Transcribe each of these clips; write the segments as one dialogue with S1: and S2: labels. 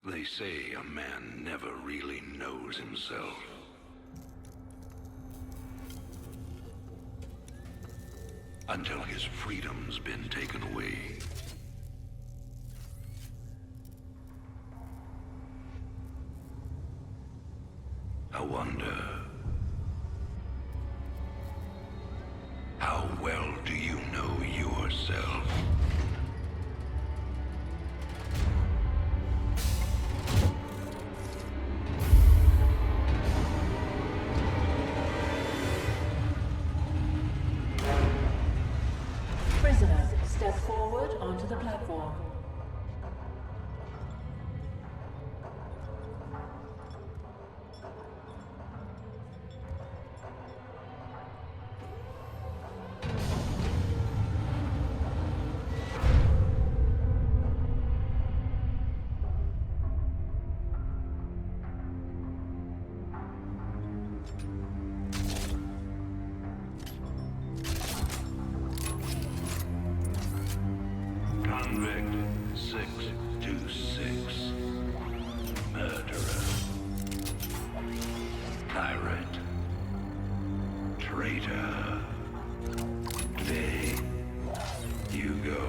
S1: They say a man never really knows himself. Until his freedom's been taken away. I wonder, how well do you know yourself?
S2: Prisoners, step forward onto the platform.
S1: Convict 626. Murderer. Pirate. Traitor. Today, you go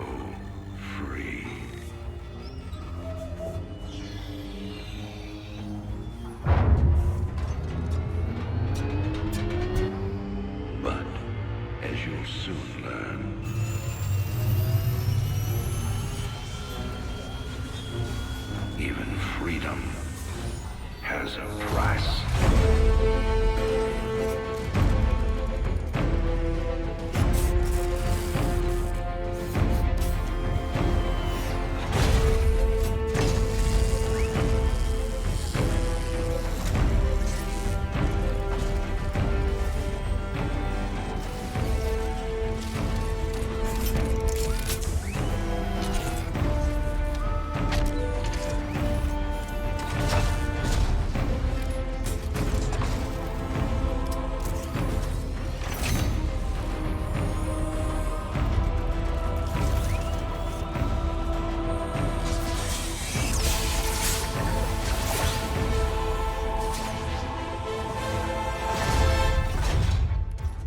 S1: free. But, as you'll soon learn, even freedom has a price.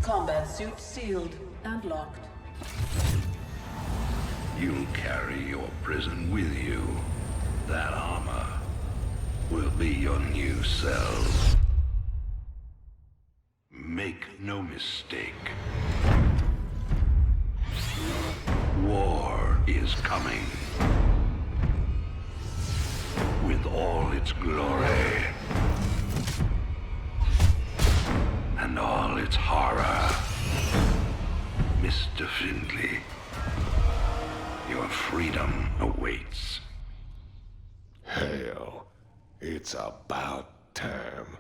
S2: Combat suit sealed and locked.
S1: You'll carry your prison with you. That armor will be your new cell. Make no mistake. War is coming. With all its glory. And all its horror. Mr. Findley, your freedom awaits.
S3: Hell, it's about time.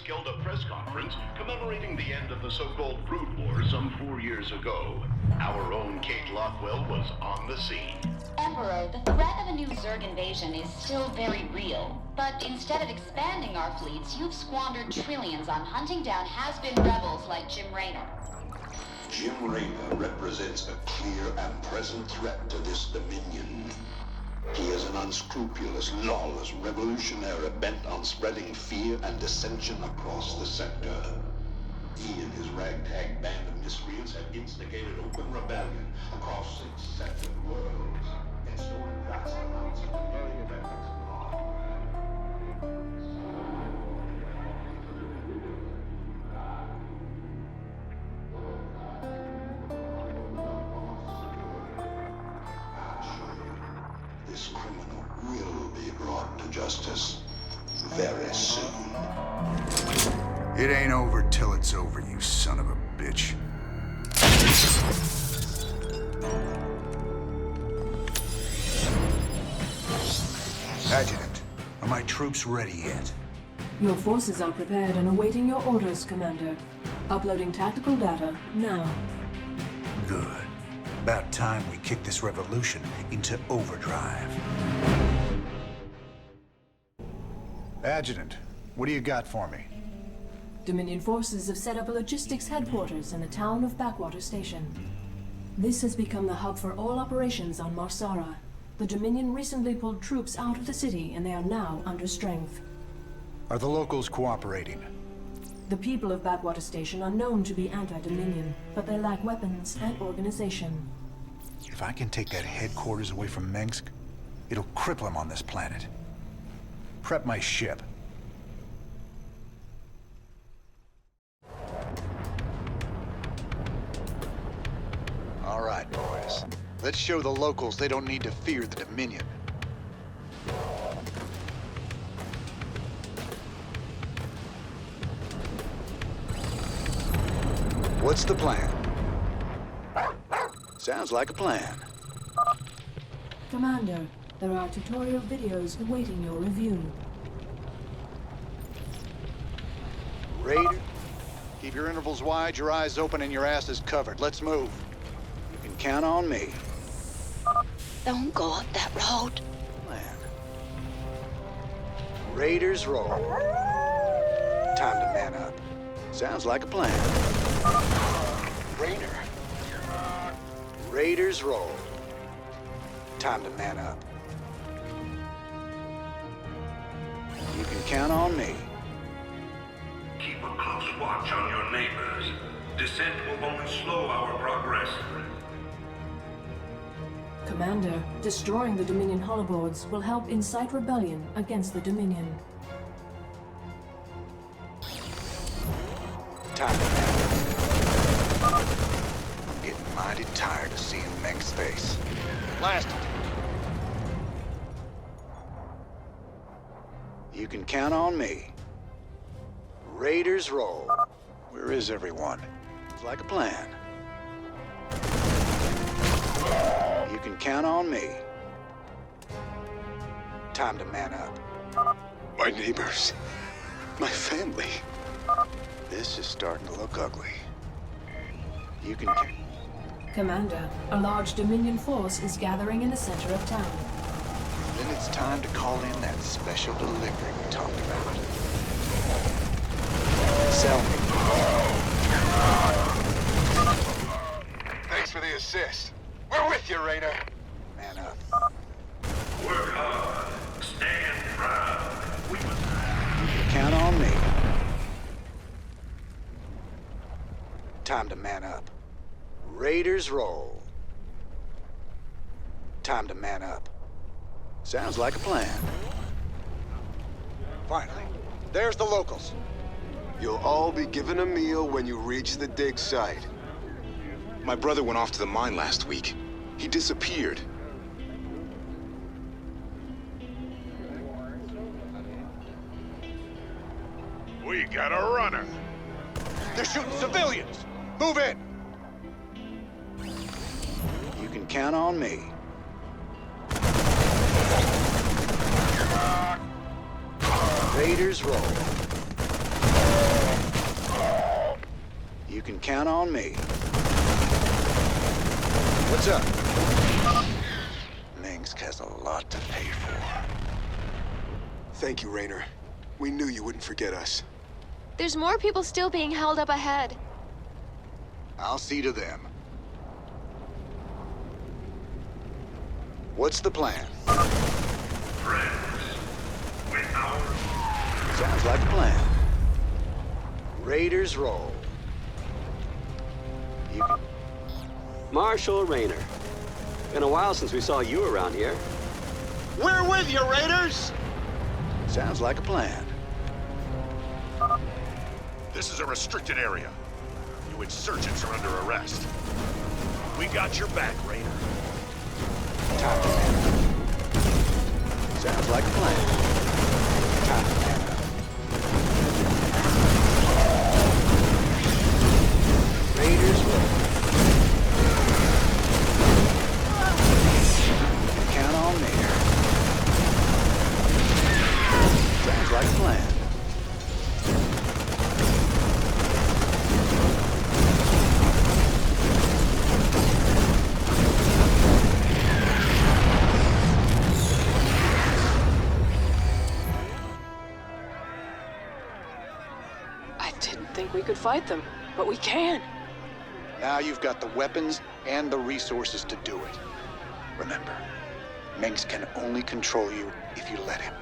S4: Held a press conference commemorating the end of the so-called Brood War some 4 years ago. Our own Kate Lockwell was on the scene.
S5: Emperor, the threat of a new Zerg invasion is still very real. But instead of expanding our fleets, you've squandered trillions on hunting down has-been rebels like Jim Raynor.
S6: Jim Raynor represents a clear and present threat to this dominion. He is an unscrupulous, lawless revolutionary bent on spreading fear and dissension across the sector. He and his ragtag band of miscreants have instigated open rebellion across 6 separate worlds and stolen vast amounts of the million efforts of This criminal will be brought to justice very soon.
S7: It ain't over till it's over, you son of a bitch. Adjutant, Are my troops ready yet?
S2: Your forces are prepared and awaiting your orders, Commander. Uploading tactical data now.
S7: Good. About time we kick this revolution into overdrive. Adjutant, what do you got for me?
S2: Dominion forces have set up a logistics headquarters in the town of Backwater Station. This has become the hub for all operations on Marsara. The Dominion recently pulled troops out of the city and they are now under strength.
S7: Are the locals cooperating?
S2: The people of Backwater Station are known to be anti-Dominion, but they lack weapons and organization.
S7: If I can take that headquarters away from Minsk, it'll cripple him on this planet. Prep my ship. All right, boys. Let's show the locals they don't need to fear the Dominion. What's the plan? Sounds like a plan.
S2: Commander, there are tutorial videos awaiting your review.
S7: Raider, keep your intervals wide, your eyes open, and your asses covered. Let's move. You can count on me.
S5: Don't go up that road.
S7: Plan. Raiders roll. Time to man up. Sounds like a plan. Rainer. Raiders roll. Time to man up. You can count on me.
S1: Keep a close watch on your neighbors. Descent will only slow our progress.
S2: Commander, destroying the Dominion holoboards will help incite rebellion against the Dominion.
S7: Time to man up. I'm getting mighty tired of seeing Meng's face. Blast it. You can count on me. Raiders roll. Where is everyone? It's like a plan. You can count on me. Time to man up.
S3: My neighbors. My family.
S7: This is starting to look ugly. You can...
S2: Commander, a large Dominion force is gathering in the center of town.
S7: Then it's time to call in that special delivery we talked about. Sell me.
S3: Thanks for the assist. We're with you, Raynor.
S7: Man up.
S1: Work hard. Stand proud. We
S7: Count on me. Time to man up. Raiders roll. Time to man up. Sounds like a plan. Finally, there's the locals.
S3: You'll all be given a meal when you reach the dig site.
S8: My brother went off to the mine last week. He disappeared.
S3: We got a runner.
S7: They're shooting civilians! Move in! You can count on me. Raiders roll. You can count on me. What's up? Minsk has a lot to pay for.
S3: Thank you, Raynor. We knew you wouldn't forget us.
S9: There's more people still being held up ahead.
S7: I'll see to them. What's the plan?
S1: friends. With our...
S7: Sounds like a plan. Raiders roll. You can...
S10: Marshal Raynor. Been a while since we saw you around here.
S7: We're with you, Raiders! Sounds like a plan.
S11: This is a restricted area. You insurgents are under arrest. We got your back, Raynor.
S7: Time to man up. Sounds like a plan. Time to man up. Raiders roll. Count on me.
S12: think we could fight them, but we can.
S7: Now you've got the weapons and the resources to do it. Remember, Mengsk can only control you if you let him.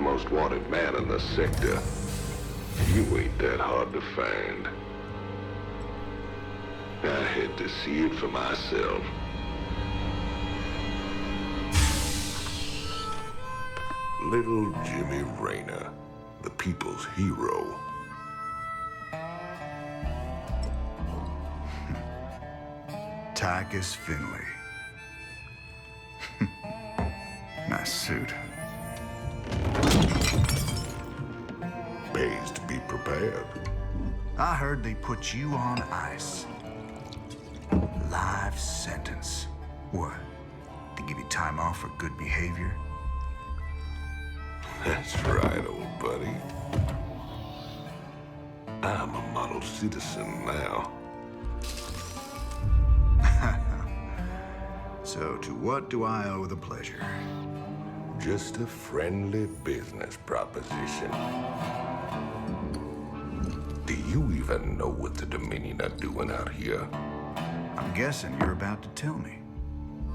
S1: Most wanted man in the sector. You ain't that hard to find. I had to see it for myself. Little Jimmy Raynor, the people's hero.
S13: Tychus Finley. Nice suit.
S1: Pays to be prepared.
S13: I heard they put you on ice. Life sentence. What? To give you time off for good behavior?
S1: That's right, old buddy. I'm a model citizen now.
S13: So to what do I owe the pleasure?
S1: Just a friendly business proposition. Do you even know what the Dominion are doing out here?
S13: I'm guessing you're about to tell me.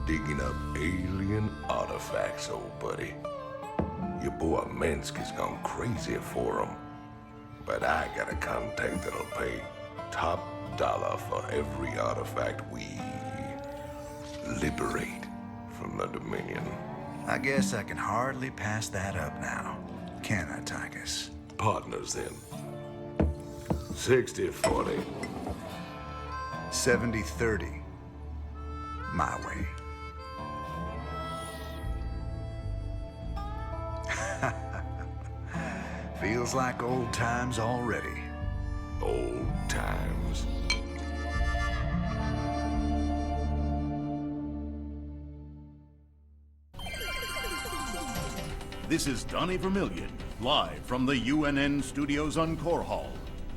S1: Digging up alien artifacts, old buddy. Your boy Mengsk has gone crazy for them. But I got a contact that'll pay top dollar for every artifact we liberate from the Dominion.
S13: I guess I can hardly pass that up now. Can I, Tychus?
S1: Partners, then. 60-40.
S13: 70-30. My way. Feels like old times already.
S1: Old times.
S11: This is Donnie Vermillion, live from the UNN studios on Core Hall.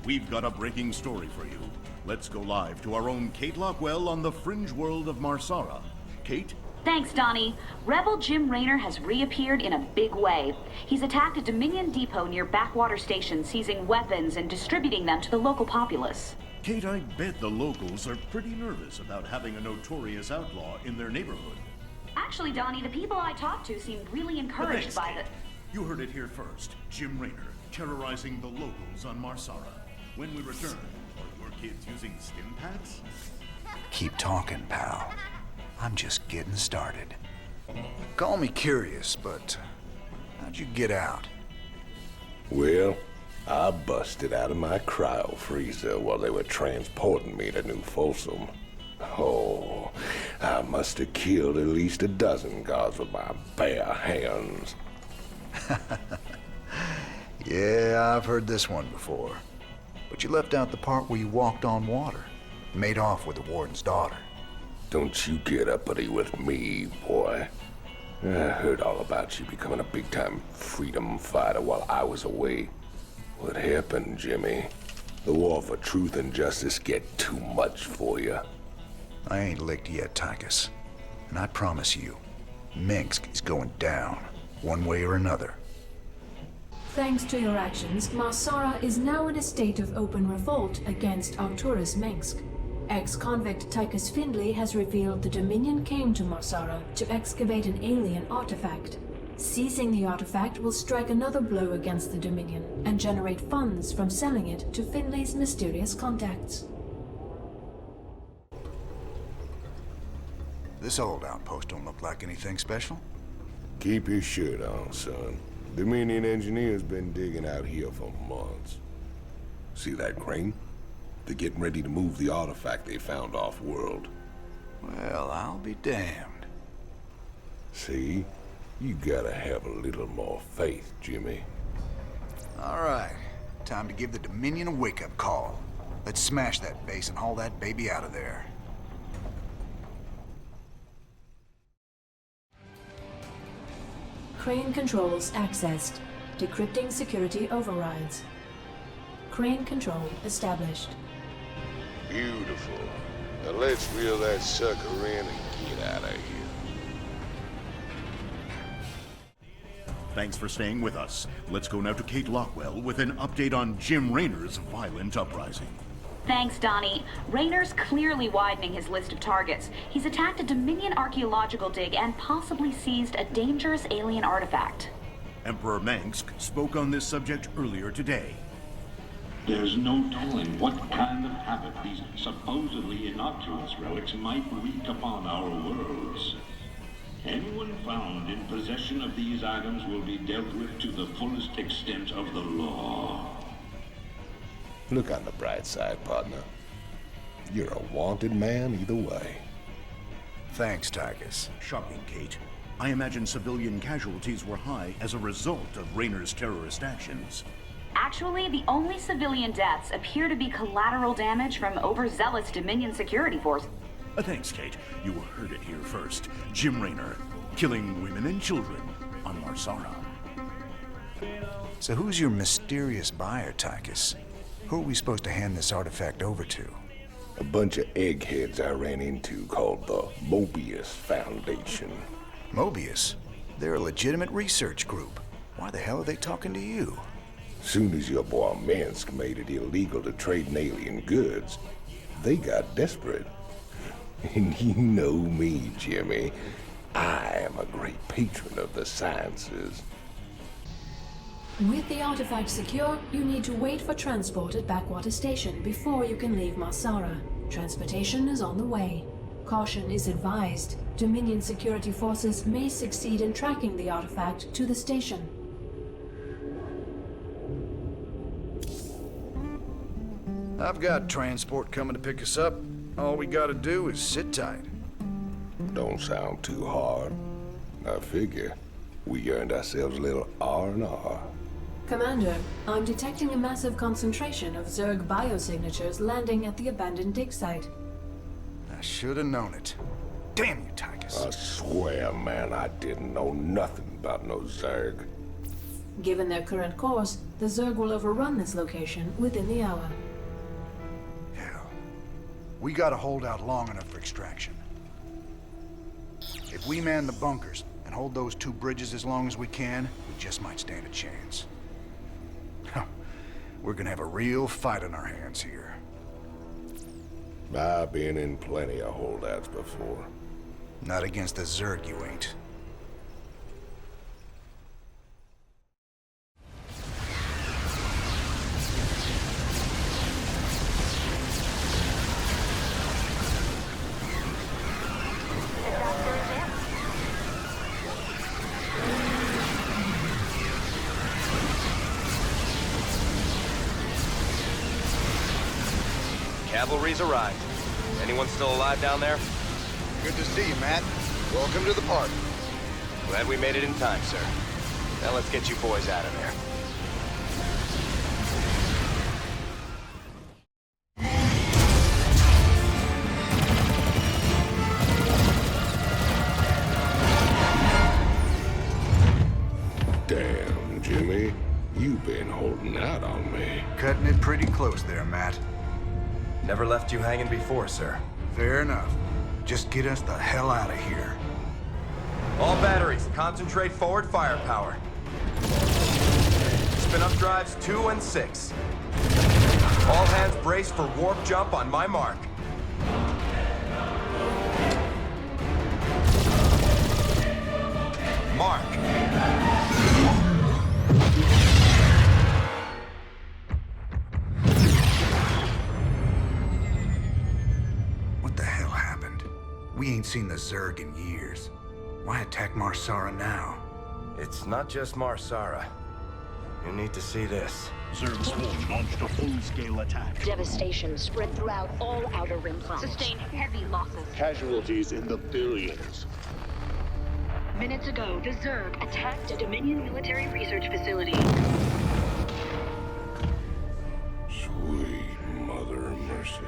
S11: We've got a breaking story for you. Let's go live to our own Kate Lockwell on the fringe world of Marsara. Kate?
S5: Thanks, Donnie. Rebel Jim Raynor has reappeared in a big way. He's attacked a Dominion depot near Backwater Station, seizing weapons and distributing them to the local populace.
S11: Kate, I bet the locals are pretty nervous about having a notorious outlaw in their neighborhood.
S5: Actually, Donnie, the people I talked to seemed really encouraged by the...
S11: You heard it here first. Jim Raynor, terrorizing the locals on Marsara. When we return, are your kids using stim packs?
S13: Keep talking, pal. I'm just getting started. Call me curious, but how'd you get out?
S1: Well, I busted out of my cryo freezer while they were transporting me to New Folsom. Oh, I must have killed at least a dozen guards with my bare hands.
S13: Yeah, I've heard this one before. But you left out the part where you walked on water. Made off with the warden's daughter.
S1: Don't you get uppity with me, boy. I heard all about you becoming a big-time freedom fighter while I was away. What happened, Jimmy? The war for truth and justice get too much for you.
S13: I ain't licked yet, Tychus. And I promise you, Mengsk is going down, one way or another.
S2: Thanks to your actions, Marsara is now in a state of open revolt against Artanis Mengsk. Ex-convict Tychus Finley has revealed the Dominion came to Marsara to excavate an alien artifact. Seizing the artifact will strike another blow against the Dominion and generate funds from selling it to Finley's mysterious contacts.
S13: This old outpost don't look like anything special.
S1: Keep your shirt on, son. Dominion engineers been digging out here for months. See that crane? They're getting ready to move the artifact they found off-world.
S13: Well, I'll be damned.
S1: See? You gotta have a little more faith, Jimmy.
S13: All right. Time to give the Dominion a wake-up call. Let's smash that base and haul that baby out of there.
S2: Crane controls accessed. Decrypting security overrides. Crane control established.
S1: Beautiful. Now let's reel that sucker in and get out of here.
S11: Thanks for staying with us. Let's go now to Kate Lockwell with an update on Jim Raynor's violent uprising.
S14: Thanks, Donnie. Raynor's clearly widening his list of targets. He's attacked a Dominion archaeological dig and possibly seized a dangerous alien artifact.
S11: Emperor Mengsk spoke on this subject earlier today.
S6: There's no telling what kind of havoc these supposedly innocuous relics might wreak upon our worlds. Anyone found in possession of these items will be dealt with to the fullest extent of the law.
S1: Look on the bright side, partner. You're a wanted man either way.
S13: Thanks, Tychus.
S11: Shocking, Kate. I imagine civilian casualties were high as a result of Raynor's terrorist actions.
S14: Actually, the only civilian deaths appear to be collateral damage from overzealous Dominion security force.
S11: Thanks, Kate. You heard it here first. Jim Raynor, killing women and children on Marsara.
S13: So who's your mysterious buyer, Tychus? Who are we supposed to hand this artifact over to?
S1: A bunch of eggheads I ran into called the Mobius Foundation.
S13: Mobius? They're a legitimate research group. Why the hell are they talking to you?
S1: Soon as your boy Minsk made it illegal to trade in alien goods, they got desperate. And you know me, Jimmy. I am a great patron of the sciences.
S2: With the artifact secure, you need to wait for transport at Backwater Station before you can leave Marsara. Transportation is on the way. Caution is advised. Dominion security forces may succeed in tracking the artifact to the station.
S13: I've got transport coming to pick us up. All we gotta do is sit tight.
S1: Don't sound too hard. I figure we earned ourselves a little R&R.
S2: Commander, I'm detecting a massive concentration of Zerg biosignatures landing at the abandoned dig site.
S13: I should have known it. Damn you, Tychus.
S1: I swear, man, I didn't know nothing about no Zerg.
S2: Given their current course, the Zerg will overrun this location within the hour.
S13: Hell, we gotta hold out long enough for extraction. If we man the bunkers and hold those two bridges as long as we can, we just might stand a chance. We're gonna have a real fight on our hands here.
S1: I've been in plenty of holdouts before.
S13: Not against the Zerg, you ain't.
S15: Cavalry's arrived. Anyone still alive down there?
S7: Good to see you, Matt. Welcome to the party.
S15: Glad we made it in time, sir. Now let's get you boys out of there.
S1: Damn, Jimmy. You've been holding out on me.
S13: Cutting it pretty close there, Matt.
S15: Never left you hanging before, sir.
S13: Fair enough. Just get us the hell out of here.
S15: All batteries, concentrate forward firepower. Spin up drives 2 and 6. All hands brace for warp jump on my mark. Mark.
S13: We ain't seen the Zerg in years. Why attack Marsara now?
S15: It's not just Marsara. You need to see this.
S11: Zerg Swarm launched a full-scale attack.
S14: Devastation spread throughout all Outer Rim planets. Sustained heavy losses.
S16: Casualties in the billions.
S14: Minutes ago, the Zerg attacked a Dominion military research facility.
S1: Sweet Mother of Mercy.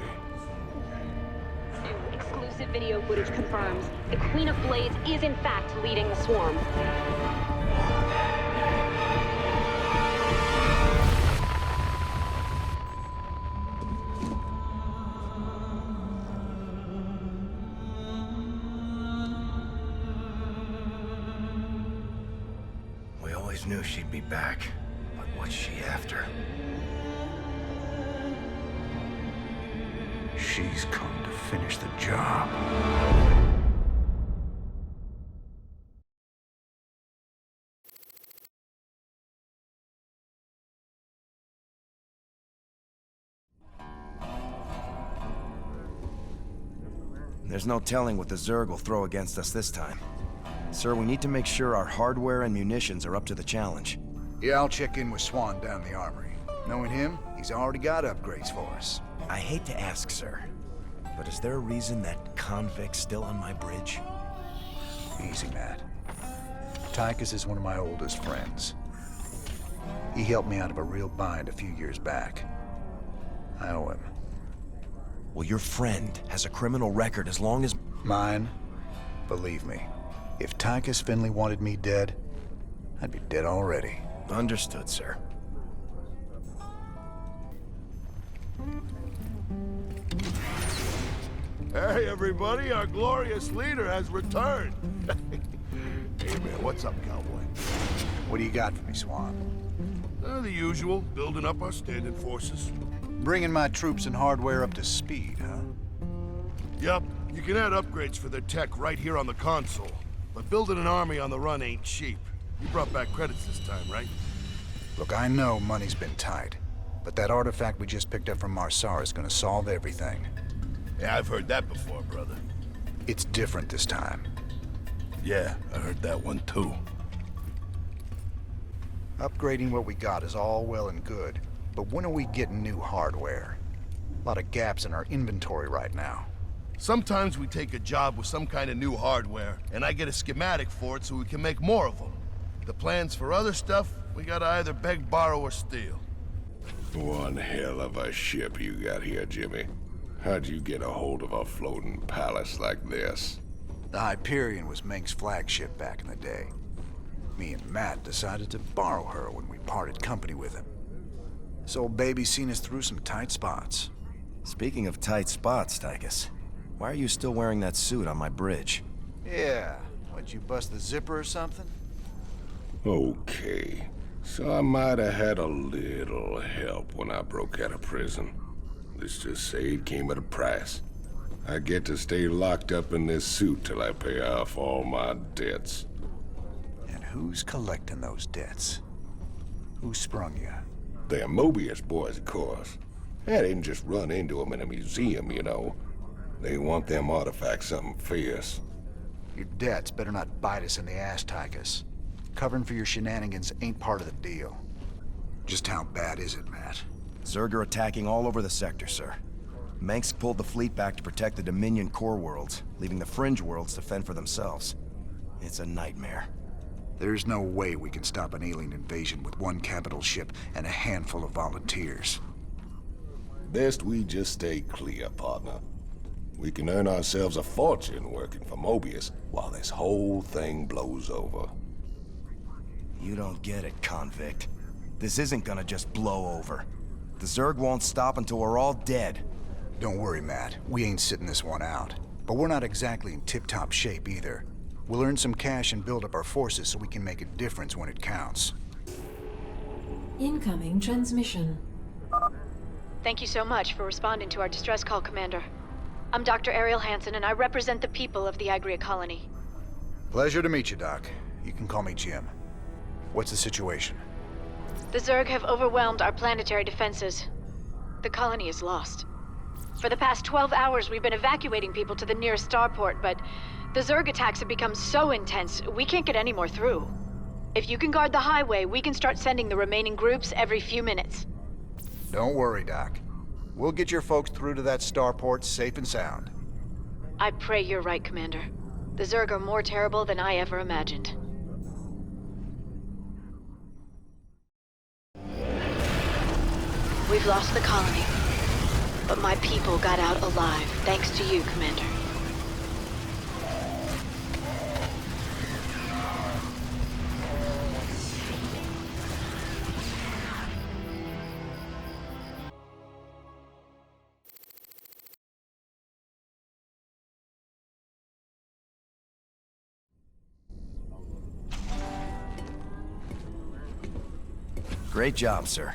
S14: New exclusive video footage confirms the Queen of Blades is in fact leading the swarm.
S15: We always knew she'd be back, but what's she after?
S13: She's come to finish the job.
S15: There's no telling what the Zerg will throw against us this time. Sir, we need to make sure our hardware and munitions are up to the challenge.
S13: Yeah, I'll check in with Swan down in the armory. Knowing him, he's already got upgrades for us.
S15: I hate to ask, sir, but is there a reason that convict's still on my bridge?
S13: Easy, Matt. Tychus is one of my oldest friends. He helped me out of a real bind a few years back. I owe him.
S15: Well, your friend has a criminal record as long as...
S13: Mine? Believe me. If Tychus Finley wanted me dead, I'd be dead already.
S15: Understood, sir.
S17: Hey, everybody, our glorious leader has returned. Hey, man, what's up, cowboy?
S13: What do you got for me, Swan?
S17: The usual, building up our standard forces.
S13: Bringing my troops and hardware up to speed, huh?
S17: Yup, you can add upgrades for their tech right here on the console. But building an army on the run ain't cheap. You brought back credits this time, right?
S13: Look, I know money's been tight, but that artifact we just picked up from Marsara is gonna solve everything.
S17: Yeah, I've heard that before, brother.
S13: It's different this time.
S17: Yeah, I heard that one too.
S13: Upgrading what we got is all well and good, but when are we getting new hardware? A lot of gaps in our inventory right now.
S17: Sometimes we take a job with some kind of new hardware, and I get a schematic for it so we can make more of them. The plans for other stuff, we gotta either beg, borrow, or steal.
S1: One hell of a ship you got here, Jimmy. How'd you get a hold of a floating palace like this?
S13: The Hyperion was Meng's flagship back in the day. Me and Matt decided to borrow her when we parted company with him. This old baby's seen us through some tight spots.
S15: Speaking of tight spots, Tychus, why are you still wearing that suit on my bridge?
S13: Yeah, what, you bust the zipper or something?
S1: Okay, so I might have had a little help when I broke out of prison. Let's just say it came at a price. I get to stay locked up in this suit till I pay off all my debts.
S13: And who's collecting those debts? Who sprung you?
S1: They're Mobius boys, of course. I didn't just run into them in a museum, you know. They want them artifacts something fierce.
S13: Your debts better not bite us in the ass, Tychus. Covering for your shenanigans ain't part of the deal. Just how bad is it, Matt?
S15: Zerg are attacking all over the sector, sir. Mengsk pulled the fleet back to protect the Dominion core worlds, leaving the fringe worlds to fend for themselves. It's a nightmare.
S13: There's no way we can stop an alien invasion with one capital ship and a handful of volunteers.
S1: Best we just stay clear, partner. We can earn ourselves a fortune working for Mobius while this whole thing blows over.
S15: You don't get it, convict. This isn't gonna just blow over. The Zerg won't stop until we're all dead.
S13: Don't worry, Matt. We ain't sitting this one out. But we're not exactly in tip-top shape either. We'll earn some cash and build up our forces so we can make a difference when it counts.
S2: Incoming transmission.
S9: Thank you so much for responding to our distress call, Commander. I'm Dr. Ariel Hansen, and I represent the people of the Agria colony.
S13: Pleasure to meet you, Doc. You can call me Jim. What's the situation?
S9: The Zerg have overwhelmed our planetary defenses. The colony is lost. For the past 12 hours, we've been evacuating people to the nearest starport, but the Zerg attacks have become so intense, we can't get any more through. If you can guard the highway, we can start sending the remaining groups every few minutes.
S13: Don't worry, Doc. We'll get your folks through to that starport safe and sound.
S9: I pray you're right, Commander. The Zerg are more terrible than I ever imagined. We've lost the colony, but my people got out alive, thanks to you, Commander.
S15: Great job, sir.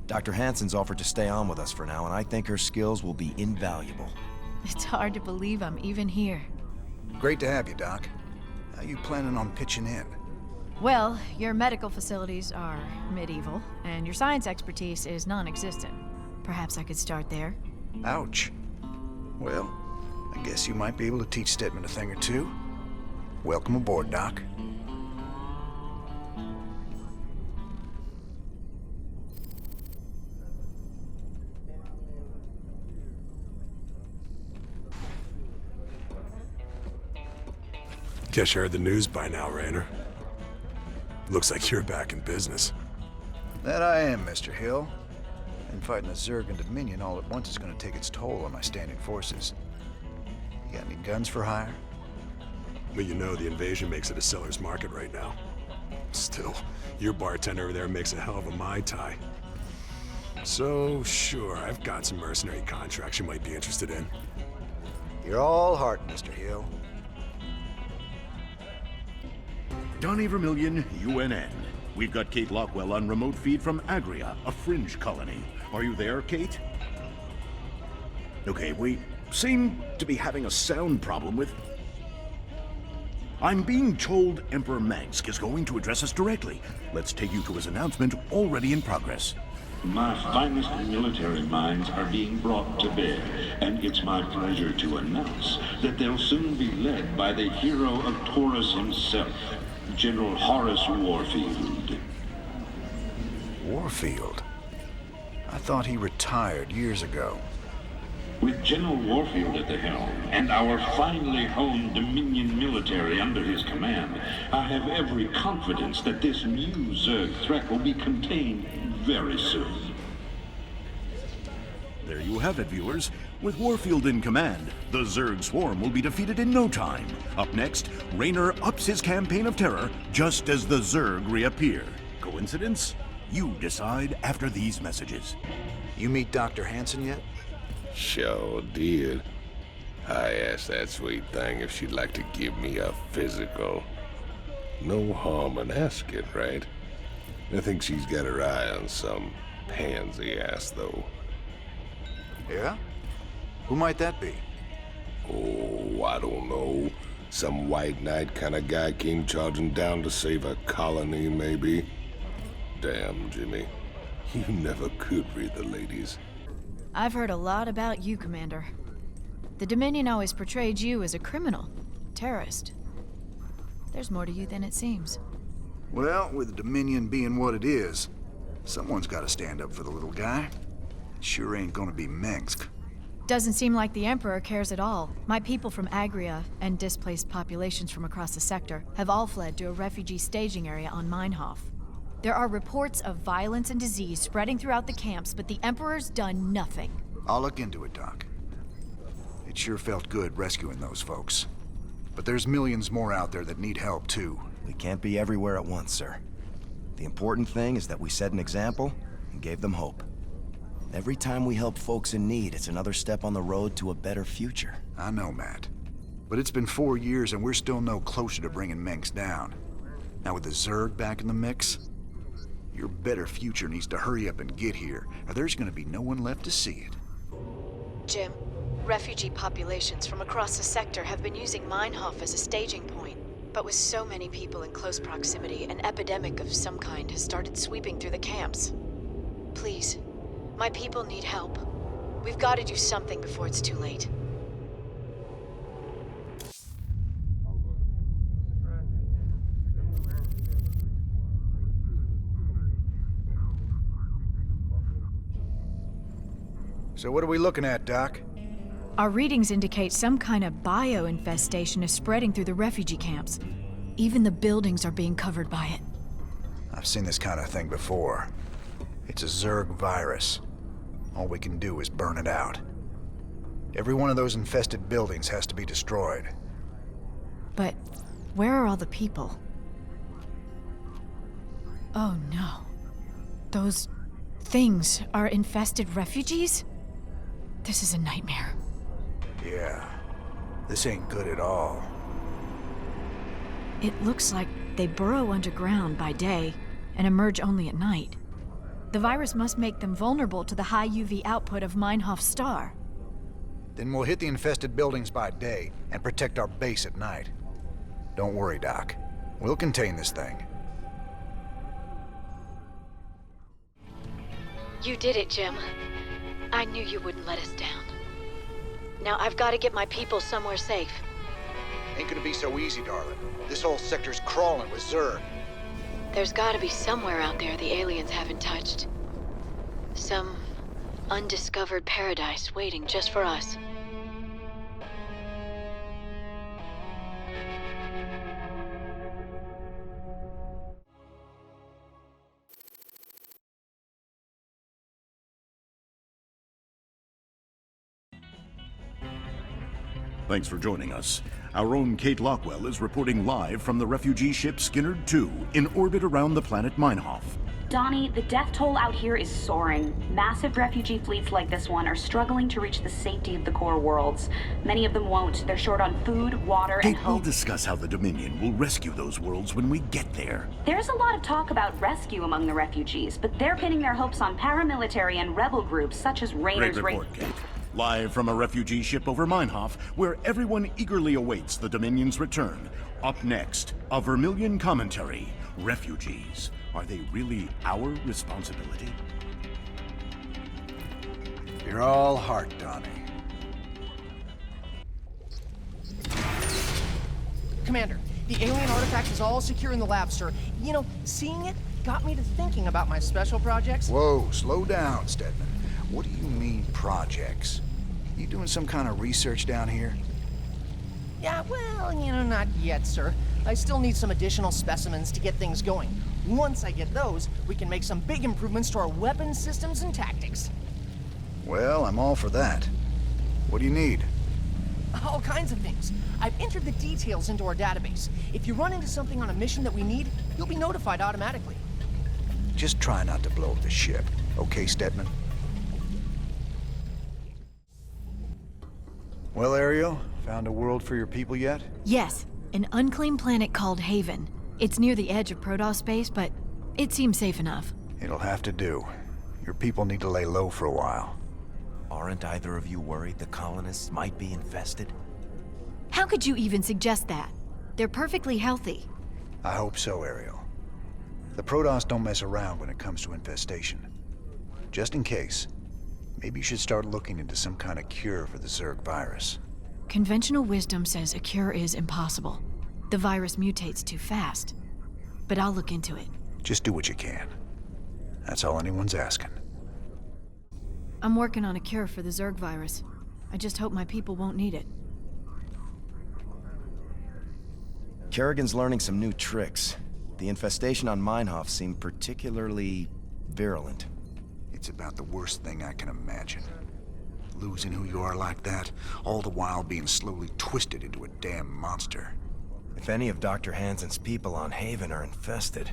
S15: Dr. Hansen's offered to stay on with us for now, and I think her skills will be invaluable.
S18: It's hard to believe I'm even here.
S13: Great to have you, Doc. How you planning on pitching in?
S18: Well, your medical facilities are medieval, and your science expertise is non-existent. Perhaps I could start there?
S13: Ouch. Well, I guess you might be able to teach Stedman a thing or two. Welcome aboard, Doc.
S19: Guess you heard the news by now, Raynor. Looks like you're back in business.
S13: That I am, Mr. Hill. And fighting the Zerg and Dominion all at once is going to take its toll on my standing forces. You got any guns for hire?
S19: Well, you know the invasion makes it a seller's market right now. Still, your bartender over there makes a hell of a Mai Tai. So, sure, I've got some mercenary contracts you might be interested in.
S13: You're all heart, Mr. Hill.
S11: Donnie Vermillion, UNN. We've got Kate Lockwell on remote feed from Agria, a fringe colony. Are you there, Kate? Okay, we seem to be having a sound problem with... I'm being told Emperor Mengsk is going to address us directly. Let's take you to his announcement, already in progress.
S6: My finest military minds are being brought to bear, and it's my pleasure to announce that they'll soon be led by the hero of Taurus himself, General Horace Warfield.
S13: Warfield? I thought he retired years ago.
S6: With General Warfield at the helm, and our finely honed Dominion military under his command, I have every confidence that this new Zerg threat will be contained very soon.
S11: There you have it, viewers. With Warfield in command, the Zerg swarm will be defeated in no time. Up next, Raynor ups his campaign of terror just as the Zerg reappear. Coincidence? You decide after these messages.
S13: You meet Dr. Hansen yet?
S1: Sure did. I asked that sweet thing if she'd like to give me a physical. No harm in asking, right? I think she's got her eye on some pansy ass, though.
S13: Yeah? Who might that be?
S1: Oh, I don't know. Some white knight kind of guy came charging down to save a colony, maybe. Damn, Jimmy. You never could read the ladies.
S18: I've heard a lot about you, Commander. The Dominion always portrayed you as a criminal, terrorist. There's more to you than it seems.
S13: Well, with the Dominion being what it is, someone's got to stand up for the little guy. It sure ain't gonna be Mengsk.
S18: Doesn't seem like the Emperor cares at all. My people from Agria and displaced populations from across the sector have all fled to a refugee staging area on Meinhof. There are reports of violence and disease spreading throughout the camps, but the Emperor's done nothing.
S13: I'll look into it, Doc. It sure felt good rescuing those folks. But there's millions more out there that need help, too.
S15: We can't be everywhere at once, sir. The important thing is that we set an example and gave them hope. Every time we help folks in need, it's another step on the road to a better future.
S13: I know, Matt. But it's been 4 years and we're still no closer to bringing Mengsk down. Now with the Zerg back in the mix, your better future needs to hurry up and get here, or there's gonna be no one left to see it.
S18: Jim, refugee populations from across the sector have been using Meinhof as a staging point. But with so many people in close proximity, an epidemic of some kind has started sweeping through the camps. Please, my people need help. We've got to do something before it's too late.
S13: So what are we looking at, Doc?
S20: Our readings indicate some kind of bio-infestation is spreading through the refugee camps. Even the buildings are being covered by it.
S13: I've seen this kind of thing before. It's a Zerg virus. All we can do is burn it out. Every one of those infested buildings has to be destroyed.
S20: But where are all the people? Oh no. Those things are infested refugees? This is a nightmare.
S13: Yeah. This ain't good at all.
S20: It looks like they burrow underground by day and emerge only at night. The virus must make them vulnerable to the high UV output of Meinhof's star.
S13: Then we'll hit the infested buildings by day and protect our base at night. Don't worry, Doc. We'll contain this thing.
S18: You did it, Jim. I knew you wouldn't let us down. Now I've got to get my people somewhere safe.
S13: Ain't gonna be so easy, darling. This whole sector's crawling with Zerg.
S18: There's got to be somewhere out there the aliens haven't touched. Some undiscovered paradise waiting just for us.
S11: Thanks for joining us. Our own Kate Lockwell is reporting live from the refugee ship Skinnerd 2 in orbit around the planet Meinhof.
S14: Donnie, the death toll out here is soaring. Massive refugee fleets like this one are struggling to reach the safety of the core worlds. Many of them won't. They're short on food, water, and
S11: Kate,
S14: hope.
S11: we'll discuss how the Dominion will rescue those worlds when we get there.
S14: There's a lot of talk about rescue among the refugees, but they're pinning their hopes on paramilitary and rebel groups such as Raynor's...
S11: Great report, Kate. Live from a refugee ship over Meinhof, where everyone eagerly awaits the Dominion's return. Up next, a Vermilion commentary. Refugees. Are they really our responsibility?
S13: You're all heart, Donnie.
S21: Commander, the alien artifact is all secure in the lab, sir. You know, seeing it got me to thinking about my special projects.
S13: Whoa, slow down, Stedman. What do you mean, projects? You doing some kind of research down here?
S21: Yeah, well, you know, not yet, sir. I still need some additional specimens to get things going. Once I get those, we can make some big improvements to our weapon systems and tactics.
S13: Well, I'm all for that. What do you need?
S21: All kinds of things. I've entered the details into our database. If you run into something on a mission that we need, you'll be notified automatically.
S13: Just try not to blow up the ship, okay, Stedman? Well, Ariel, found a world for your people yet?
S20: Yes, an unclaimed planet called Haven. It's near the edge of Protoss space, but it seems safe enough.
S13: It'll have to do. Your people need to lay low for a while.
S15: Aren't either of you worried the colonists might be infested?
S20: How could you even suggest that? They're perfectly healthy.
S13: I hope so, Ariel. The Protoss don't mess around when it comes to infestation. Just in case, maybe you should start looking into some kind of cure for the Zerg virus.
S20: Conventional wisdom says a cure is impossible. The virus mutates too fast. But I'll look into it.
S13: Just do what you can. That's all anyone's asking.
S20: I'm working on a cure for the Zerg virus. I just hope my people won't need it.
S15: Kerrigan's learning some new tricks. The infestation on Meinhof seemed particularly virulent.
S13: It's about the worst thing I can imagine. Losing who you are like that, all the while being slowly twisted into a damn monster.
S15: If any of Dr. Hansen's people on Haven are infested...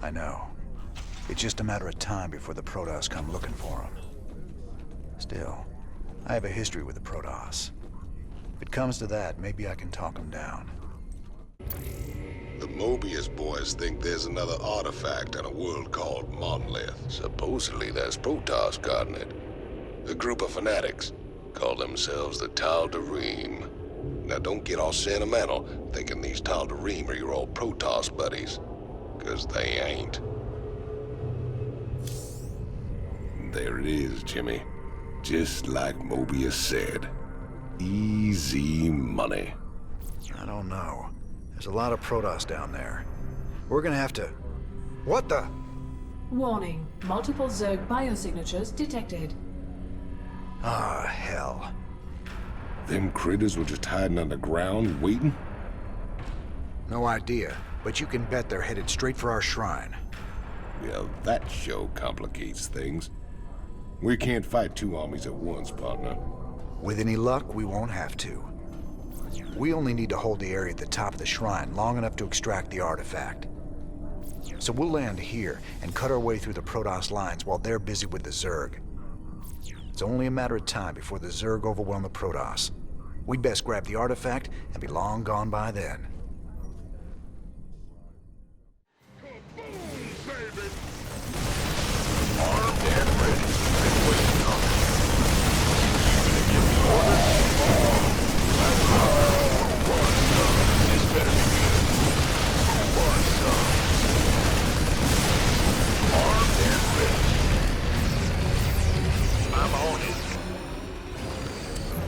S13: I know. It's just a matter of time before the Protoss come looking for them. Still, I have a history with the Protoss. If it comes to that, maybe I can talk them down.
S1: The Mobius boys think there's another artifact on a world called Monolith. Supposedly there's Protoss guarding it. A group of fanatics call themselves the Tal'Darim. Now don't get all sentimental thinking these Tal'Darim are your old Protoss buddies, 'cause they ain't. There it is, Jimmy. Just like Mobius said. Easy money.
S13: I don't know. There's a lot of Protoss down there. We're gonna have to... What the?
S2: Warning. Multiple Zerg biosignatures detected.
S13: Ah, hell.
S1: Them critters were just hiding underground, waiting?
S13: No idea, but you can bet they're headed straight for our shrine.
S1: Well, that sure complicates things. We can't fight two armies at once, partner.
S13: With any luck, we won't have to. We only need to hold the area at the top of the shrine long enough to extract the artifact. So we'll land here and cut our way through the Protoss lines while they're busy with the Zerg. It's only a matter of time before the Zerg overwhelm the Protoss. We'd best grab the artifact and be long gone by then.
S1: Armed and ready. This better be good. Armed and ready. I'm on it.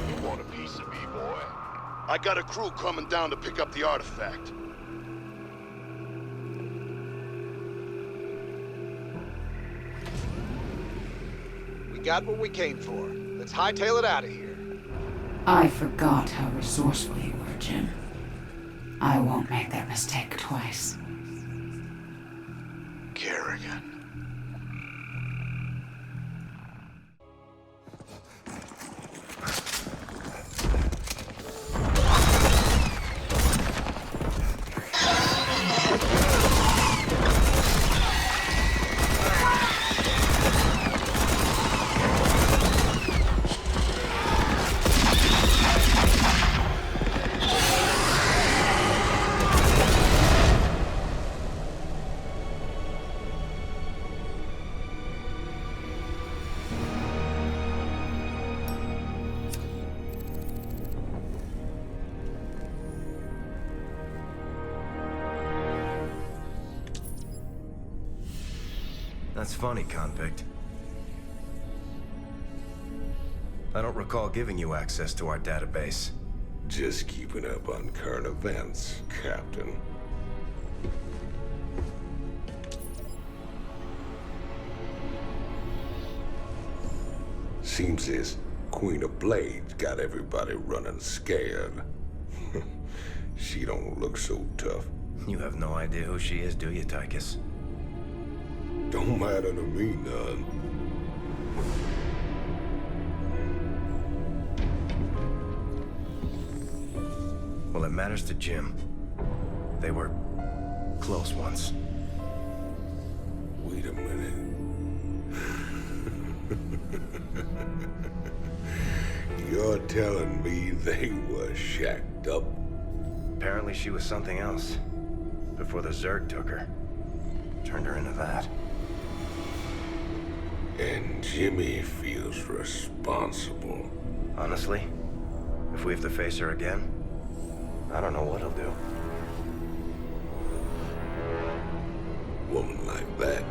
S17: You want a piece of me, boy? I got a crew coming down to pick up the artifact.
S7: We got what we came for. Let's hightail it out of here.
S4: I forgot how resourceful you were, Jim. I won't make that mistake twice.
S13: Kerrigan.
S15: That's funny, convict. I don't recall giving you access to our database.
S1: Just keeping up on current events, Captain. Seems this Queen of Blades got everybody running scared. She don't look so tough.
S15: You have no idea who she is, do you, Tychus?
S1: Don't matter to me none.
S15: Well, it matters to Jim. They were close once.
S1: Wait a minute. You're telling me they were shacked up?
S15: Apparently she was something else. Before the Zerg took her. Turned her into that.
S1: And Jimmy feels responsible.
S15: Honestly, if we have to face her again, I don't know what he'll do.
S1: Woman like that,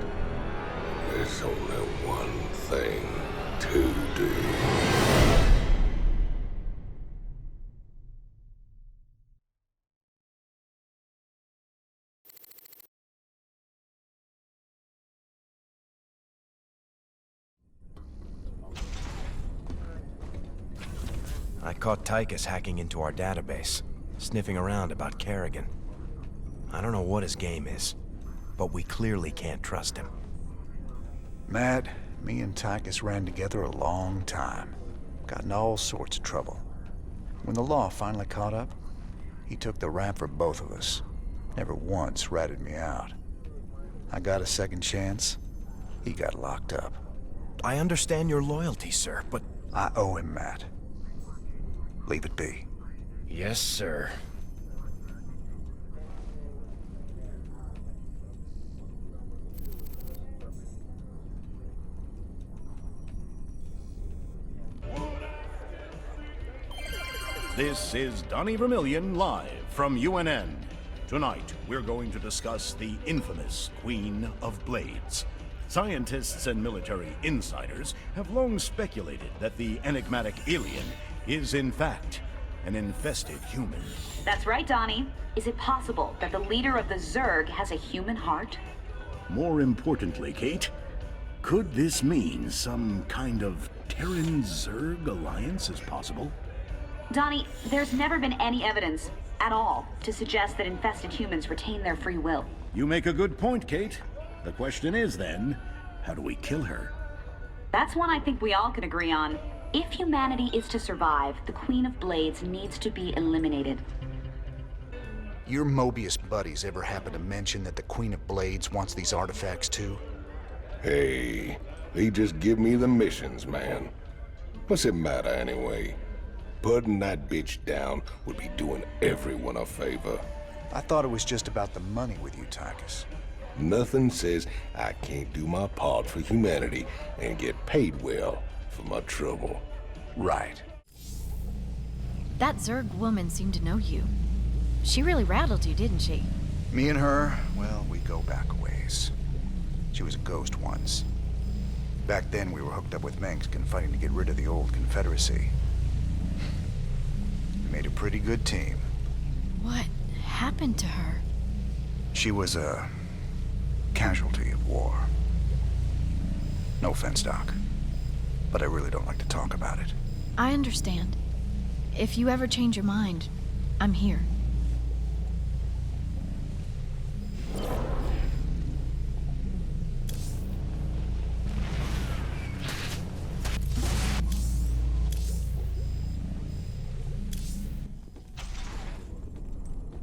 S1: there's only one thing to do.
S15: I caught Tychus hacking into our database, sniffing around about Kerrigan. I don't know what his game is, but we clearly can't trust him.
S13: Matt, me and Tychus ran together a long time. Got in all sorts of trouble. When the law finally caught up, he took the rap for both of us. Never once ratted me out. I got a second chance. He got locked up.
S15: I understand your loyalty, sir, but...
S13: I owe him, Matt. Leave it be.
S15: Yes, sir.
S11: This is Donnie Vermillion live from UNN. Tonight, we're going to discuss the infamous Queen of Blades. Scientists and military insiders have long speculated that the enigmatic alien is, in fact, an infested human.
S14: That's right, Donnie. Is it possible that the leader of the Zerg has a human heart?
S11: More importantly, Kate, could this mean some kind of Terran-Zerg alliance is possible?
S14: Donnie, there's never been any evidence, at all, to suggest that infested humans retain their free will.
S11: You make a good point, Kate. The question is then, how do we kill her?
S14: That's one I think we all can agree on. If humanity is to survive, the Queen of Blades needs to be eliminated.
S13: Your Mobius buddies ever happen to mention that the Queen of Blades wants these artifacts too?
S1: Hey, they just give me the missions, man. What's it matter anyway? Putting that bitch down would be doing everyone a favor.
S13: I thought it was just about the money with you, Tychus.
S1: Nothing says I can't do my part for humanity and get paid well for my trouble.
S13: Right.
S20: That Zerg woman seemed to know you. She really rattled you, didn't she?
S13: Me and her, well, we go back a ways. She was a ghost once. Back then, we were hooked up with Mengsk and fighting to get rid of the old Confederacy. We made a pretty good team.
S20: What happened to her?
S13: She was a casualty of war. No offense, Doc, but I really don't like to talk about it.
S20: I understand. If you ever change your mind, I'm here.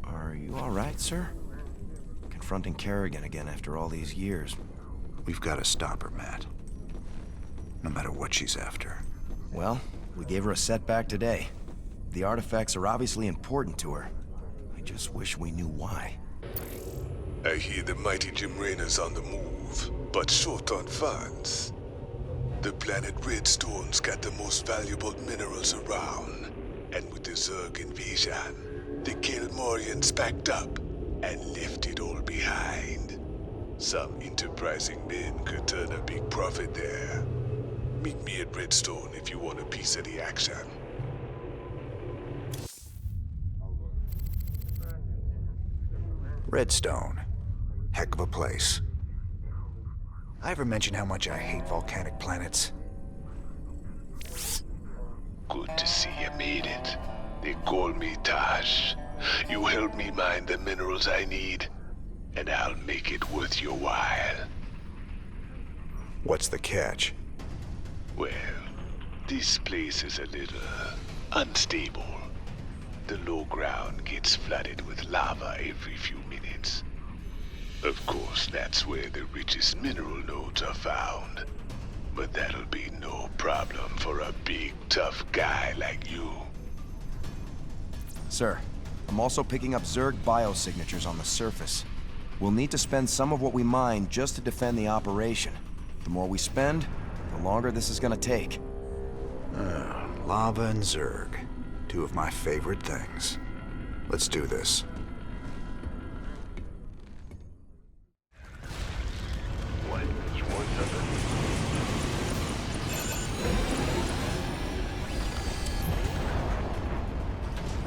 S15: Are you all right, sir? Confronting Kerrigan again after all these years.
S13: We've got to stop her, Matt. No matter what she's after.
S15: Well, we gave her a setback today. The artifacts are obviously important to her. I just wish we knew why.
S8: I hear the mighty Jim Raynor's on the move, but short on funds. The planet Redstone's got the most valuable minerals around, and with the Zerg invasion, the Kelmorians packed up and left it all behind. Some enterprising men could turn a big profit there. Meet me at Redstone if you want a piece of the action.
S13: Redstone. Heck of a place. I ever mention how much I hate volcanic planets?
S8: Good to see you made it. They call me Tosh. You help me mine the minerals I need, and I'll make it worth your while.
S13: What's the catch?
S8: Well, this place is a little unstable. The low ground gets flooded with lava every few minutes. Of course, that's where the richest mineral nodes are found. But that'll be no problem for a big, tough guy like you.
S15: Sir, I'm also picking up Zerg biosignatures on the surface. We'll need to spend some of what we mine just to defend the operation. The more we spend, the longer this is gonna take.
S13: Lava and Zerg. Two of my favorite things. Let's do this.
S8: What? You want something?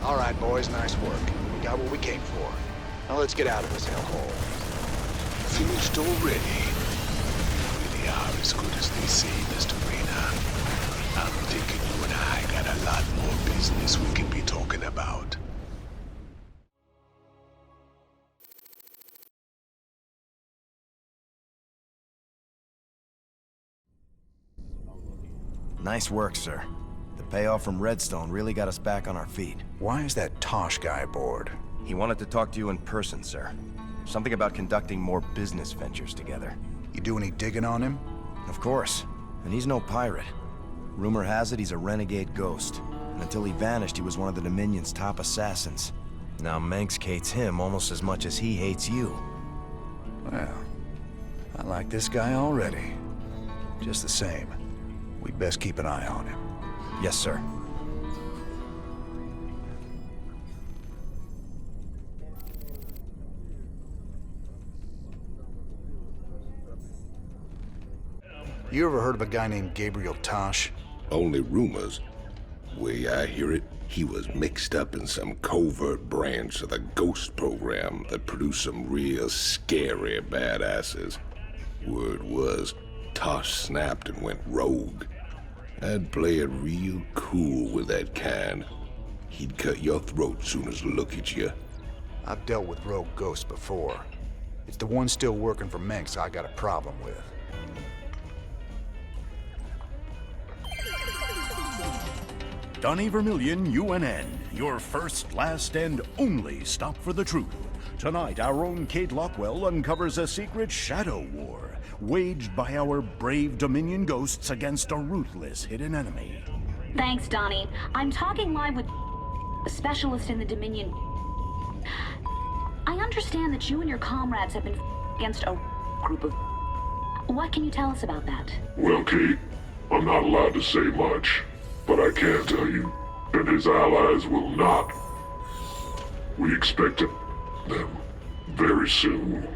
S13: All right, boys, nice work. We got what we came for. Now let's get out of this hellhole.
S8: Finished already? You really are as good as they say, Mr. Raynor. I'm thinking you and I got a lot more business we can be talking about.
S15: Nice work, sir. The payoff from Redstone really got us back on our feet.
S13: Why is that Tosh guy aboard?
S15: He wanted to talk to you in person, sir. Something about conducting more business ventures together.
S13: You do any digging on him?
S15: Of course. And he's no pirate. Rumor has it he's a renegade ghost. And until he vanished, he was one of the Dominion's top assassins. Now Mengsk hates him almost as much as he hates you.
S13: Well, I like this guy already. Just the same, we'd best keep an eye on him.
S15: Yes, sir.
S13: You ever heard of a guy named Gabriel Tosh?
S1: Only rumors. Way I hear it, he was mixed up in some covert branch of the Ghost program that produced some real scary badasses. Word was, Tosh snapped and went rogue. I'd play it real cool with that can. He'd cut your throat soon as look at you.
S13: I've dealt with rogue ghosts before. It's the one still working for Mengsk I got a problem with.
S11: Donnie Vermillion, UNN, your first, last, and only stop for the truth. Tonight, our own Kate Lockwell uncovers a secret shadow war, waged by our brave Dominion ghosts against a ruthless hidden enemy.
S14: Thanks, Donnie. I'm talking live with a specialist in the Dominion. I understand that you and your comrades have been against a group of... What can you tell us about that?
S3: Well, Kate, I'm not allowed to say much, but I can tell you that his allies will not. We expect them very soon.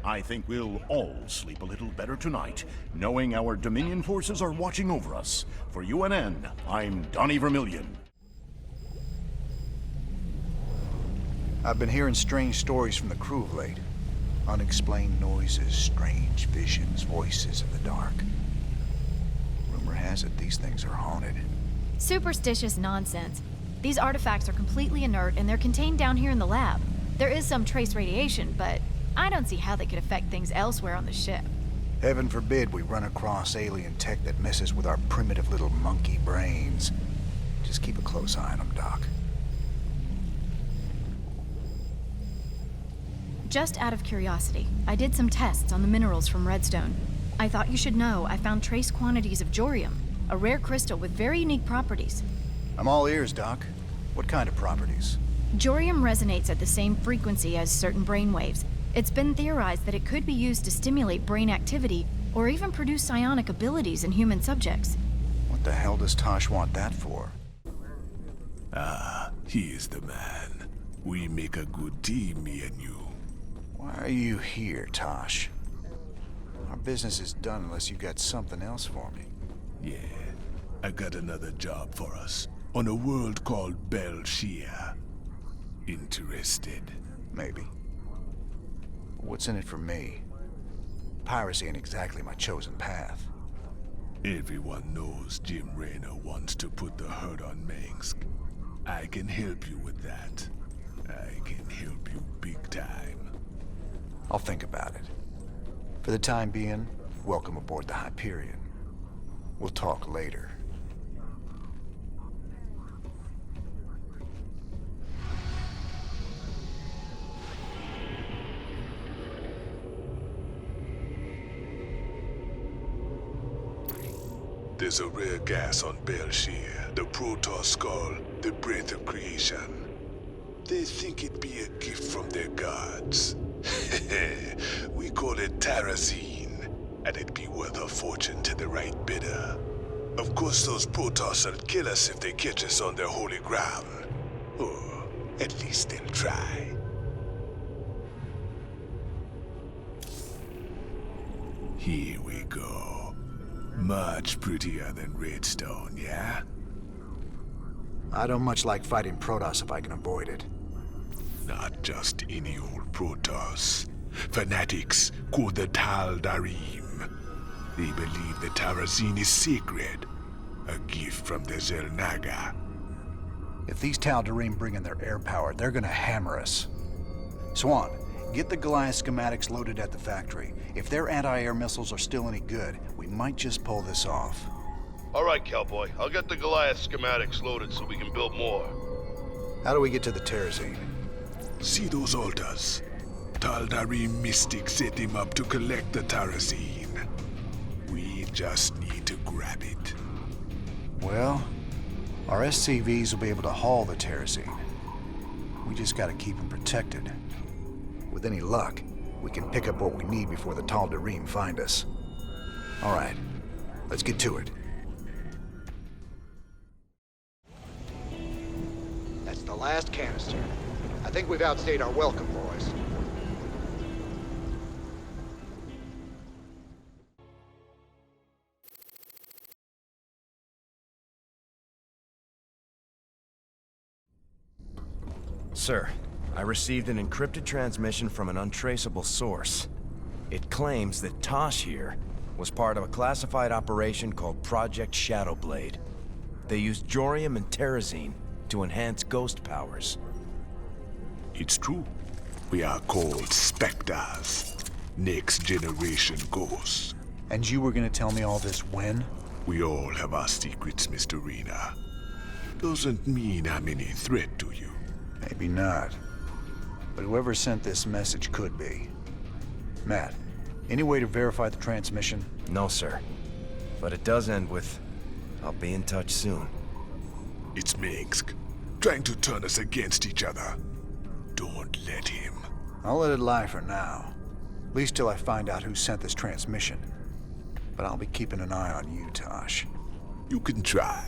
S11: I think we'll all sleep a little better tonight, knowing our Dominion forces are watching over us. For UNN, I'm Donnie Vermillion.
S13: I've been hearing strange stories from the crew of late. Unexplained noises, strange visions, voices in the dark. Rumor has it these things are haunted.
S20: Superstitious nonsense. These artifacts are completely inert and they're contained down here in the lab. There is some trace radiation, but I don't see how they could affect things elsewhere on the ship.
S13: Heaven forbid we run across alien tech that messes with our primitive little monkey brains. Just keep a close eye on them, Doc.
S20: Just out of curiosity, I did some tests on the minerals from Redstone. I thought you should know I found trace quantities of Jorium, a rare crystal with very unique properties.
S13: I'm all ears, Doc. What kind of properties?
S20: Jorium resonates at the same frequency as certain brainwaves. It's been theorized that it could be used to stimulate brain activity or even produce psionic abilities in human subjects.
S13: What the hell does Tosh want that for?
S8: Ah, he is the man. We make a good team, me and you.
S13: Why are you here, Tosh? Our business is done unless you got something else for me.
S8: Yeah, I got another job for us on a world called Belshia. Interested?
S13: Maybe. What's in it for me? Piracy ain't exactly my chosen path.
S8: Everyone knows Jim Raynor wants to put the hurt on Mengsk. I can help you with that. I can help you big time.
S13: I'll think about it. For the time being, welcome aboard the Hyperion. We'll talk later.
S8: There's a rare gas on Belshir, the Protoss skull, the breath of creation. They think it be a gift from their gods. We call it Terrazine, and it'd be worth a fortune to the right bidder. Of course, those Protoss will kill us if they catch us on their holy ground. Or at least they'll try. Here we go. Much prettier than Redstone, yeah?
S13: I don't much like fighting Protoss if I can avoid it.
S8: Not just any old Protoss. Fanatics called the Tal'Darim. They believe the Terrazine is sacred, a gift from the Xel'Naga.
S13: If these Tal'Darim bring in their air power, they're gonna hammer us. Swan, get the Goliath schematics loaded at the factory. If their anti-air missiles are still any good, we might just pull this off.
S17: All right, cowboy. I'll get the Goliath schematics loaded so we can build more.
S13: How do we get to the Terrazine?
S8: See those altars? Tal'Darim mystics set them up to collect the Terrazine. We just need to grab it.
S13: Well, our SCVs will be able to haul the Terrazine. We just gotta keep them protected. With any luck, we can pick up what we need before the Tal'Darim find us. All right, let's get to it.
S7: That's the last canister. I think we've outstayed our welcome, boys.
S15: Sir, I received an encrypted transmission from an untraceable source. It claims that Tosh here was part of a classified operation called Project Shadowblade. They used Jorium and Terrazine to enhance ghost powers.
S8: It's true. We are called Spectres. Next generation ghosts.
S13: And you were gonna tell me all this when?
S8: We all have our secrets, Mr. Raynor. Doesn't mean I'm any threat to you.
S13: Maybe not. But whoever sent this message could be. Matt, any way to verify the transmission?
S15: No, sir. But it does end with, "I'll be in touch soon."
S8: It's Minsk, trying to turn us against each other. Don't let him.
S13: I'll let it lie for now. At least till I find out who sent this transmission. But I'll be keeping an eye on you, Tosh.
S8: You can try.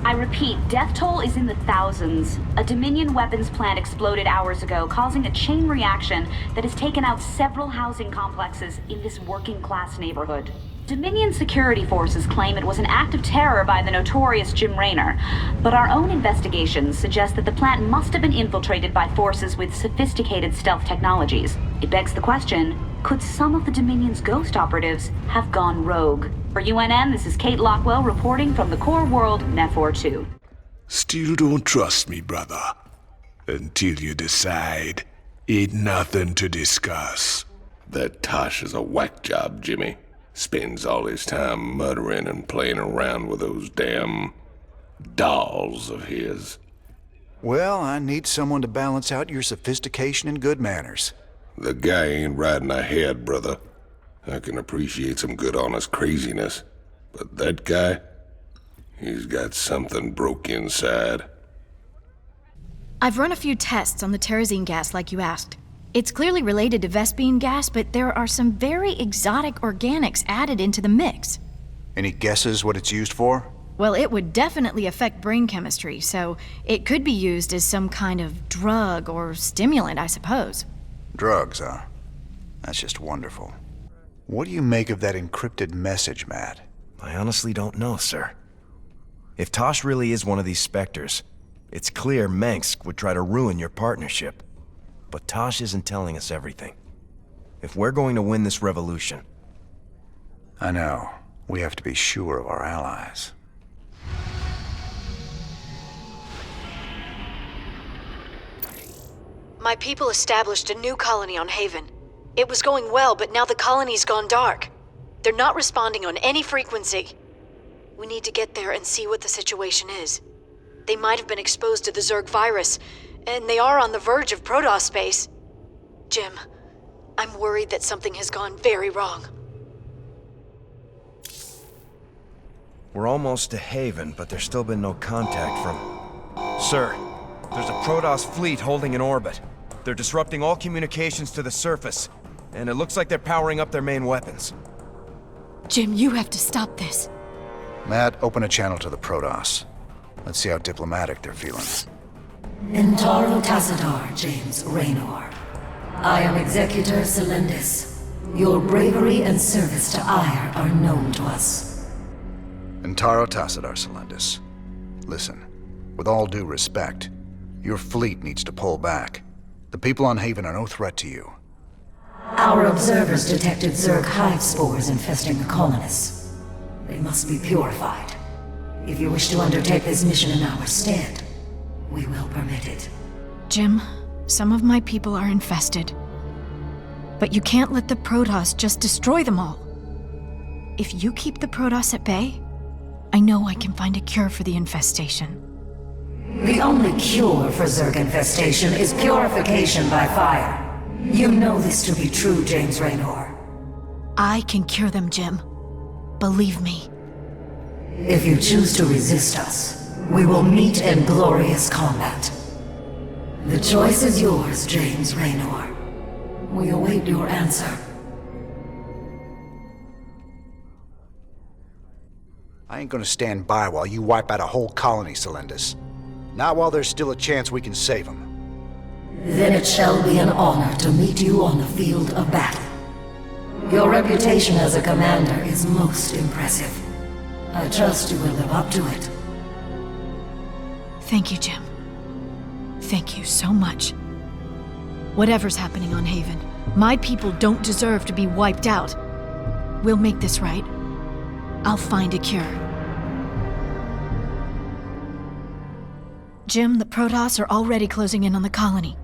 S14: I repeat, death toll is in the thousands. A Dominion weapons plant exploded hours ago, causing a chain reaction that has taken out several housing complexes in this working-class neighborhood. Dominion security forces claim it was an act of terror by the notorious Jim Raynor, but our own investigations suggest that the plant must have been infiltrated by forces with sophisticated stealth technologies. It begs the question, could some of the Dominion's ghost operatives have gone rogue? For UNN, this is Kate Lockwell reporting from the core world, Nefor 2.
S8: Still don't trust me, brother. Until you decide, ain't nothing to discuss.
S1: That Tosh is a whack job, Jimmy. Spends all his time muttering and playing around with those damn dolls of his.
S13: Well, I need someone to balance out your sophistication and good manners.
S1: The guy ain't riding ahead, brother. I can appreciate some good honest craziness. But that guy, he's got something broke inside.
S20: I've run a few tests on the Terrazine gas like you asked. It's clearly related to Vespene gas, but there are some very exotic organics added into the mix.
S13: Any guesses what it's used for?
S20: Well, it would definitely affect brain chemistry, so it could be used as some kind of drug or stimulant, I suppose.
S13: Drugs, huh? That's just wonderful. What do you make of that encrypted message, Matt?
S15: I honestly don't know, sir. If Tosh really is one of these Spectres, it's clear Mengsk would try to ruin your partnership. But Tosh isn't telling us everything. If we're going to win this revolution...
S13: I know. We have to be sure of our allies.
S18: My people established a new colony on Haven. It was going well, but now the colony's gone dark. They're not responding on any frequency. We need to get there and see what the situation is. They might have been exposed to the Zerg virus, and they are on the verge of Protoss space. Jim, I'm worried that something has gone very wrong.
S15: We're almost to Haven, but there's still been no contact from... Sir, there's a Protoss fleet holding in orbit. They're disrupting all communications to the surface, and it looks like they're powering up their main weapons.
S20: Jim, you have to stop this.
S13: Matt, open a channel to the Protoss. Let's see how diplomatic they're feeling.
S10: Intaro Tassadar, James Raynor. I am Executor Celendis. Your bravery and service to Ire are known to us.
S13: Intaro Tassadar, Celendis. Listen, with all due respect, your fleet needs to pull back. The people on Haven are no threat to you.
S10: Our observers detected Zerg hive spores infesting the colonists. They must be purified. If you wish to undertake this mission in our stead, we will permit it.
S20: Jim, some of my people are infested. But you can't let the Protoss just destroy them all. If you keep the Protoss at bay, I know I can find a cure for the infestation.
S10: The only cure for Zerg infestation is purification by fire. You know this to be true, James Raynor.
S20: I can cure them, Jim. Believe me.
S10: If you choose to resist us, we will meet in glorious combat. The choice is yours, James Raynor. We await your answer.
S13: I ain't gonna stand by while you wipe out a whole colony, Celendis. Not while there's still a chance we can save them.
S10: Then it shall be an honor to meet you on the field of battle. Your reputation as a commander is most impressive. I trust you will live up to it.
S20: Thank you, Jim. Thank you so much. Whatever's happening on Haven, my people don't deserve to be wiped out. We'll make this right. I'll find a cure. Jim, the Protoss are already closing in on the colony.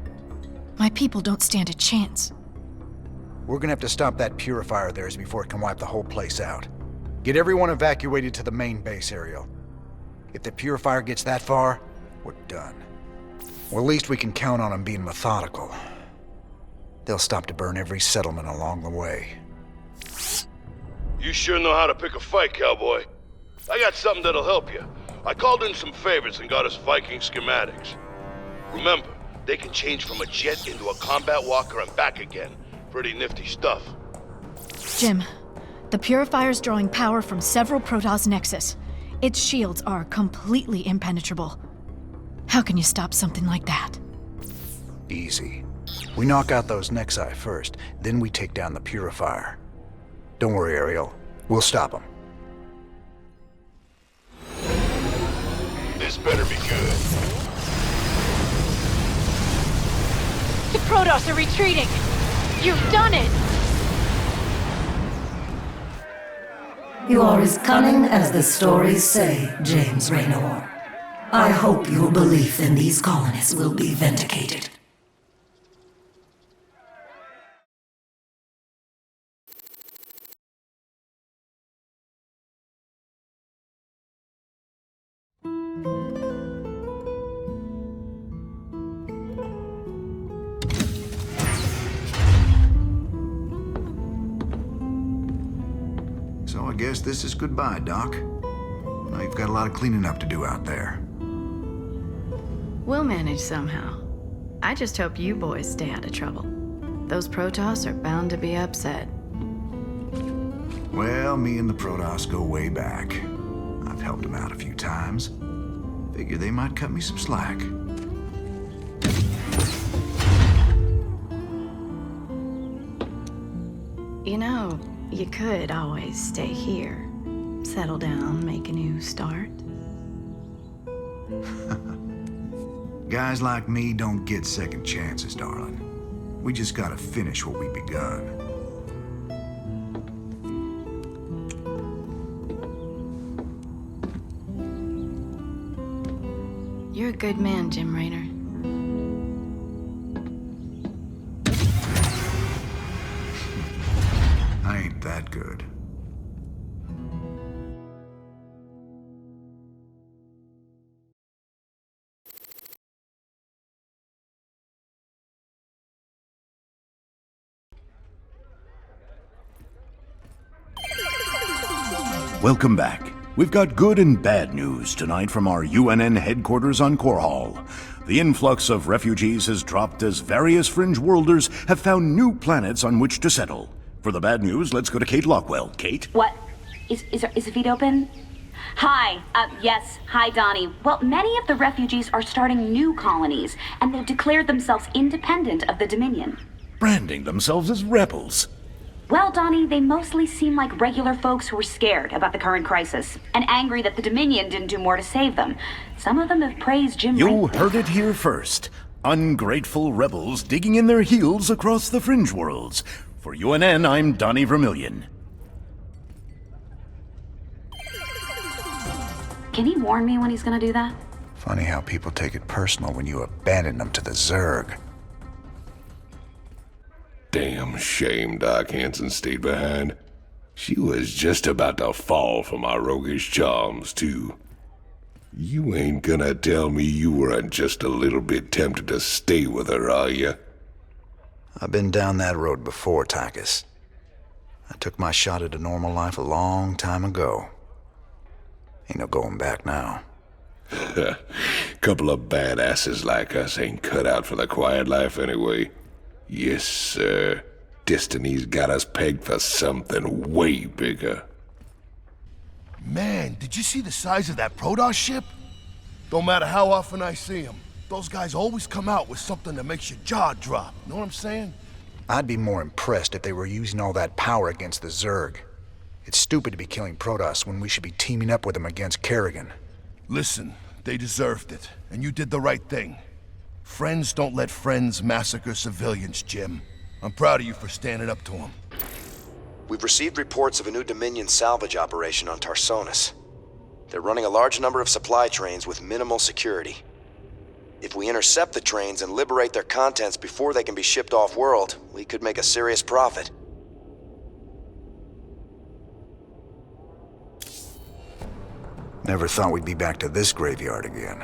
S20: My people don't stand a chance.
S13: We're gonna have to stop that purifier of theirs before it can wipe the whole place out. Get everyone evacuated to the main base, Ariel. If the purifier gets that far, we're done. Well, at least we can count on them being methodical. They'll stop to burn every settlement along the way.
S17: You sure know how to pick a fight, cowboy. I got something that'll help you. I called in some favors and got us Viking schematics. Remember, they can change from a jet into a combat walker and back again. Pretty nifty stuff.
S20: Jim, the purifier's drawing power from several Protoss nexus. Its shields are completely impenetrable. How can you stop something like that?
S13: Easy. We knock out those Nexi first, then we take down the purifier. Don't worry, Ariel. We'll stop them.
S17: This better be good.
S9: The Protoss are retreating! You've done it!
S10: You are as cunning as the stories say, James Raynor. I hope your belief in these colonists will be vindicated.
S13: So I guess this is goodbye, Doc. Now you've got a lot of cleaning up to do out there.
S12: We'll manage somehow. I just hope you boys stay out of trouble. Those Protoss are bound to be upset.
S13: Well, me and the Protoss go way back. I've helped them out a few times. Figure they might cut me some slack.
S12: You know, you could always stay here. Settle down, make a new start.
S13: Guys like me don't get second chances, darling. We just gotta finish what we begun.
S12: You're a good man, Jim Raynor.
S13: I ain't that good.
S11: Welcome back. We've got good and bad news tonight from our UNN headquarters on Korhal. The influx of refugees has dropped as various fringe worlders have found new planets on which to settle. For the bad news, let's go to Kate Lockwell. Kate?
S14: What? Is the feed open? Hi. Yes. Hi, Donnie. Well, many of the refugees are starting new colonies, and they've declared themselves independent of the Dominion.
S11: Branding themselves as rebels.
S14: Well, Donnie, they mostly seem like regular folks who are scared about the current crisis, and angry that the Dominion didn't do more to save them. Some of them have praised Jim Raynor.
S11: You heard it here first. Ungrateful rebels digging in their heels across the fringe worlds. For UNN, I'm Donnie Vermillion.
S14: Can he warn me when he's gonna do that?
S13: Funny how people take it personal when you abandon them to the Zerg.
S1: Damn shame Doc Hanson stayed behind. She was just about to fall for my roguish charms, too. You ain't gonna tell me you weren't just a little bit tempted to stay with her, are you?
S13: I've been down that road before, Tychus. I took my shot at a normal life a long time ago. Ain't no going back now.
S1: Couple of badasses like us ain't cut out for the quiet life anyway. Yes, sir. Destiny's got us pegged for something way bigger.
S17: Man, did you see the size of that Protoss ship? Don't matter how often I see them, those guys always come out with something that makes your jaw drop. Know what I'm saying?
S13: I'd be more impressed if they were using all that power against the Zerg. It's stupid to be killing Protoss when we should be teaming up with them against Kerrigan.
S17: Listen,
S5: They deserved it, and you did the right thing. Friends don't let friends massacre civilians, Jim. I'm proud of you for standing up to them.
S15: We've received reports of a new Dominion salvage operation on Tarsonis. They're running a large number of supply trains with minimal security. If we intercept the trains and liberate their contents before they can be shipped off-world, we could make a serious profit.
S13: Never thought we'd be back to this graveyard again.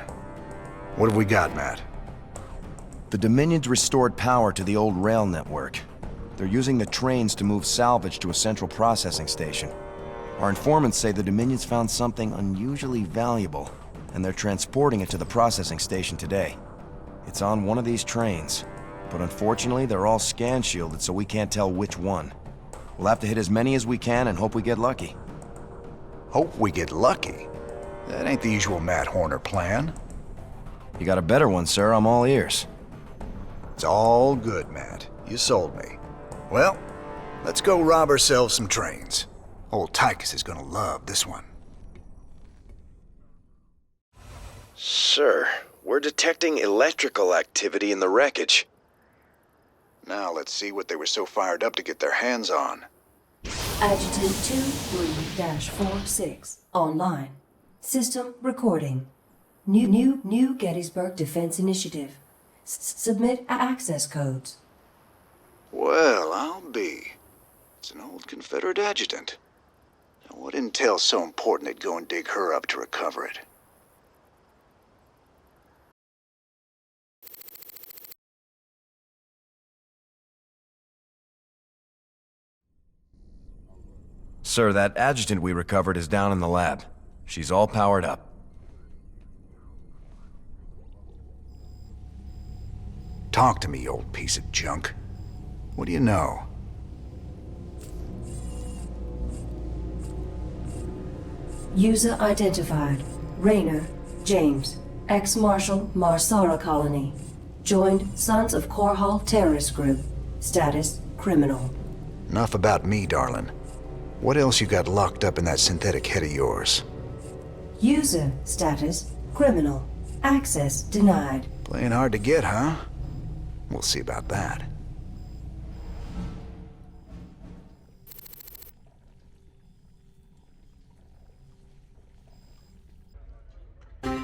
S13: What have we got, Matt?
S15: The Dominion's restored power to the old rail network. They're using the trains to move salvage to a central processing station. Our informants say the Dominion's found something unusually valuable, and they're transporting it to the processing station today. It's on one of these trains, but unfortunately they're all scan-shielded, so we can't tell which one. We'll have to hit as many as we can and hope we get lucky.
S13: Hope we get lucky? That ain't the usual Matt Horner plan.
S15: You got a better one, sir. I'm all ears.
S13: It's all good, Matt. You sold me. Well, let's go rob ourselves some trains. Old Tychus is gonna love this one.
S15: Sir, we're detecting electrical activity in the wreckage.
S13: Now let's see what they were so fired up to get their hands on.
S10: Adjutant 23-46. Online. System recording. New Gettysburg Defense Initiative. Submit access codes.
S13: Well, I'll be. It's an old Confederate adjutant. Now, what intel's so important they'd go and dig her up to recover it?
S15: Sir, that adjutant we recovered is down in the lab. She's all powered up.
S13: Talk to me, you old piece of junk. What do you know?
S10: User identified. Raynor, James. Ex-Marshal, Marsara Colony. Joined Sons of Korhal Terrorist Group. Status, criminal.
S13: Enough about me, darling. What else you got locked up in that synthetic head of yours?
S10: User status, criminal. Access denied.
S13: Playing hard to get, huh? We'll see about that.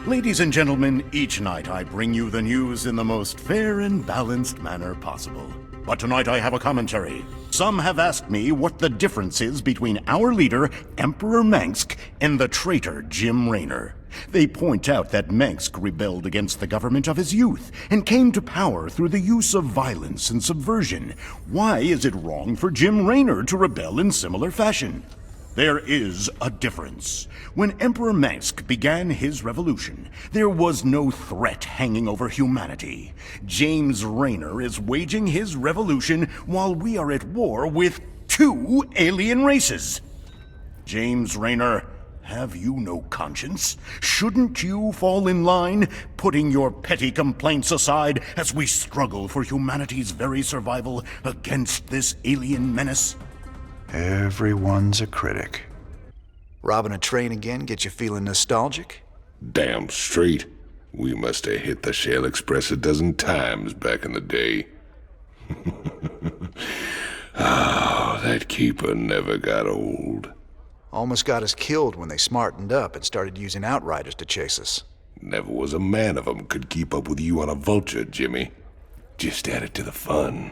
S11: Ladies and gentlemen, each night I bring you the news in the most fair and balanced manner possible. But tonight I have a commentary. Some have asked me what the difference is between our leader, Emperor Mengsk, and the traitor Jim Raynor. They point out that Mengsk rebelled against the government of his youth and came to power through the use of violence and subversion. Why is it wrong for Jim Raynor to rebel in similar fashion? There is a difference. When Emperor Mengsk began his revolution, there was no threat hanging over humanity. James Raynor is waging his revolution while we are at war with 2 alien races. James Raynor, have you no conscience? Shouldn't you fall in line, putting your petty complaints aside as we struggle for humanity's very survival against this alien menace?
S13: Everyone's a critic. Robbing a train again get you feeling nostalgic?
S1: Damn straight. We must have hit the Shell Express a dozen times back in the day. Oh, that keeper never got old.
S13: Almost got us killed when they smartened up and started using outriders to chase us.
S1: Never was a man of 'em could keep up with you on a vulture, Jimmy. Just added to the fun.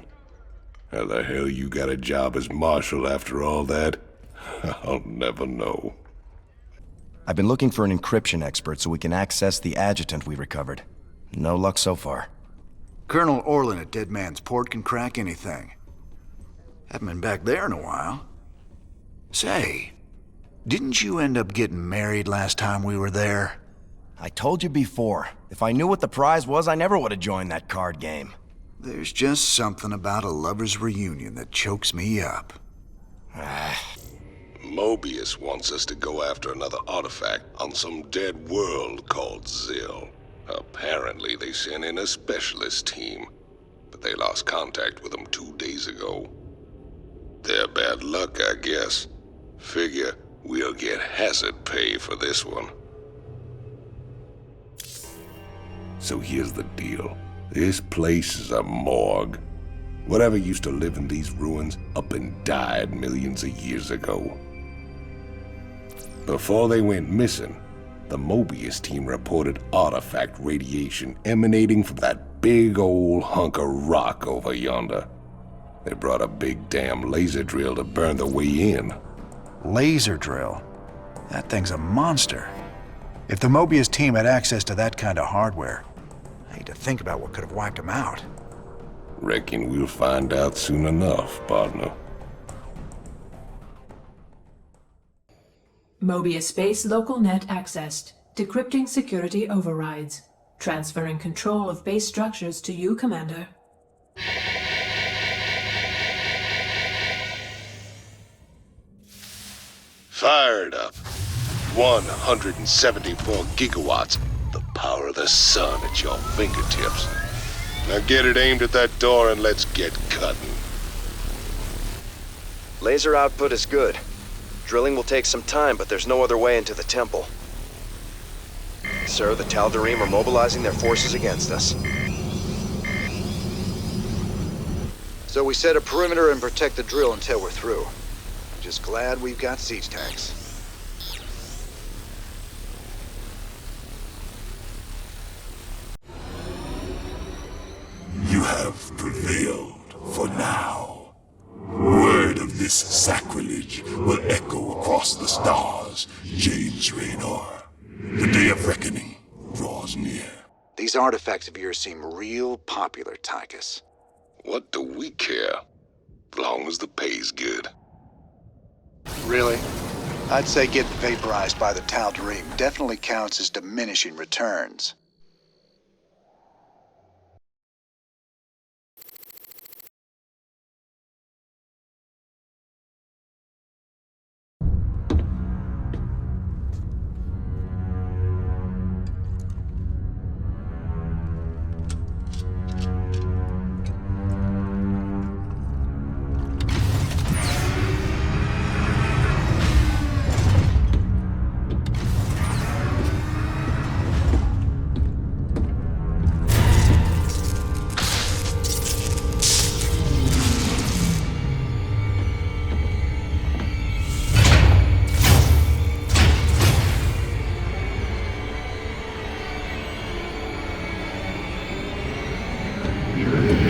S1: How the hell you got a job as marshal after all that? I'll never know.
S15: I've been looking for an encryption expert so we can access the adjutant we recovered. No luck so far.
S13: Colonel Orlin at Dead Man's Port can crack anything. Haven't been back there in a while. Say, didn't you end up getting married last time we were there?
S15: I told you before. If I knew what the prize was, I never would have joined that card game.
S13: There's just something about a lover's reunion that chokes me up.
S1: Mobius wants us to go after another artifact on some dead world called Zill. Apparently they sent in a specialist team, but they lost contact with them 2 days ago. Their bad luck, I guess. Figure we'll get hazard pay for this one. So here's the deal. This place is a morgue. Whatever used to live in these ruins up and died millions of years ago. Before they went missing, the Mobius team reported artifact radiation emanating from that big old hunk of rock over yonder. They brought a big damn laser drill to burn the way in.
S13: Laser drill? That thing's a monster. If the Mobius team had access to that kind of hardware, I hate to think about what could have wiped them out.
S1: Reckon we'll find out soon enough, partner.
S2: Mobius base local net accessed. Decrypting security overrides. Transferring control of base structures to you, Commander.
S1: Fired up. 174 gigawatts. The power of the sun at your fingertips. Now get it aimed at that door and let's get cutting.
S15: Laser output is good. Drilling will take some time, but there's no other way into the temple. Sir, the Tal'Darim are mobilizing their forces against us.
S7: So we set a perimeter and protect the drill until we're through. I'm just glad we've got siege tanks.
S3: You have prevailed for now. Word of this sacrilege will echo across the stars, James Raynor. The day of reckoning draws near.
S7: These artifacts of yours seem real popular, Tychus.
S1: What do we care? As long as the pay's good.
S7: Really? I'd say getting vaporized by the Tal'Darim definitely counts as diminishing returns.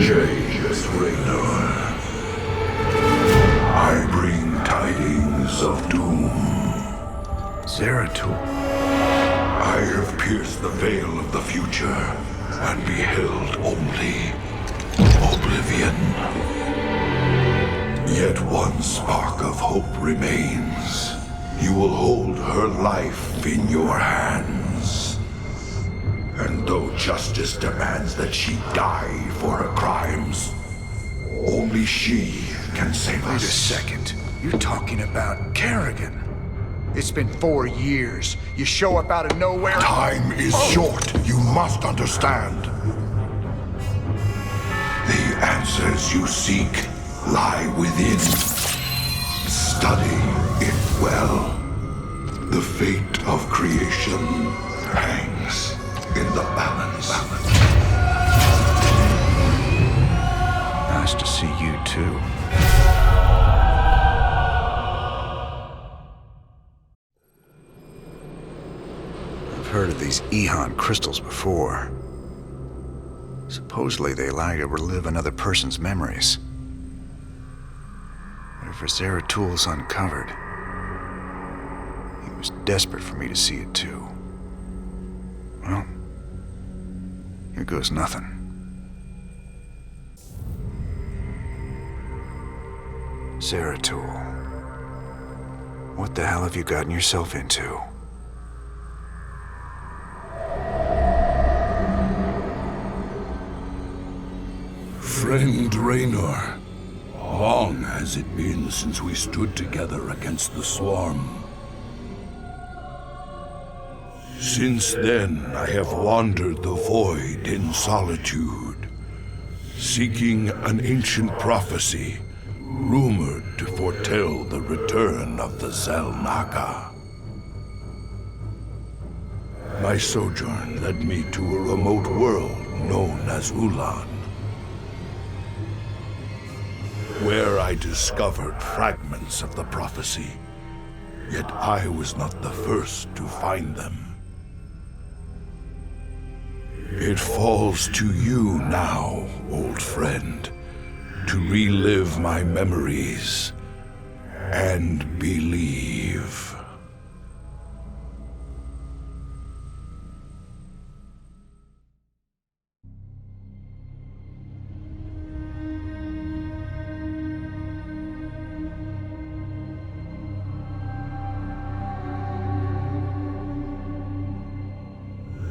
S3: James Raynor. I bring tidings of doom.
S13: Zeratul.
S3: I have pierced the veil of the future and beheld only oblivion. Yet one spark of hope remains. You will hold her life in your hands. And though justice demands that she die for her crimes, only she can save us.
S13: Wait a second. You're talking about Kerrigan. It's been 4 years. You show up out of nowhere.
S3: Time is short. You must understand. The answers you seek lie within. Study it well. The fate of creation hangs in the balance.
S13: Nice to see you too. I've heard of these Ehon crystals before. Supposedly they allow you to relive another person's memories. Whatever Zeratul's uncovered, he was desperate for me to see it too. Well, here goes nothing. Zeratul, what the hell have you gotten yourself into?
S3: Friend Raynor, long has it been since we stood together against the Swarm. Since then, I have wandered the void in solitude, seeking an ancient prophecy, rumored to foretell the return of the Zelnaka. My sojourn led me to a remote world known as Ulan, where I discovered fragments of the prophecy. Yet I was not the first to find them. It falls to you now, old friend, to relive my memories and believe.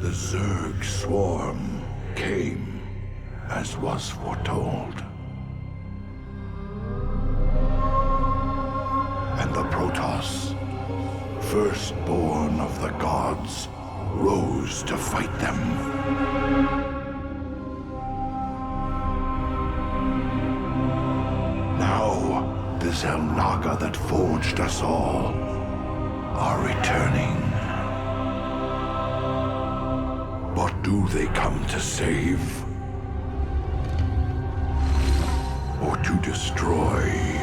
S3: The Zerg swarm came as was foretold. And the Protoss, firstborn of the gods, rose to fight them. Now, the Zelnaga that forged us all are returning. But do they come to save? Or to destroy?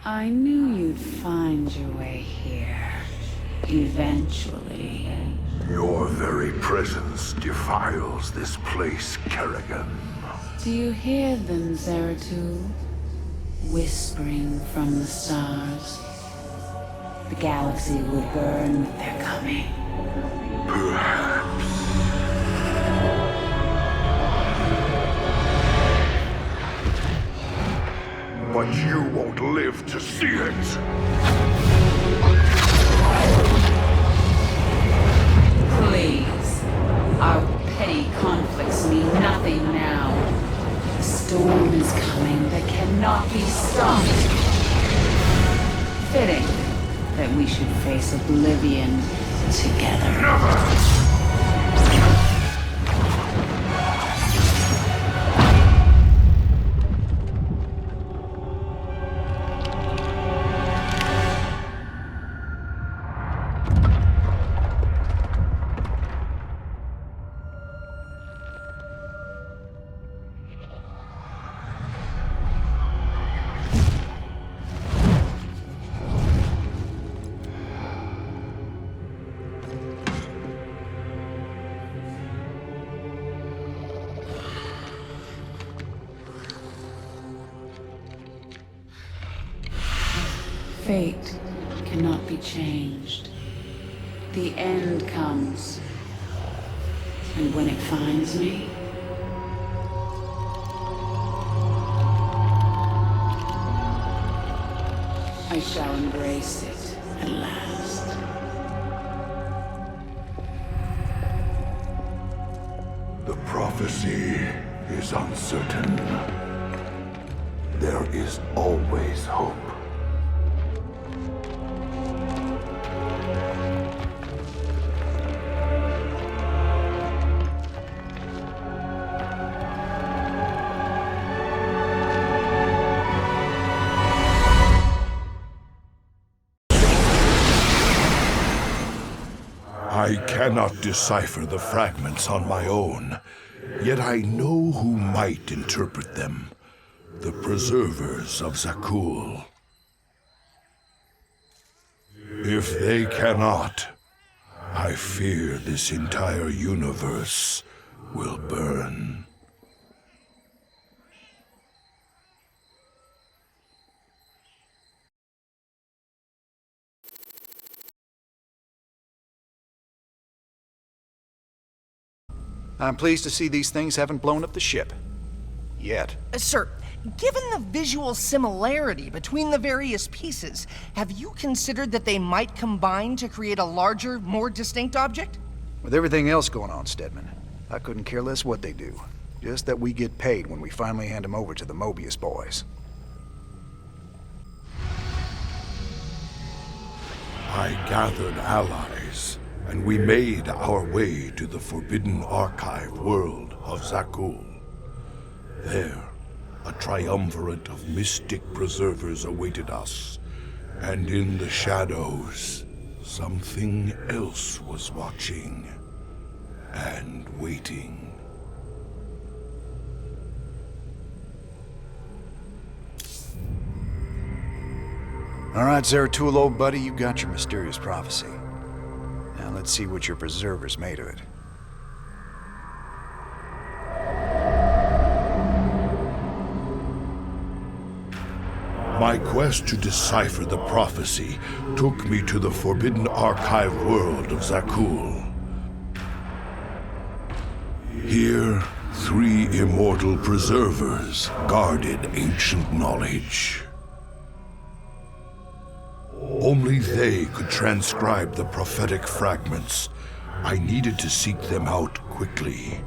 S4: I knew you'd find your way here. Eventually.
S3: Your very presence defiles this place, Kerrigan.
S4: Do you hear them, Zeratu? Whispering from the stars. The galaxy will burn with their coming.
S3: Perhaps. But you won't live to see it.
S4: Please. Our petty conflicts mean nothing now. A storm is coming that cannot be stopped. Fitting that we should face oblivion together.
S3: Never!
S4: Fate cannot be changed. The end comes. And when it finds me, I shall embrace it at last.
S3: The prophecy is uncertain. There is always hope. I cannot decipher the fragments on my own, yet I know who might interpret them. The preservers of Zakul. If they cannot, I fear this entire universe will burn.
S13: I'm pleased to see these things haven't blown up the ship. Yet.
S21: Sir, given the visual similarity between the various pieces, have you considered that they might combine to create a larger, more distinct object?
S13: With everything else going on, Stedman, I couldn't care less what they do. Just that we get paid when we finally hand them over to the Mobius boys.
S3: I gathered allies, and we made our way to the forbidden archive world of Zakul. There, a triumvirate of mystic preservers awaited us, and in the shadows, something else was watching and waiting.
S13: All right, Zeratul, old buddy, you got your mysterious prophecy. Now let's see what your preserver's made of it.
S3: My quest to decipher the prophecy took me to the forbidden archive world of Zakul. Here, 3 immortal preservers guarded ancient knowledge. Only they could transcribe the prophetic fragments. I needed to seek them out quickly.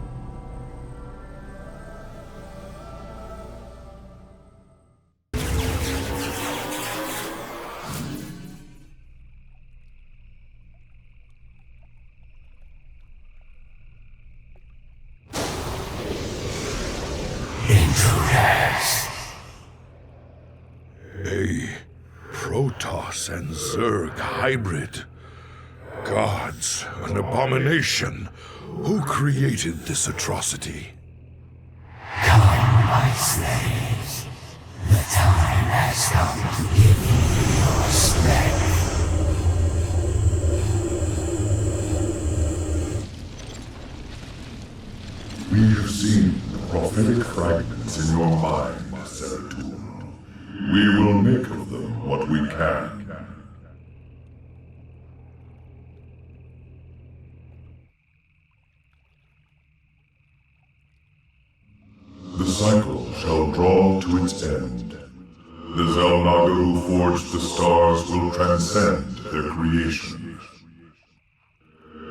S3: A Protoss and Zerg hybrid. Gods, an abomination. Who created this atrocity?
S16: Come, my slaves. The time has come to give you your strength.
S3: We have seen the prophetic fragments in your mind, Zeratul. We will make of them what we can. The cycle shall draw to its end. The Zelnaga who forged the stars will transcend their creation.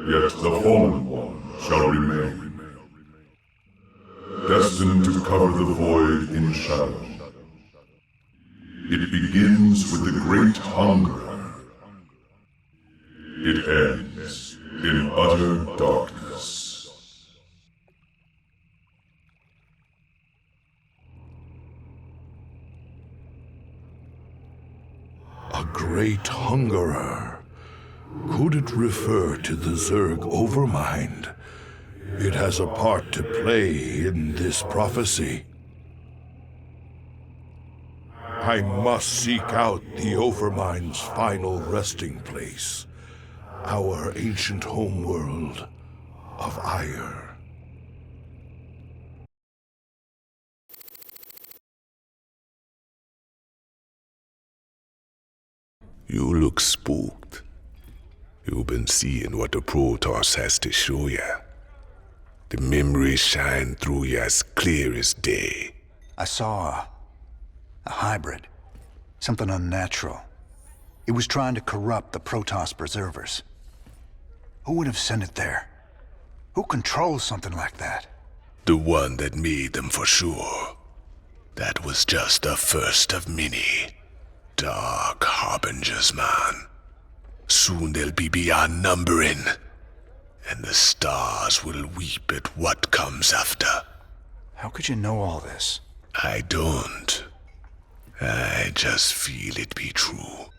S3: Yet the Fallen One shall remain, destined to cover the void in shadow. It begins with the Great Hunger. It ends in utter darkness. A Great Hungerer. Could it refer to the Zerg Overmind? It has a part to play in this prophecy. I must seek out the Overmind's final resting place, our ancient homeworld of Ire.
S8: You look spooked. You've been seeing what the Protoss has to show ya. The memories shine through you as clear as day.
S13: I saw a hybrid. Something unnatural. It was trying to corrupt the Protoss preservers. Who would have sent it there? Who controls something like that?
S8: The one that made them for sure. That was just the first of many. Dark harbingers, man. Soon they'll be beyond numbering. And the stars will weep at what comes after.
S13: How could you know all this?
S8: I don't. I just feel it be true.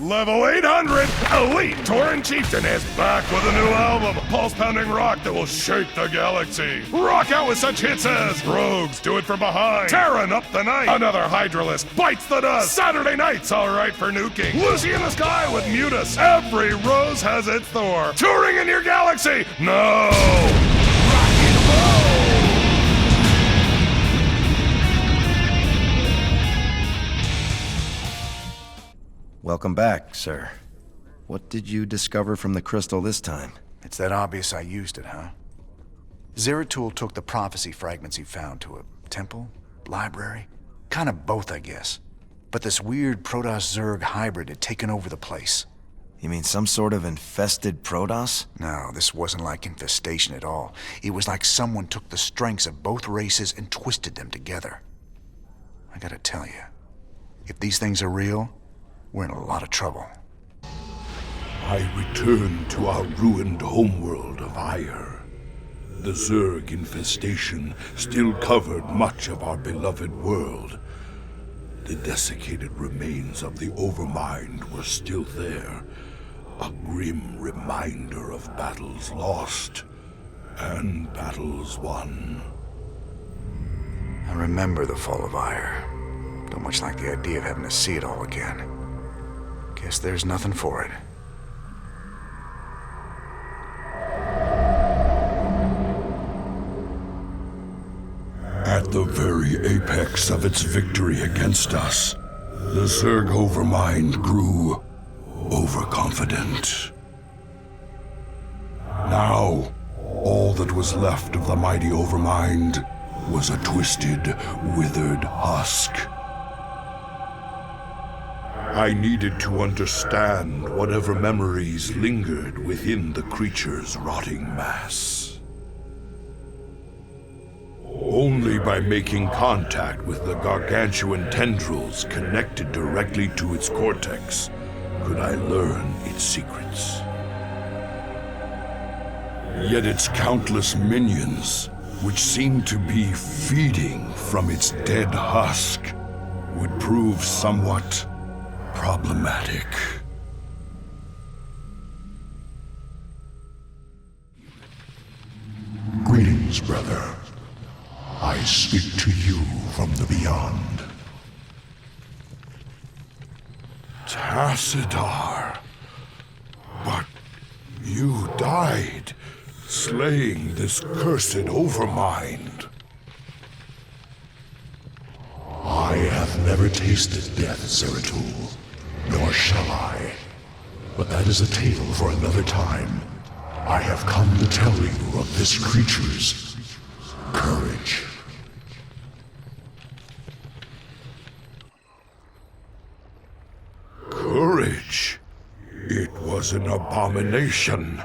S3: Level 800, Elite Terran Chieftain is back with a new album, pulse-pounding rock that will shake the galaxy. Rock out with such hits as Rogues, Do It From Behind, Terran Up the Night, Another Hydralisk, Bites the Dust, Saturday Night's Alright for Nuking, Lucy in the Sky with Mutus, Every Rose Has Its Thor, Touring in Your Galaxy, no! Rock and roll!
S15: Welcome back, sir. What did you discover from the crystal this time?
S13: It's that obvious I used it, huh? Zeratul took the prophecy fragments he found to a temple? Library? Kind of both, I guess. But this weird Protoss-Zerg hybrid had taken over the place.
S15: You mean some sort of infested Protoss?
S13: No, this wasn't like infestation at all. It was like someone took the strengths of both races and twisted them together. I gotta tell you, if these things are real, we're in a lot of trouble.
S3: I return to our ruined homeworld of Ire. The Zerg infestation still covered much of our beloved world. The desiccated remains of the Overmind were still there, a grim reminder of battles lost and battles won.
S13: I remember the fall of Ire. Don't much like the idea of having to see it all again. Guess there's nothing for it.
S3: At the very apex of its victory against us, the Zerg Overmind grew overconfident. Now, all that was left of the mighty Overmind was a twisted, withered husk. I needed to understand whatever memories lingered within the creature's rotting mass. Only by making contact with the gargantuan tendrils connected directly to its cortex could I learn its secrets. Yet its countless minions, which seemed to be feeding from its dead husk, would prove somewhat problematic.
S19: Greetings, brother. I speak to you from the beyond.
S3: Tassadar. But you died, slaying this cursed Overmind.
S19: I have never tasted death, Zeratul, nor shall I. But that is a tale for another time. I have come to tell you of this creature's courage.
S3: Courage? It was an abomination.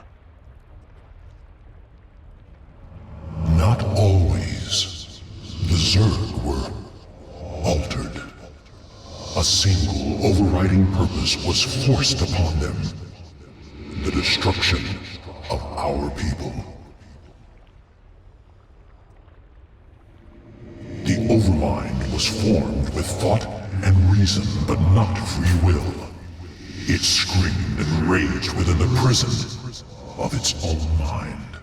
S19: Not always. The Zerg were altered. A single overriding purpose was forced upon them. The destruction of our people. The Overmind was formed with thought and reason, but not free will. It screamed and raged within the prison of its own mind.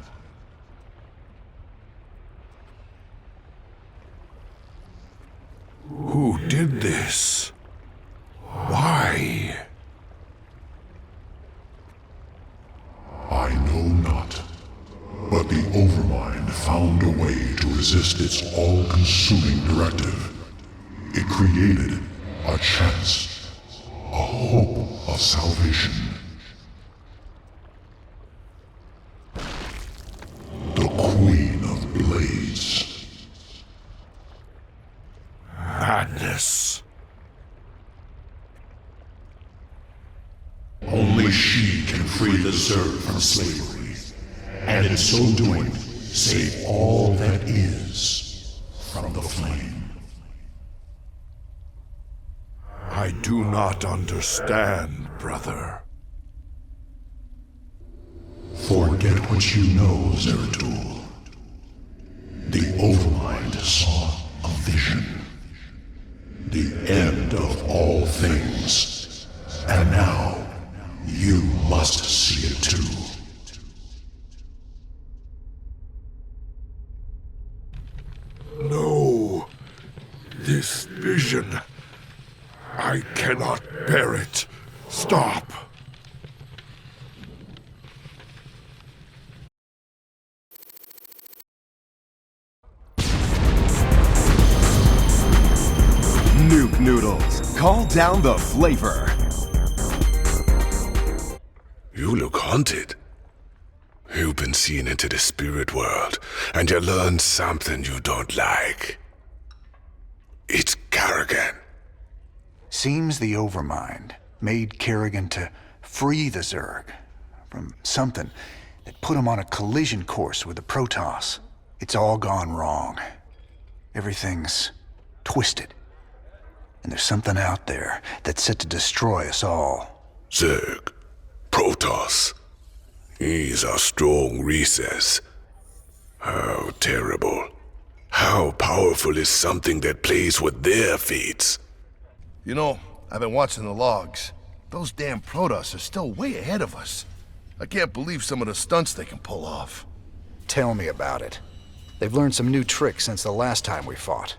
S3: Who did this? Why?
S19: I know not, but the Overmind found a way to resist its all-consuming directive. It created a chance, a hope of salvation. The Queen of Blades.
S3: Madness.
S19: Only she can free the Zerg from slavery, and in so doing, save all that is from the flame.
S3: I do not understand, brother.
S19: Forget what you know, Zeratul. The Overmind saw a vision. The end of all things. And now,
S3: No. This vision. I cannot bear it. Stop.
S6: Nuke Noodles, call down the flavor.
S8: You look haunted. You've been seen into the spirit world, and you learned something you don't like. It's Kerrigan.
S13: Seems the Overmind made Kerrigan to free the Zerg from something that put him on a collision course with the Protoss. It's all gone wrong. Everything's twisted. And there's something out there that's set to destroy us all.
S8: Zerg. Protoss. He's a strong recess. How terrible. How powerful is something that plays with their fates?
S5: You know, I've been watching the logs. Those damn Protoss are still way ahead of us. I can't believe some of the stunts they can pull off.
S13: Tell me about it. They've learned some new tricks since the last time we fought.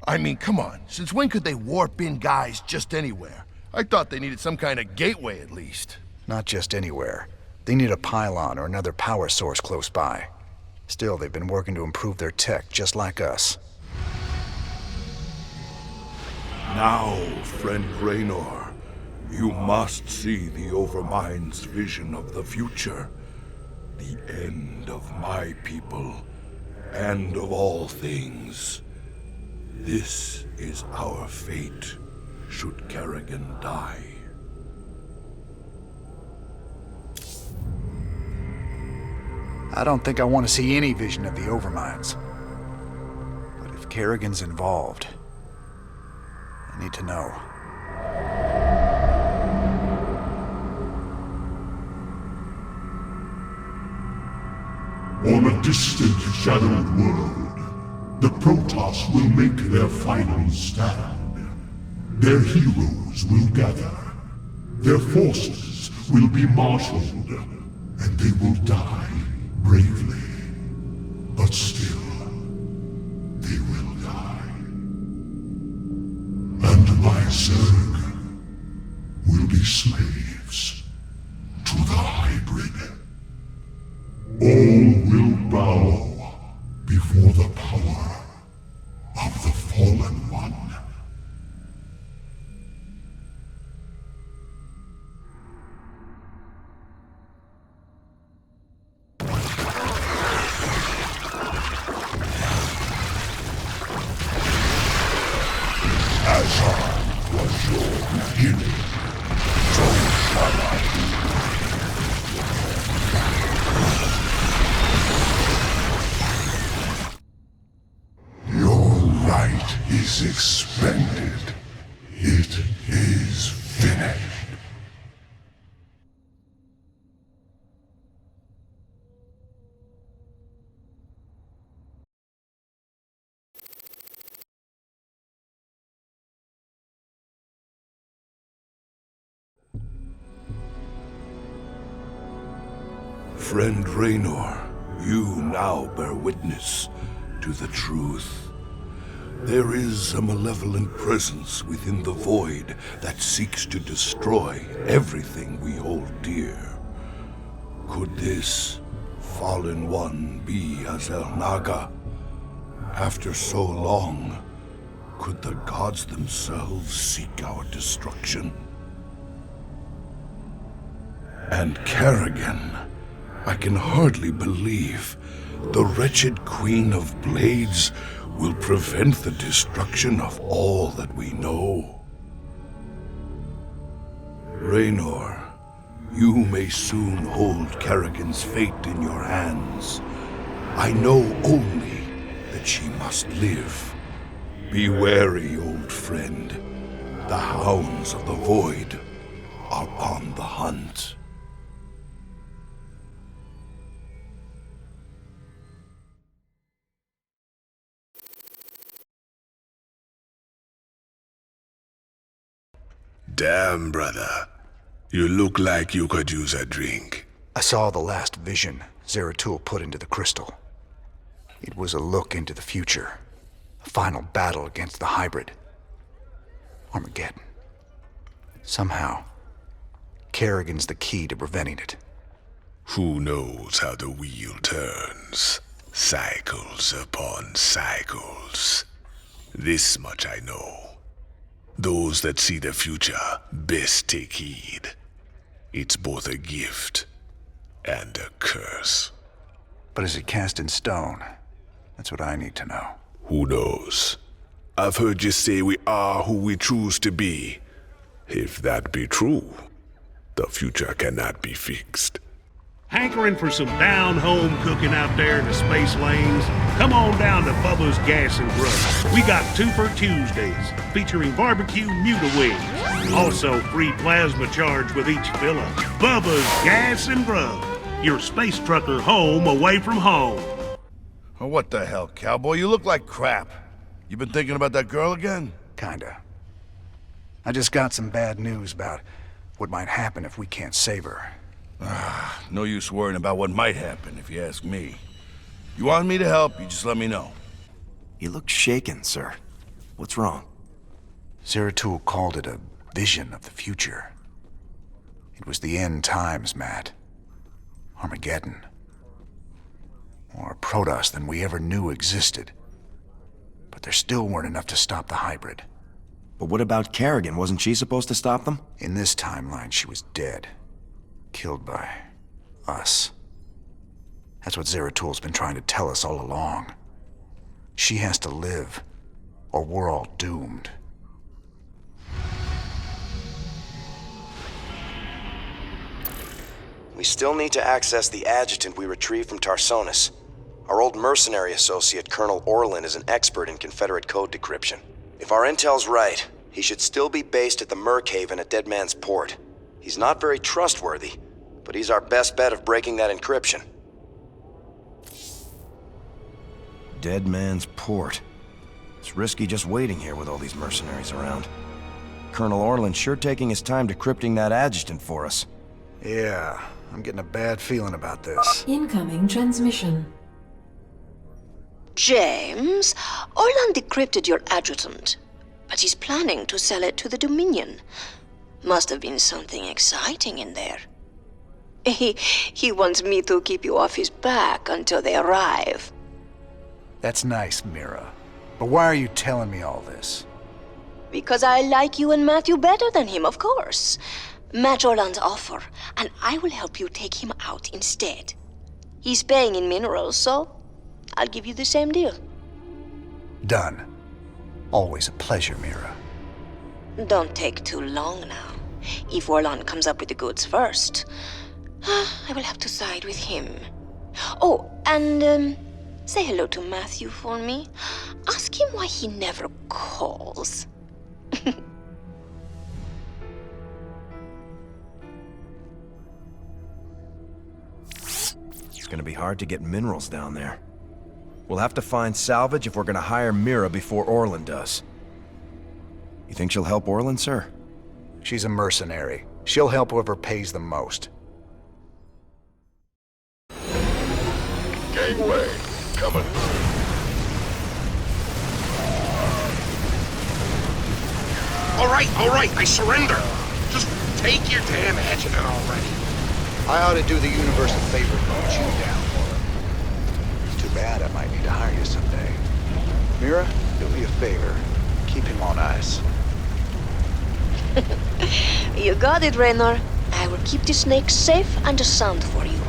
S5: I mean, come on. Since when could they warp in guys just anywhere? I thought they needed some kind of gateway at least.
S13: Not just anywhere. They need a pylon or another power source close by. Still, they've been working to improve their tech just like us.
S3: Now, friend Raynor, you must see the Overmind's vision of the future. The end of my people, and of all things. This is our fate, should Kerrigan die.
S13: I don't think I want to see any vision of the Overminds. But if Kerrigan's involved, I need to know.
S19: On a distant, shadowed world, the Protoss will make their final stand. Their heroes will gather. Their forces will be marshaled, and they will die bravely. But still, they will die. And my Zerg will be slaves to the hybrid. All will bow before the power of the Fallen One. As I was your beginning, so shall I be. Your light is expended. It is finished.
S3: Friend Raynor, you now bear witness to the truth. There is a malevolent presence within the void that seeks to destroy everything we hold dear. Could this fallen one be Azel Naga? After so long, could the gods themselves seek our destruction? And Kerrigan, I can hardly believe the wretched Queen of Blades will prevent the destruction of all that we know. Raynor, you may soon hold Kerrigan's fate in your hands. I know only that she must live. Be wary, old friend. The hounds of the void are on the hunt.
S8: Damn, brother. You look like you could use a drink.
S13: I saw the last vision Zeratul put into the crystal. It was a look into the future. A final battle against the hybrid. Armageddon. Somehow, Kerrigan's the key to preventing it.
S8: Who knows how the wheel turns? Cycles upon cycles. This much I know. Those that see the future best take heed. It's both a gift and a curse.
S13: But is it cast in stone? That's what I need to know.
S8: Who knows? I've heard you say we are who we choose to be. If that be true, the future cannot be fixed.
S18: Hankering for some down-home cooking out there in the space lanes? Come on down to Bubba's Gas and Grub. We got 2 for Tuesdays, featuring barbecue Muta wings. Also, free plasma charge with each fill-up. Bubba's Gas and Grub. Your space trucker home away from home.
S5: Oh, what the hell, cowboy? You look like crap. You been thinking about that girl again?
S13: Kinda. I just got some bad news about what might happen if we can't save her.
S5: No use worrying about what might happen, if you ask me. You want me to help, you just let me know.
S15: You look shaken, sir. What's wrong?
S13: Zeratul called it a vision of the future. It was the end times, Matt. Armageddon. More Protoss than we ever knew existed. But there still weren't enough to stop the hybrid.
S15: But what about Kerrigan? Wasn't she supposed to stop them?
S13: In this timeline, she was dead. Killed by us. That's what Zeratul's been trying to tell us all along. She has to live, or we're all doomed.
S15: We still need to access the adjutant we retrieved from Tarsonis. Our old mercenary associate, Colonel Orlin, is an expert in Confederate code decryption. If our intel's right, he should still be based at the Merkhaven at Dead Man's Port. He's not very trustworthy, but he's our best bet of breaking that encryption. Dead Man's Port. It's risky just waiting here with all these mercenaries around. Colonel Orlin's sure taking his time decrypting that adjutant for us.
S13: Yeah, I'm getting a bad feeling about this.
S2: Incoming transmission.
S22: James, Orlan decrypted your adjutant, but he's planning to sell it to the Dominion. Must have been something exciting in there. He wants me to keep you off his back until they arrive.
S13: That's nice, Mira. But why are you telling me all this?
S22: Because I like you and Matthew better than him, of course. Match Orlan's offer, and I will help you take him out instead. He's paying in minerals, so I'll give you the same deal.
S13: Done. Always a pleasure, Mira.
S22: Don't take too long now. If Orlan comes up with the goods first, I will have to side with him. Oh, and say hello to Matthew for me. Ask him why he never calls.
S15: It's gonna be hard to get minerals down there. We'll have to find salvage if we're gonna hire Mira before Orlan does. You think she'll help Orlan, sir?
S13: She's a mercenary. She'll help whoever pays the most.
S3: Gangway, coming.
S23: All right, I surrender. Just take your damn adjutant already.
S13: I ought to do the universe a favor and put you down for it. It's too bad I might need to hire you someday. Mira, do me a favor. Keep him on ice.
S22: You got it, Raynor. I will keep the snake safe and sound for you.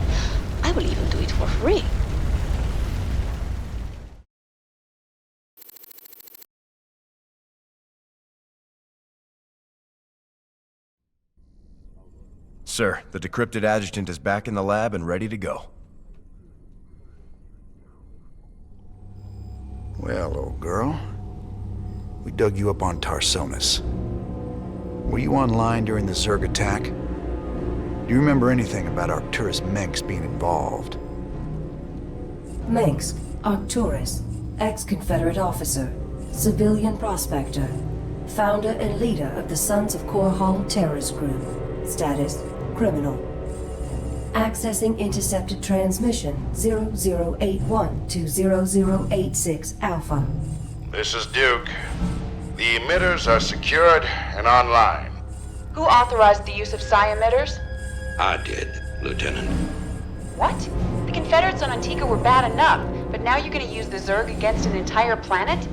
S22: I will even do it for free.
S15: Sir, the decrypted adjutant is back in the lab and ready to go.
S13: Well, old girl, we dug you up on Tarsonis. Were you online during the Zerg attack? Do you remember anything about Arcturus Menks being involved?
S10: Menks, Arcturus, ex-Confederate officer, civilian prospector, founder and leader of the Sons of Korhal terrorist group. Status, criminal. Accessing intercepted transmission 0081 to 0086 Alpha.
S9: This is Duke. The emitters are secured and online.
S12: Who authorized the use of psi emitters?
S20: I did, Lieutenant.
S12: What? The Confederates on Antigua were bad enough, but now you're gonna use the Zerg against an entire planet?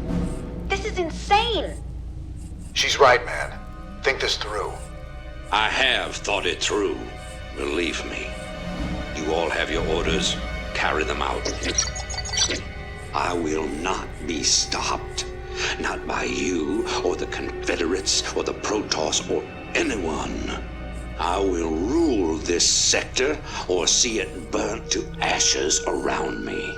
S12: This is insane!
S13: She's right, man. Think this through.
S20: I have thought it through. Believe me. You all have your orders. Carry them out. I will not be stopped. Not by you, or the Confederates, or the Protoss, or anyone. I will rule this sector, or see it burnt to ashes around me.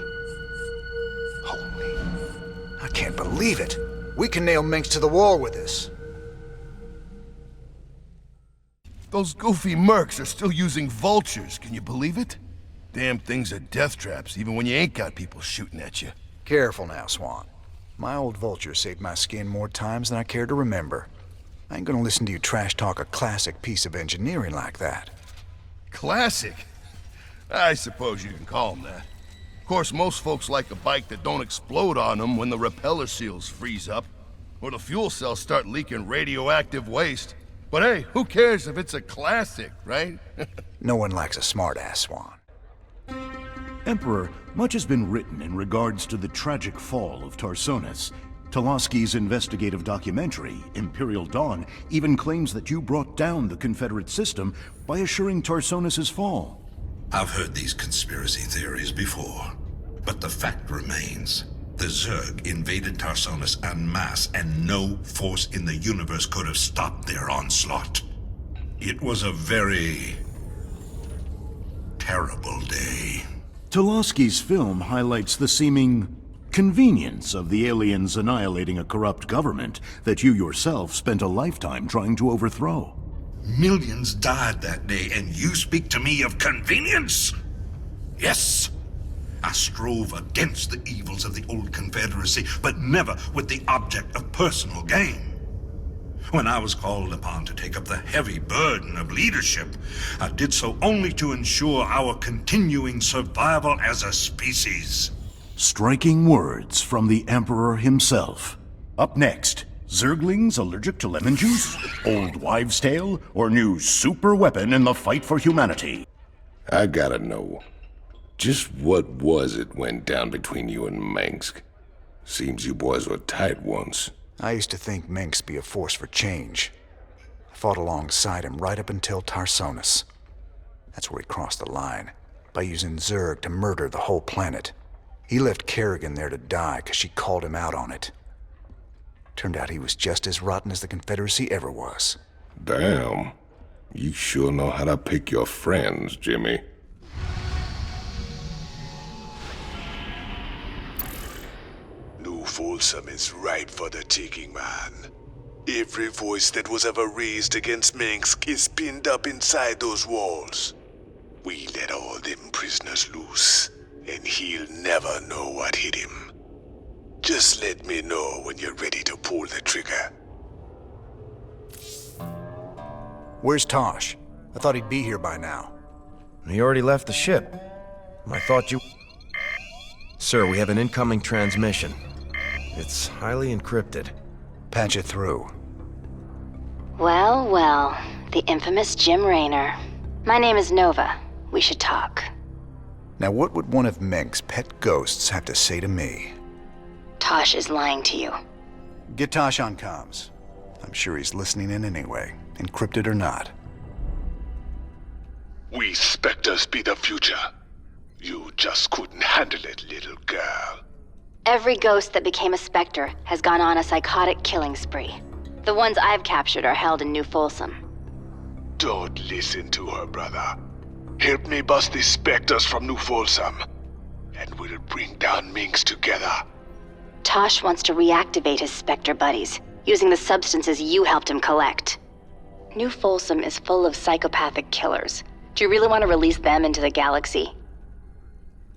S13: I can't believe it. We can nail Minx to the wall with this.
S5: Those goofy mercs are still using vultures, can you believe it? Damn things are death traps, even when you ain't got people shooting at you.
S13: Careful now, Swan. My old vulture saved my skin more times than I care to remember. I ain't gonna listen to you trash talk a classic piece of engineering like that.
S5: Classic? I suppose you can call them that. Of course, most folks like a bike that don't explode on them when the repeller seals freeze up, or the fuel cells start leaking radioactive waste. But hey, who cares if it's a classic, right?
S13: No one likes a smart-ass, Swan.
S11: Emperor, much has been written in regards to the tragic fall of Tarsonis. Toloski's investigative documentary, Imperial Dawn, even claims that you brought down the Confederate system by assuring Tarsonis' fall.
S3: I've heard these conspiracy theories before, but the fact remains. The Zerg invaded Tarsonis en masse, and no force in the universe could have stopped their onslaught. It was a very terrible day.
S11: Toloski's film highlights the seeming convenience of the aliens annihilating a corrupt government that you yourself spent a lifetime trying to overthrow.
S3: Millions died that day, and you speak to me of convenience? Yes. I strove against the evils of the old Confederacy, but never with the object of personal gain. When I was called upon to take up the heavy burden of leadership, I did so only to ensure our continuing survival as a species.
S11: Striking words from the Emperor himself. Up next, Zerglings allergic to lemon juice? Old wives' tale? Or new super weapon in the fight for humanity?
S1: I gotta know. Just what was it went down between you and Mengsk? Seems you boys were tight once.
S13: I used to think Minx be a force for change. I fought alongside him right up until Tarsonis. That's where he crossed the line, by using Zerg to murder the whole planet. He left Kerrigan there to die because she called him out on it. Turned out he was just as rotten as the Confederacy ever was.
S1: Damn. You sure know how to pick your friends, Jimmy.
S8: New Folsom is ripe for the taking, man. Every voice that was ever raised against Minsk is pinned up inside those walls. We let all them prisoners loose, and he'll never know what hit him. Just let me know when you're ready to pull the trigger.
S13: Where's Tosh? I thought he'd be here by now.
S15: He already left the ship. I thought you... Sir, we have an incoming transmission. It's highly encrypted.
S13: Patch it through.
S24: Well, well. The infamous Jim Raynor. My name is Nova. We should talk.
S13: Now what would one of Meng's pet ghosts have to say to me?
S24: Tosh is lying to you.
S13: Get Tosh on comms. I'm sure he's listening in anyway, encrypted or not.
S8: We Spectres be the future. You just couldn't handle it, little girl.
S24: Every ghost that became a Spectre has gone on a psychotic killing spree. The ones I've captured are held in New Folsom.
S8: Don't listen to her, brother. Help me bust these Spectres from New Folsom, and we'll bring down Minx together.
S24: Tosh wants to reactivate his Spectre buddies, using the substances you helped him collect. New Folsom is full of psychopathic killers. Do you really want to release them into the galaxy?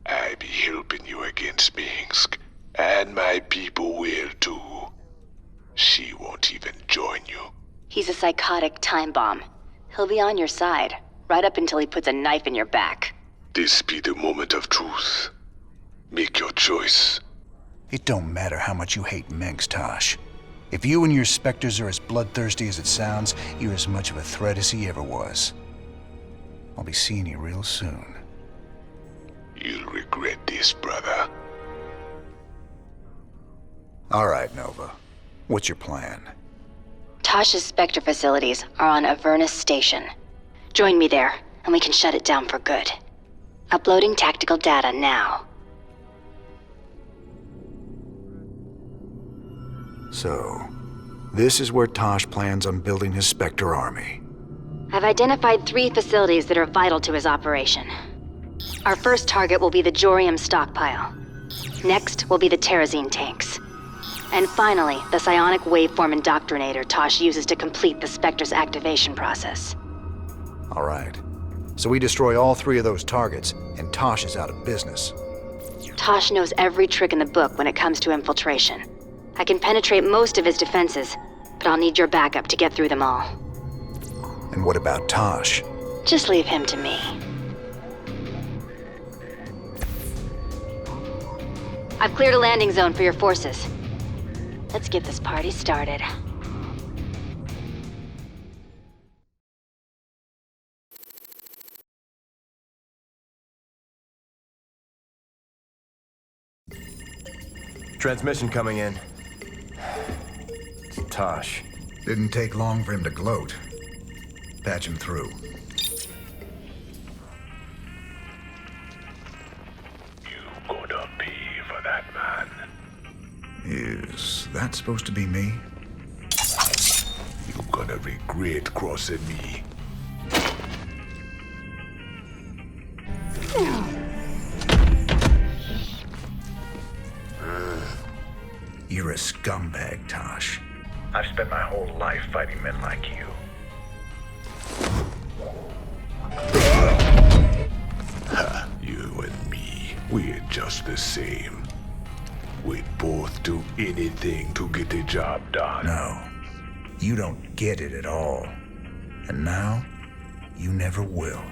S8: I be helping you against Minsk, and my people will too. She won't even join you.
S24: He's a psychotic time bomb. He'll be on your side, right up until he puts a knife in your back.
S8: This be the moment of truth. Make your choice.
S13: It don't matter how much you hate Mengsk, Tosh. If you and your Spectres are as bloodthirsty as it sounds, you're as much of a threat as he ever was. I'll be seeing you real soon.
S8: You'll regret this, brother.
S13: All right, Nova. What's your plan?
S24: Tosh's Spectre facilities are on Avernus Station. Join me there, and we can shut it down for good. Uploading tactical data now.
S13: So, this is where Tosh plans on building his Spectre army.
S24: I've identified 3 facilities that are vital to his operation. Our first target will be the Jorium stockpile. Next will be the Terrazine tanks. And finally, the psionic waveform indoctrinator Tosh uses to complete the Spectre's activation process.
S13: All right. So we destroy all 3 of those targets, and Tosh is out of business.
S24: Tosh knows every trick in the book when it comes to infiltration. I can penetrate most of his defenses, but I'll need your backup to get through them all.
S13: And what about Tosh?
S24: Just leave him to me. I've cleared a landing zone for your forces. Let's get this party started.
S15: Transmission coming in. It's Tosh.
S13: Didn't take long for him to gloat. Patch him through.
S3: You gonna pay for that, man.
S13: Is that supposed to be me?
S3: You gonna regret crossing me.
S13: You're a scumbag, Tosh.
S4: I've spent my whole life fighting men like you.
S3: Ha, you and me, we're just the same. We'd both do anything to get the job done.
S13: No, you don't get it at all. And now, you never will.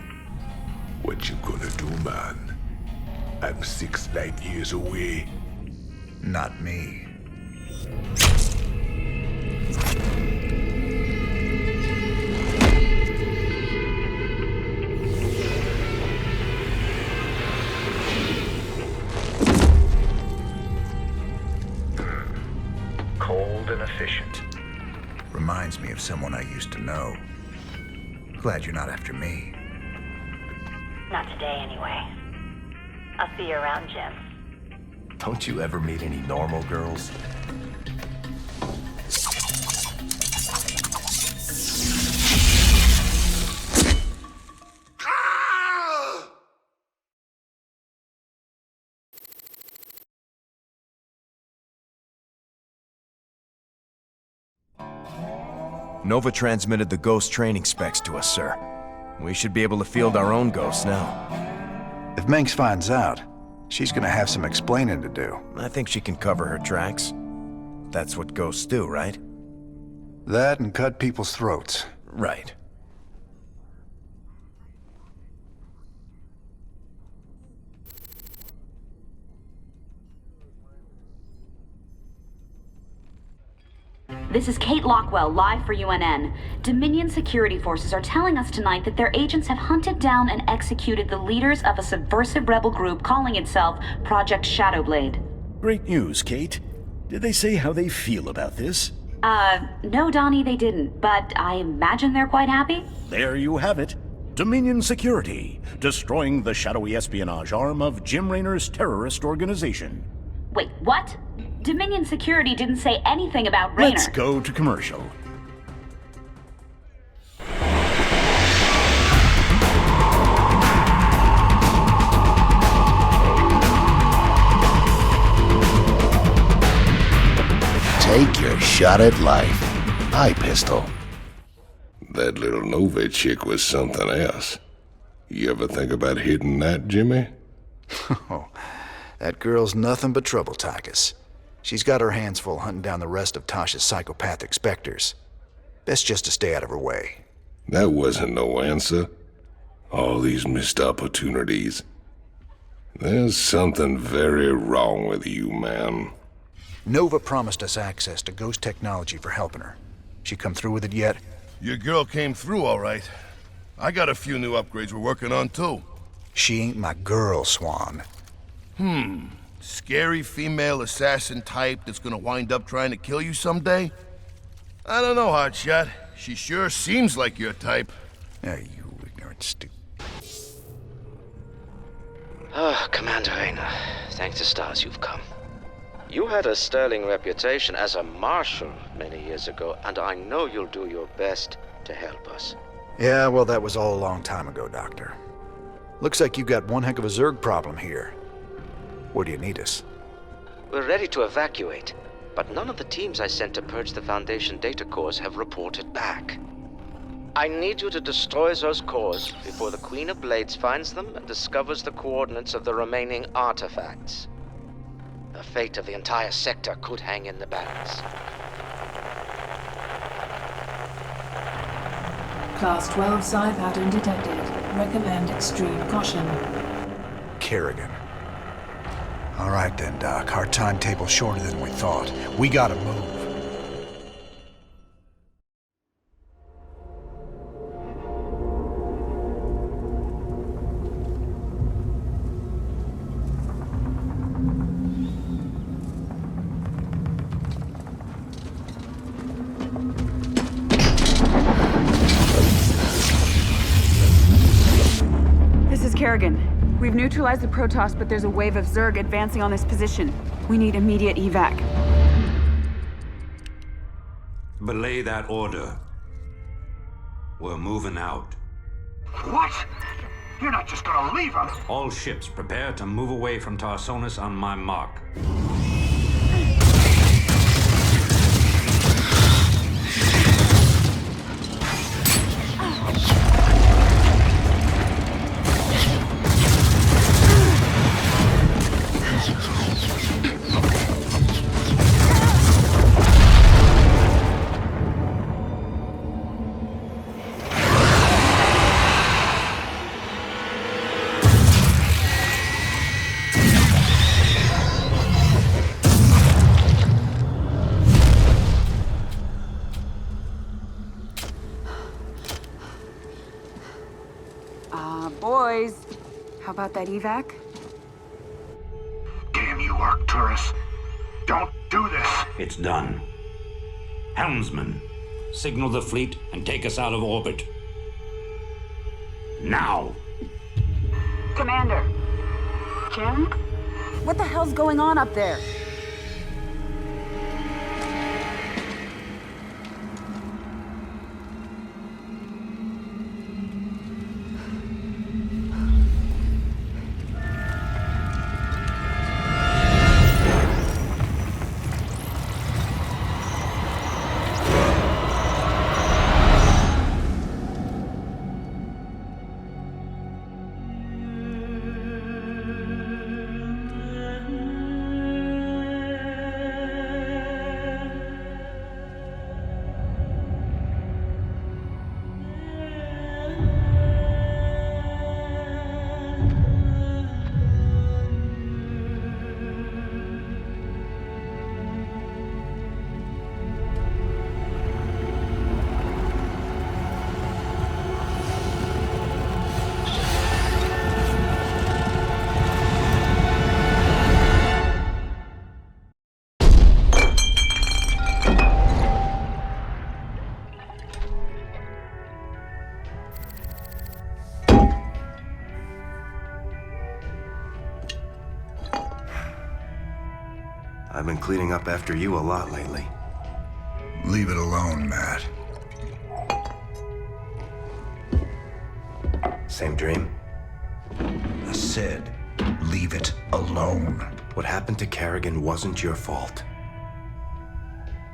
S3: What you gonna do, man? I'm 6 light years away.
S13: Not me.
S4: Cold and efficient.
S13: Reminds me of someone I used to know. Glad you're not after me.
S24: Not today, anyway. I'll see you around, Jim.
S15: Don't you ever meet any normal girls? Nova transmitted the ghost training specs to us, sir. We should be able to field our own ghosts now.
S13: If Mengsk finds out, she's gonna have some explaining to do.
S15: I think she can cover her tracks. That's what ghosts do, right?
S13: That and cut people's throats.
S15: Right.
S7: This is Kate Lockwell, live for UNN. Dominion security forces are telling us tonight that their agents have hunted down and executed the leaders of a subversive rebel group calling itself Project Shadowblade.
S18: Great news, Kate. Did they say how they feel about this?
S7: No, Donnie, they didn't, but I imagine they're quite happy.
S11: There you have it. Dominion Security, destroying the shadowy espionage arm of Jim Raynor's terrorist organization.
S7: Wait, what? Dominion Security didn't say anything about Raynor.
S11: Let's go to commercial.
S1: Take your shot at life. Eye pistol.
S5: That little Nova chick was something else. You ever think about hitting that, Jimmy?
S13: Oh, that girl's nothing but trouble, Tychus. She's got her hands full hunting down the rest of Tosh's psychopathic specters. Best just to stay out of her way.
S5: That wasn't no answer. All these missed opportunities. There's something very wrong with you, man.
S13: Nova promised us access to Ghost technology for helping her. She come through with it yet?
S5: Your girl came through all right. I got a few new upgrades we're working on too.
S13: She ain't my girl, Swan.
S5: Scary female assassin type that's gonna wind up trying to kill you someday? I don't know, Hotshot. She sure seems like your type.
S13: You ignorant stupid.
S14: Commander Raynor, thank the stars you've come. You had a sterling reputation as a marshal many years ago, and I know you'll do your best to help us.
S13: Yeah, well, that was all a long time ago, Doctor. Looks like you got one heck of a Zerg problem here. Where do you need us?
S14: We're ready to evacuate, but none of the teams I sent to purge the Foundation data cores have reported back. I need you to destroy those cores before the Queen of Blades finds them and discovers the coordinates of the remaining artifacts. The fate of the entire sector could hang in the balance.
S2: Class 12 psi pattern detected. Recommend extreme caution.
S13: Kerrigan. All right then, Doc. Our timetable's shorter than we thought. We gotta move.
S16: Kerrigan, we've neutralized the Protoss, but there's a wave of Zerg advancing on this position. We need immediate evac.
S20: Belay that order. We're moving out.
S17: What? You're not just gonna leave them?
S20: All ships prepare to move away from Tarsonis on my mark.
S16: Boys, how about that evac?
S17: Damn you, Arcturus. Don't do this.
S20: It's done. Helmsman, signal the fleet and take us out of orbit. Now!
S16: Commander. Jim? What the hell's going on up there?
S15: I've been cleaning up after you a lot lately.
S13: Leave it alone, Matt.
S15: Same dream?
S13: I said, leave it alone.
S15: What happened to Kerrigan wasn't your fault.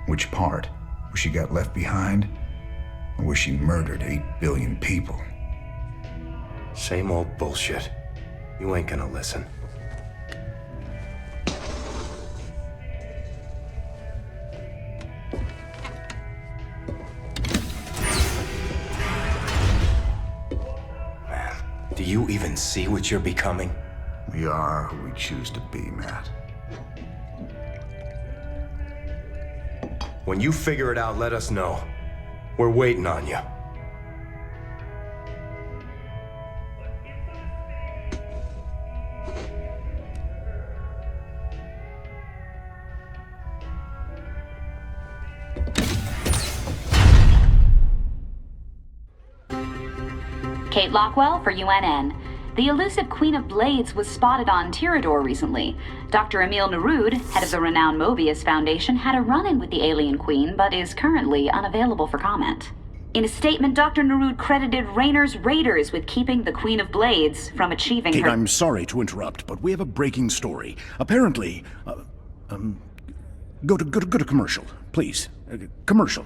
S13: Which part? Where she got left behind? Or where she murdered 8 billion people?
S15: Same old bullshit. You ain't gonna listen. Do you even see what you're becoming?
S13: We are who we choose to be, Matt.
S15: When you figure it out, let us know. We're waiting on you.
S7: Kate Lockwell for UNN. The elusive Queen of Blades was spotted on Tirador recently. Dr. Emil Nerud, head of the renowned Mobius Foundation, had a run-in with the alien queen, but is currently unavailable for comment. In a statement, Dr. Nerud credited Raynor's raiders with keeping the Queen of Blades from achieving
S11: Kate,
S7: her—
S11: I'm sorry to interrupt, but we have a breaking story. Apparently, go to commercial, please. Commercial.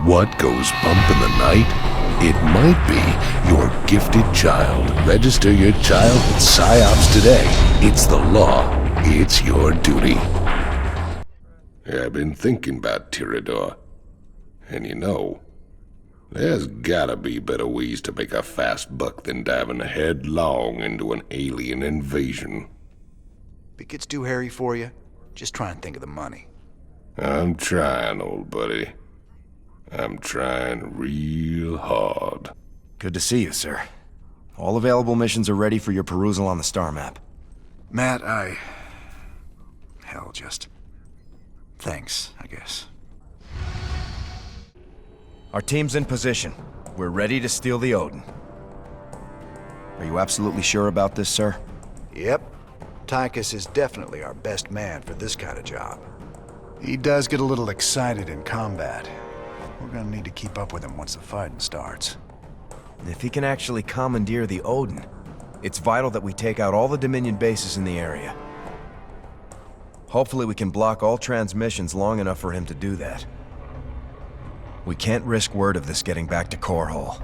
S1: What goes bump in the night? It might be your gifted child. Register your child with PsyOps today. It's the law. It's your duty. I've been thinking about Tirador. And you know, there's gotta be better ways to make a fast buck than diving headlong into an alien invasion.
S13: If it gets too hairy for you, just try and think of the money.
S1: I'm trying, old buddy. I'm trying real hard.
S15: Good to see you, sir. All available missions are ready for your perusal on the star map.
S13: Matt, hell, just... thanks, I guess.
S15: Our team's in position. We're ready to steal the Odin. Are you absolutely sure about this, sir?
S13: Yep. Tychus is definitely our best man for this kind of job. He does get a little excited in combat. We're gonna need to keep up with him once the fighting starts.
S15: If he can actually commandeer the Odin, it's vital that we take out all the Dominion bases in the area. Hopefully we can block all transmissions long enough for him to do that. We can't risk word of this getting back to Core Hall.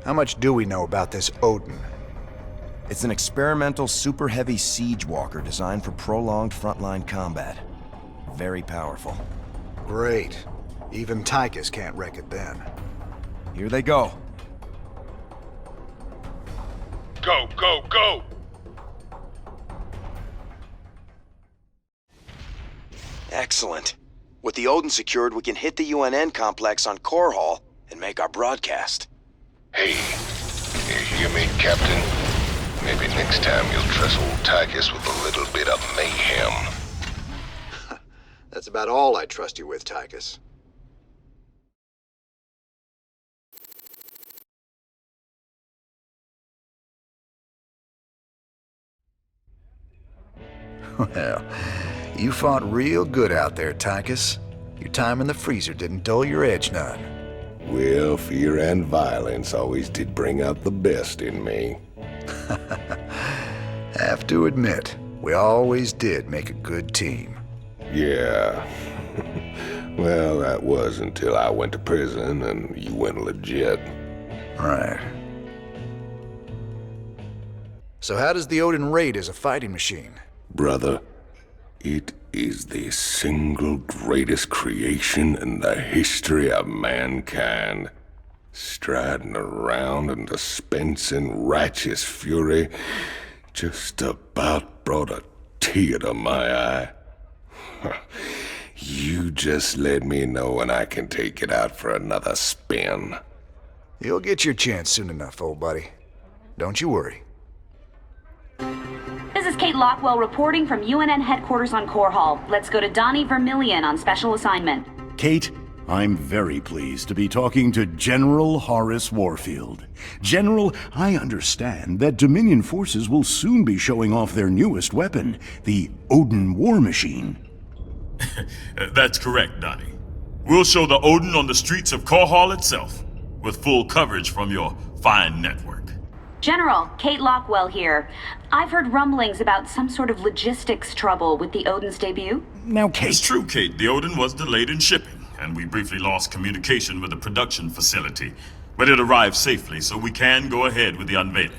S13: How much do we know about this Odin?
S15: It's an experimental super heavy siege walker designed for prolonged frontline combat. Very powerful.
S13: Great. Even Tychus can't wreck it then.
S15: Here they go.
S5: Go, go, go!
S15: Excellent. With the Odin secured, we can hit the UNN complex on Core Hall and make our broadcast.
S1: Hey, you hear me, Captain? Maybe next time you'll trust old Tychus with a little bit of mayhem.
S13: That's about all I trust you with, Tychus. Well, you fought real good out there, Tychus. Your time in the freezer didn't dull your edge none.
S1: Well, fear and violence always did bring out the best in me.
S13: Have to admit, we always did make a good team.
S1: Yeah. Well, that was until I went to prison and you went legit.
S13: Right. So how does the Odin rate as a fighting machine?
S1: Brother, it is the single greatest creation in the history of mankind. Striding around and dispensing righteous fury just about brought a tear to my eye. You just let me know when I can take it out for another spin.
S13: You'll get your chance soon enough, old buddy. Don't you worry.
S7: This is Kate Lockwell reporting from UNN headquarters on Core Hall. Let's go to Donnie Vermillion on special assignment.
S11: Kate, I'm very pleased to be talking to General Horace Warfield. General, I understand that Dominion forces will soon be showing off their newest weapon, the Odin War Machine.
S6: That's correct, Donnie. We'll show the Odin on the streets of Core Hall itself, with full coverage from your fine network.
S7: General, Kate Lockwell here. I've heard rumblings about some sort of logistics trouble with the Odin's debut.
S11: Now, Kate...
S6: It's true, Kate. The Odin was delayed in shipping, and we briefly lost communication with the production facility. But it arrived safely, so we can go ahead with the unveiling.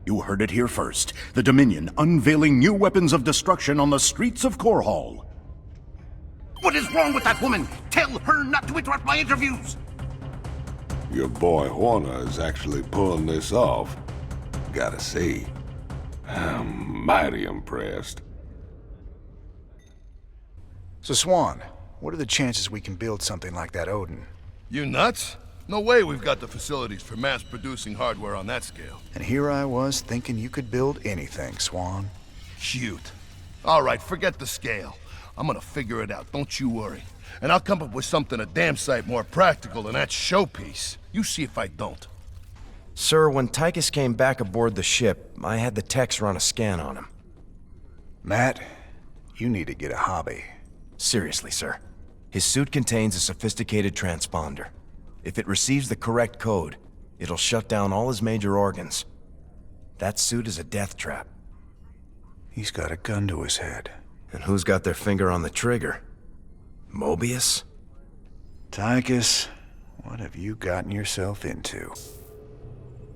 S11: You heard it here first. The Dominion unveiling new weapons of destruction on the streets of Core Hall.
S17: What is wrong with that woman? Tell her not to interrupt my interviews!
S1: Your boy Horner is actually pulling this off. Gotta say, I'm mighty impressed.
S13: So, Swan, What are the chances we can build something like that Odin?
S5: You nuts? No way we've got the facilities for mass-producing hardware on that scale.
S13: And here I was thinking you could build anything, Swan.
S5: Shoot. All right, forget the scale. I'm gonna figure it out, don't you worry. And I'll come up with something a damn sight more practical than that showpiece. You see if I don't.
S15: Sir, when Tychus came back aboard the ship, I had the techs run a scan on him.
S13: Matt, you need to get a hobby.
S15: Seriously, sir. His suit contains a sophisticated transponder. If it receives the correct code, it'll shut down all his major organs. That suit is a death trap.
S13: He's got a gun to his head.
S15: And who's got their finger on the trigger? Mobius?
S13: Tychus, what have you gotten yourself into?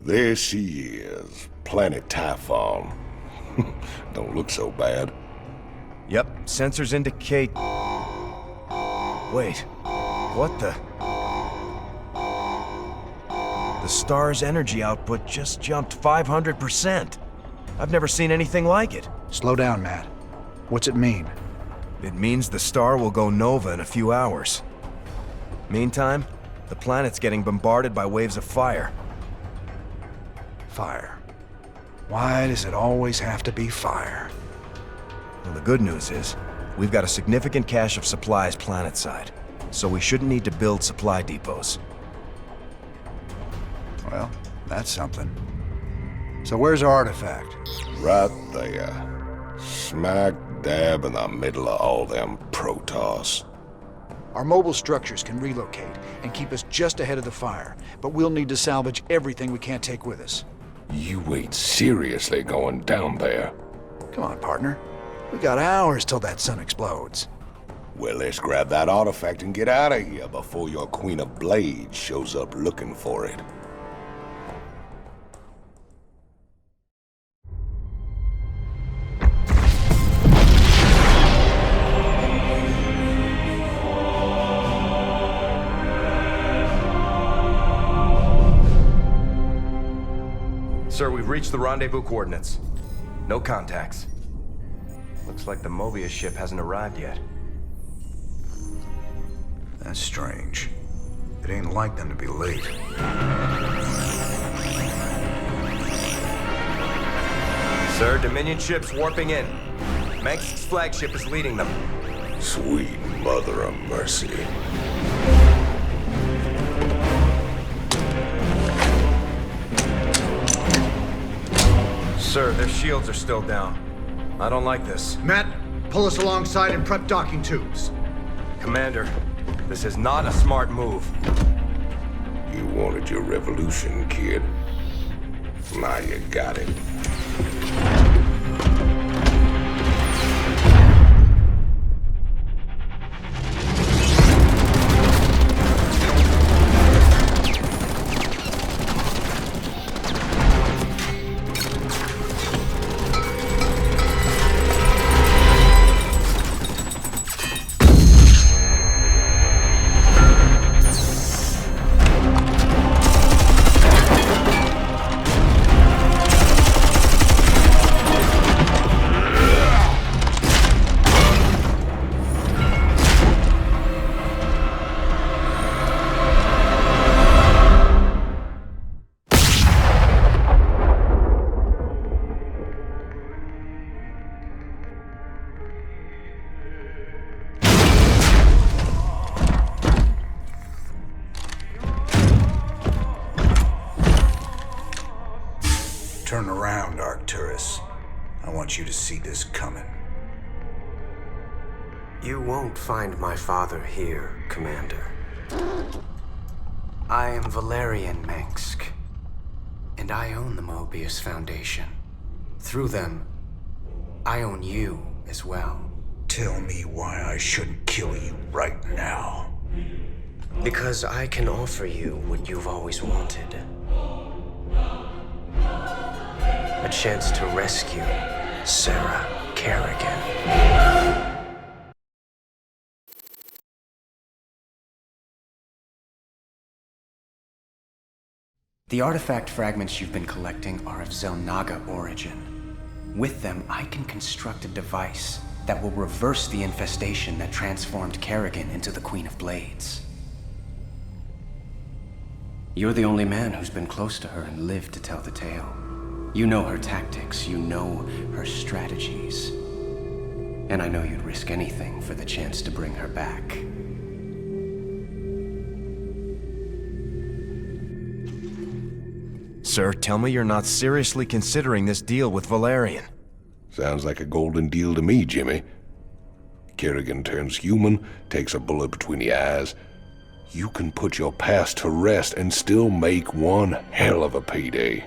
S1: There she is, Planet Typhon. Don't look so bad.
S15: Yep, sensors indicate... Wait, what the... The star's energy output just jumped 500%. I've never seen anything like it.
S13: Slow down, Matt. What's it mean?
S15: It means the star will go nova in a few hours. Meantime, the planet's getting bombarded by waves of fire.
S13: Fire. Why does it always have to be fire?
S15: Well, the good news is, we've got a significant cache of supplies planetside, so we shouldn't need to build supply depots.
S13: Well, that's something. So where's our artifact?
S1: Right there. Smack dab in the middle of all them Protoss.
S13: Our mobile structures can relocate and keep us just ahead of the fire, but we'll need to salvage everything we can't take with us.
S1: You ain't seriously going down there.
S13: Come on, partner. We got hours till that sun explodes.
S1: Well, let's grab that artifact and get out of here before your Queen of Blades shows up looking for it.
S15: Sir, we've reached the rendezvous coordinates. No contacts. Looks like the Mobius ship hasn't arrived yet.
S13: That's strange. It ain't like them to be late.
S15: Sir, Dominion ship's warping in. Mengsk's flagship is leading them.
S1: Sweet mother of mercy.
S15: Sir, their shields are still down. I don't like this.
S17: Matt, pull us alongside and prep docking tubes.
S15: Commander, this is not a smart move.
S1: You wanted your revolution, kid. Now you got it.
S13: Turn around, Artanis. I want you to see this coming.
S19: You won't find my father here, Commander. I am Valerian Mengsk, and I own the Mobius Foundation. Through them, I own you as well.
S13: Tell me why I shouldn't kill you right now.
S19: Because I can offer you what you've always wanted. A chance to rescue Sarah Kerrigan.
S21: The artifact fragments you've been collecting are of Xel'Naga origin. With them, I can construct a device
S19: that will reverse the infestation that transformed Kerrigan into the Queen of Blades. You're the only man who's been close to her and lived to tell the tale. You know her tactics, you know her strategies. And I know you'd risk anything for the chance to bring her back.
S15: Sir, tell me you're not seriously considering this deal with Valerian.
S1: Sounds like a golden deal to me, Jimmy. Kerrigan turns human, takes a bullet between the eyes. You can put your past to rest and still make one hell of a payday.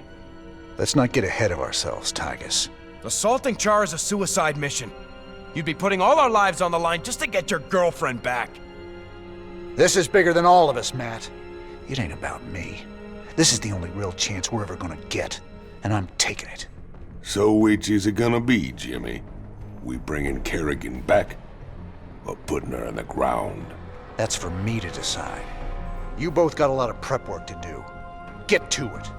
S13: Let's not get ahead of ourselves, Tygus.
S15: Assaulting Char is a suicide mission. You'd be putting all our lives on the line just to get your girlfriend back.
S13: This is bigger than all of us, Matt. It ain't about me. This is the only real chance we're ever gonna get, and I'm taking it.
S1: So which is it gonna be, Jimmy? We bringing Kerrigan back, or putting her in the ground?
S13: That's for me to decide. You both got a lot of prep work to do. Get to it.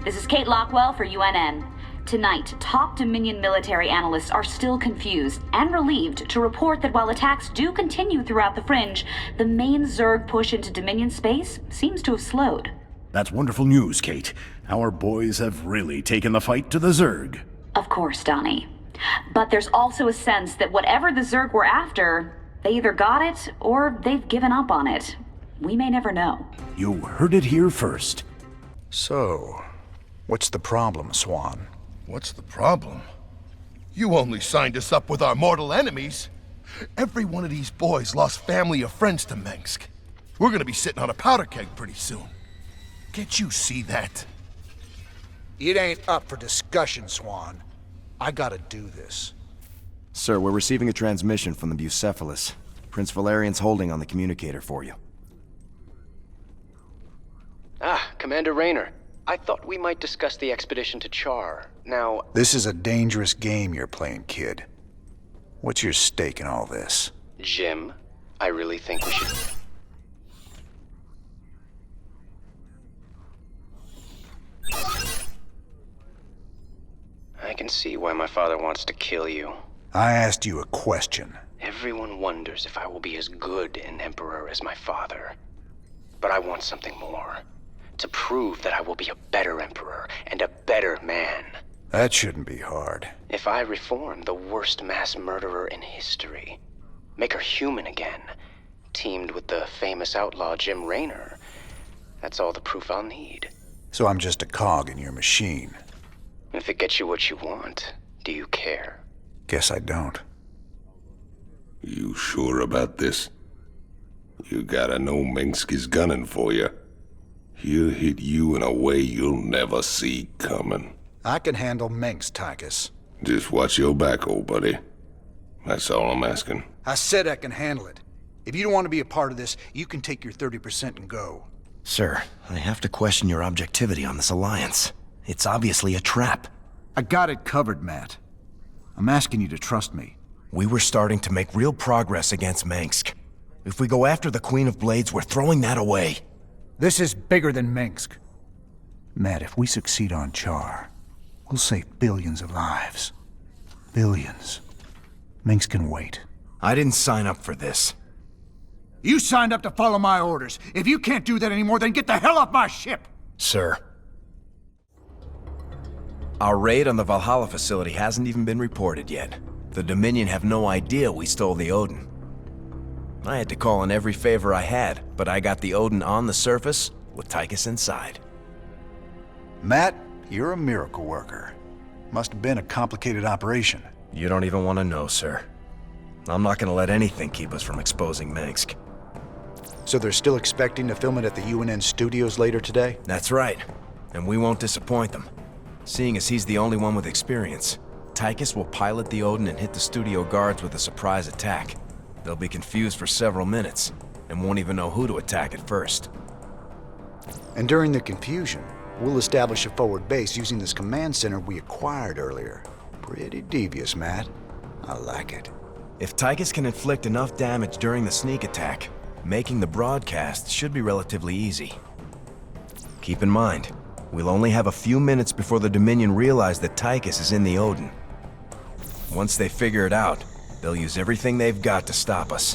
S7: This is Kate Lockwell for UNN. Tonight, top Dominion military analysts are still confused and relieved to report that while attacks do continue throughout the Fringe, the main Zerg push into Dominion space seems to have slowed.
S11: That's wonderful news, Kate. Our boys have really taken the fight to the Zerg.
S7: Of course, Donnie. But there's also a sense that whatever the Zerg were after, they either got it or they've given up on it. We may never know.
S11: You heard it here first.
S13: So, what's the problem, Swan?
S5: What's the problem? You only signed us up with our mortal enemies. Every one of these boys lost family or friends to Mengsk. We're gonna be sitting on a powder keg pretty soon. Can't you see that?
S13: It ain't up for discussion, Swan. I gotta do this.
S15: Sir, we're receiving a transmission from the Bucephalus. Prince Valerian's holding on the communicator for you.
S21: Ah, Commander Raynor. I thought we might discuss the expedition to Char. Now...
S13: This is a dangerous game you're playing, kid. What's your stake in all this?
S21: Jim, I really think we should... I can see why my father wants to kill you.
S13: I asked you a question.
S21: Everyone wonders if I will be as good an emperor as my father. But I want something more. To prove that I will be a better emperor and a better man.
S13: That shouldn't be hard.
S21: If I reform the worst mass murderer in history, make her human again, teamed with the famous outlaw Jim Raynor, that's all the proof I'll need.
S13: So I'm just a cog in your machine.
S21: If it gets you what you want, do you care?
S13: Guess I don't.
S1: You sure about this? You gotta know Mengsk is gunning for you. He'll hit you in a way you'll never see coming.
S13: I can handle Mengsk, Tygus.
S1: Just watch your back, old buddy. That's all I'm asking.
S13: I said I can handle it. If you don't want to be a part of this, you can take your 30% and go.
S15: Sir, I have to question your objectivity on this alliance. It's obviously a trap.
S13: I got it covered, Matt. I'm asking you to trust me.
S15: We were starting to make real progress against Mengsk. If we go after the Queen of Blades, we're throwing that away.
S13: This is bigger than Mengsk. Matt, if we succeed on Char, we'll save billions of lives. Billions. Mengsk can wait.
S15: I didn't sign up for this.
S13: You signed up to follow my orders. If you can't do that anymore, then get the hell off my ship!
S15: Sir. Our raid on the Valhalla facility hasn't even been reported yet. The Dominion have no idea we stole the Odin. I had to call in every favor I had, but I got the Odin on the surface with Tychus inside.
S13: Matt, you're a miracle worker. Must have been a complicated operation.
S15: You don't even want to know, sir. I'm not gonna let anything keep us from exposing Mengsk.
S13: So they're still expecting to film it at the UNN studios later today?
S15: That's right. And we won't disappoint them. Seeing as he's the only one with experience, Tychus will pilot the Odin and hit the studio guards with a surprise attack. They'll be confused for several minutes, and won't even know who to attack at first.
S13: And during the confusion, we'll establish a forward base using this command center we acquired earlier. Pretty devious, Matt. I like it.
S15: If Tychus can inflict enough damage during the sneak attack, making the broadcast should be relatively easy. Keep in mind, We'll only have a few minutes before the Dominion realize that Tychus is in the Odin. Once they figure it out, they'll use everything they've got to stop us.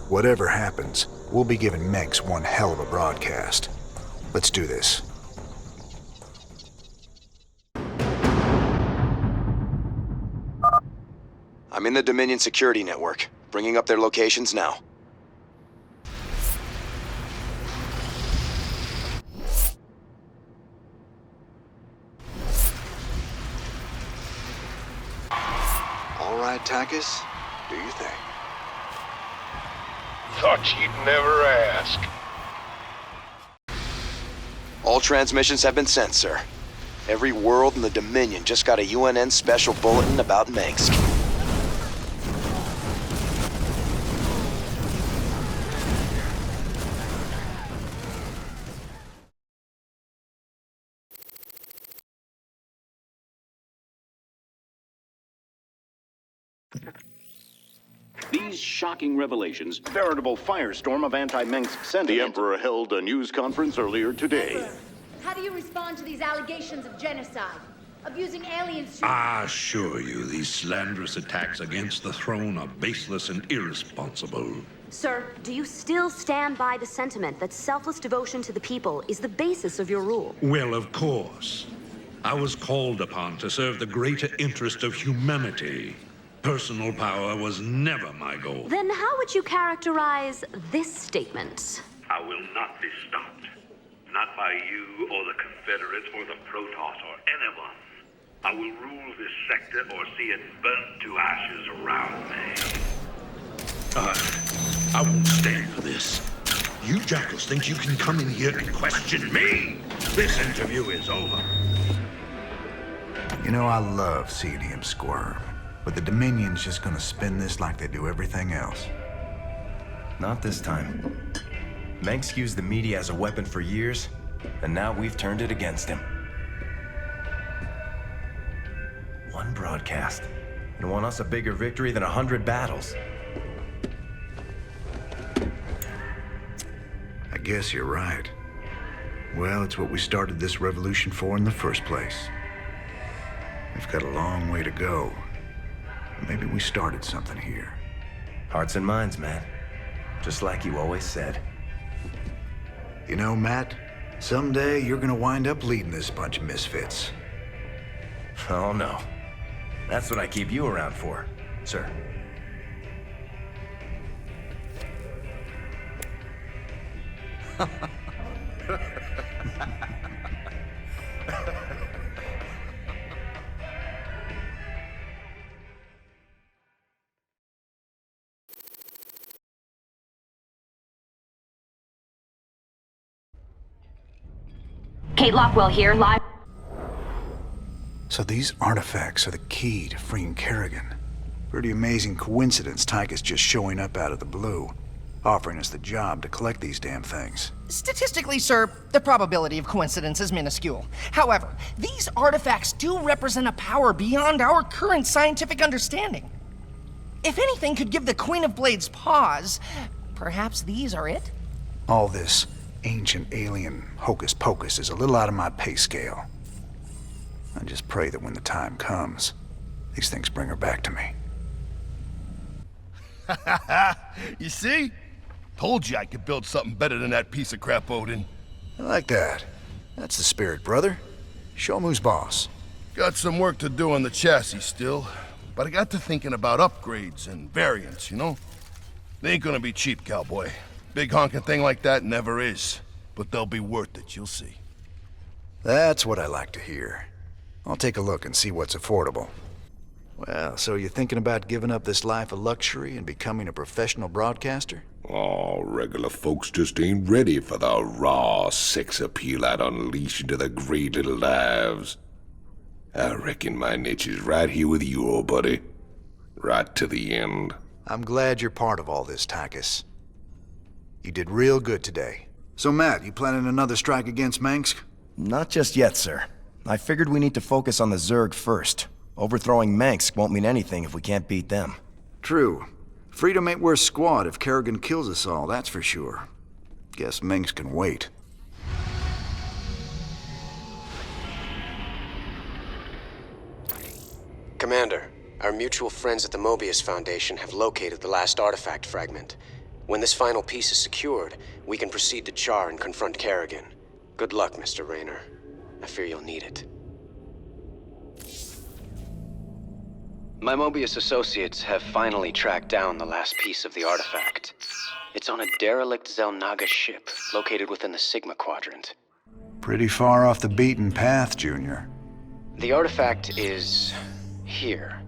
S13: Whatever happens, we'll be giving Mengsk one hell of a broadcast. Let's do this.
S15: I'm in the Dominion security network, bringing up their locations now.
S13: All right, Tychus, do your thing.
S1: Thought you'd never ask.
S15: All transmissions have been sent, sir. Every world in the Dominion just got a UNN special bulletin about Mengsk.
S11: These shocking revelations, veritable firestorm of anti-Mengsk sentiment. The Emperor held a news conference earlier today.
S9: How do you respond to these allegations of genocide? Of using aliens to...
S3: I assure you, these slanderous attacks against the throne are baseless and irresponsible.
S10: Sir, do you still stand by the sentiment that selfless devotion to the people is the basis of your rule?
S3: Well, of course. I was called upon to serve the greater interest of humanity. Personal power was never my goal.
S10: Then how would you characterize this statement?
S22: I will not be stopped. Not by you or the Confederates or the Protoss or anyone. I will rule this sector or see it burnt to ashes around me.
S3: I won't stand for this. You jackals think you can come in here and question me? This interview is over.
S13: You know, I love seeing him squirm. But the Dominion's just gonna spin this like they do everything else.
S15: Not this time. Mengsk used the media as a weapon for years, and now we've turned it against him. One broadcast. And won us a bigger victory than 100 battles.
S13: I guess you're right. Well, it's what we started this revolution for in the first place. We've got a long way to go. Maybe we started something here.
S15: Hearts and minds, Matt. Just like you always said.
S13: You know, Matt, someday you're gonna wind up leading this bunch of misfits.
S15: Oh, no. That's what I keep you around for, sir.
S7: Kate Lockwell here, live.
S13: So these artifacts are the key to freeing Kerrigan. Pretty amazing coincidence, Tychus just showing up out of the blue, offering us the job to collect these damn things.
S23: Statistically, sir, the probability of coincidence is minuscule. However, these artifacts do represent a power beyond our current scientific understanding. If anything could give the Queen of Blades pause, perhaps these are it?
S13: All this ancient alien hocus pocus is a little out of my pay scale. I just pray that when the time comes, these things bring her back to me.
S5: You see? Told you I could build something better than that piece of crap, Odin.
S13: I like that. That's the spirit, brother. Show 'em who's boss.
S5: Got some work to do on the chassis still, but I got to thinking about upgrades and variants, you know? They ain't gonna be cheap, cowboy. Big honking thing like that never is. But they'll be worth it, you'll see.
S13: That's what I like to hear. I'll take a look and see what's affordable. Well, so you're thinking about giving up this life of luxury and becoming a professional broadcaster?
S1: Oh, regular folks just ain't ready for the raw sex appeal I'd unleash into their great little lives. I reckon my niche is right here with you, old buddy. Right to the end.
S13: I'm glad you're part of all this, Tychus. You did real good today. So, Matt, you planning another strike against Mengsk?
S15: Not just yet, sir. I figured we need to focus on the Zerg first. Overthrowing Mengsk won't mean anything if we can't beat them.
S13: True. Freedom ain't worth squat if Kerrigan kills us all, that's for sure. Guess Mengsk can wait.
S4: Commander, our mutual friends at the Mobius Foundation have located the last artifact fragment. When this final piece is secured, we can proceed to Char and confront Kerrigan. Good luck, Mr. Raynor. I fear you'll need it. My Mobius associates have finally tracked down the last piece of the artifact. It's on a derelict Zelnaga ship located within the Sigma Quadrant.
S13: Pretty far off the beaten path, Junior.
S4: The artifact is here.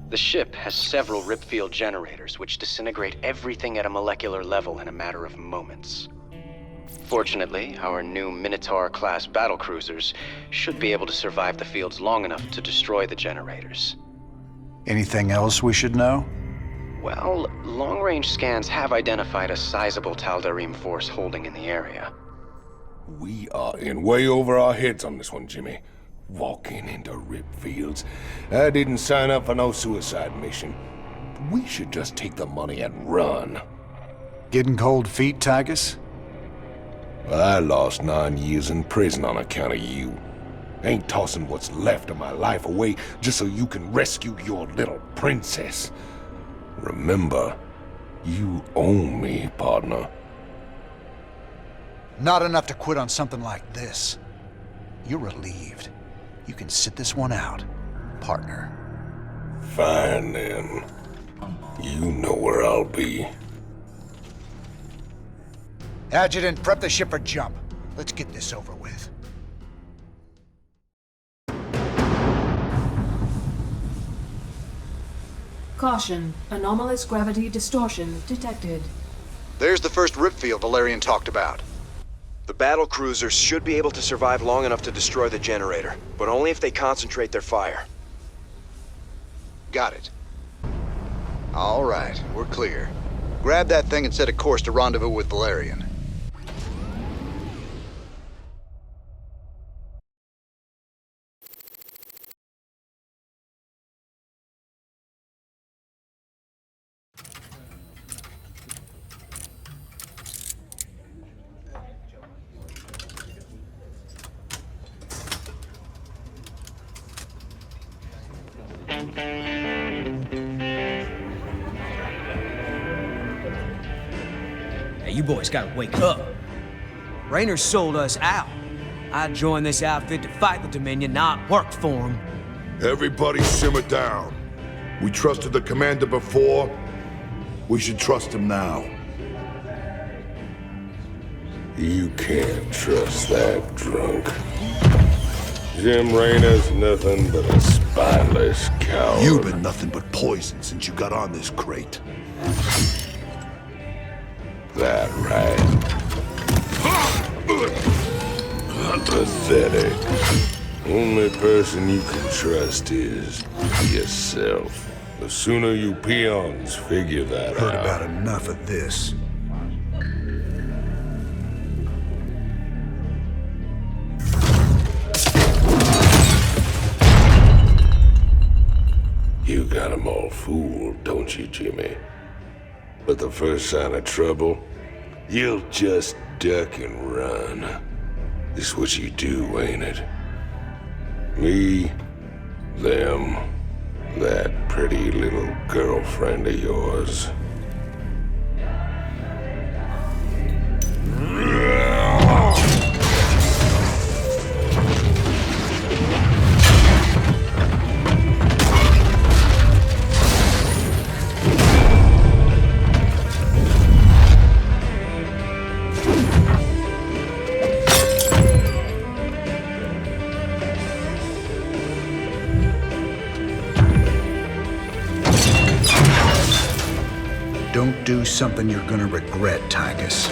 S4: The ship has several ripfield generators which disintegrate everything at a molecular level in a matter of moments. Fortunately, our new Minotaur-class battlecruisers should be able to survive the fields long enough to destroy the generators.
S13: Anything else we should know?
S4: Well, long-range scans have identified a sizable Tal'Darim force holding in the area.
S1: We are in way over our heads on this one, Jimmy. Walking into rip fields. I didn't sign up for no suicide mission. We should just take the money and run.
S13: Getting cold feet, Tygus?
S1: I lost 9 years in prison on account of you. Ain't tossing what's left of my life away just so you can rescue your little princess. Remember, you owe me, partner.
S13: Not enough to quit on something like this. You're relieved. You can sit this one out, partner.
S1: Fine, then. You know where I'll be.
S13: Adjutant, prep the ship for jump. Let's get this over with.
S2: Caution. Anomalous gravity distortion detected.
S13: There's the first ripfield Valerian talked about.
S15: The battle cruisers should be able to survive long enough to destroy the generator, but only if they concentrate their fire.
S13: Got it. All right, we're clear. Grab that thing and set a course to rendezvous with Valerian.
S8: Hey, you boys gotta wake up. Raynor sold us out. I joined this outfit to fight the Dominion, not work for him.
S3: Everybody simmer down. We trusted the commander before. We should trust him now.
S1: You can't trust that drunk. Jim Raynor's nothing but a spineless coward.
S3: You've been nothing but poison since you got on this crate.
S1: That right. Pathetic. Only person you can trust is yourself. The sooner you peons figure that
S13: Heard
S1: out.
S13: about enough of this.
S1: You got 'em all fooled, don't you, Jimmy? But the first sign of trouble, you'll just duck and run. This is what you do, ain't it? Me, them, that pretty little girlfriend of yours.
S13: Don't do something you're gonna regret, Tygus.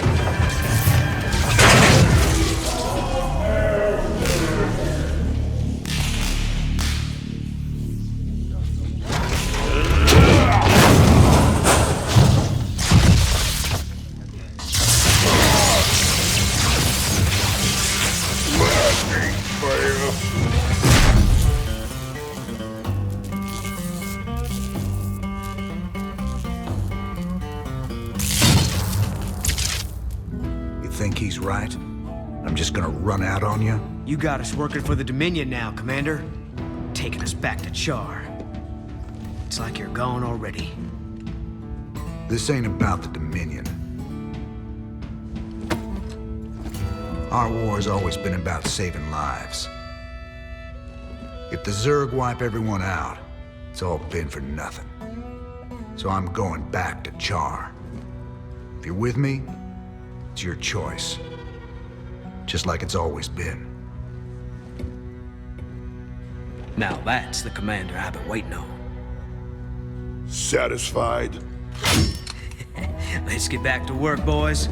S13: Think he's right? I'm just gonna run out on you?
S8: You got us working for the Dominion now, Commander. Taking us back to Char. It's like you're gone already.
S13: This ain't about the Dominion. Our war's always been about saving lives. If the Zerg wipe everyone out, it's all been for nothing. So I'm going back to Char. If you're with me, it's your choice. Just like it's always been.
S8: Now that's the commander I've been waiting on.
S3: Satisfied?
S8: Let's get back to work, boys.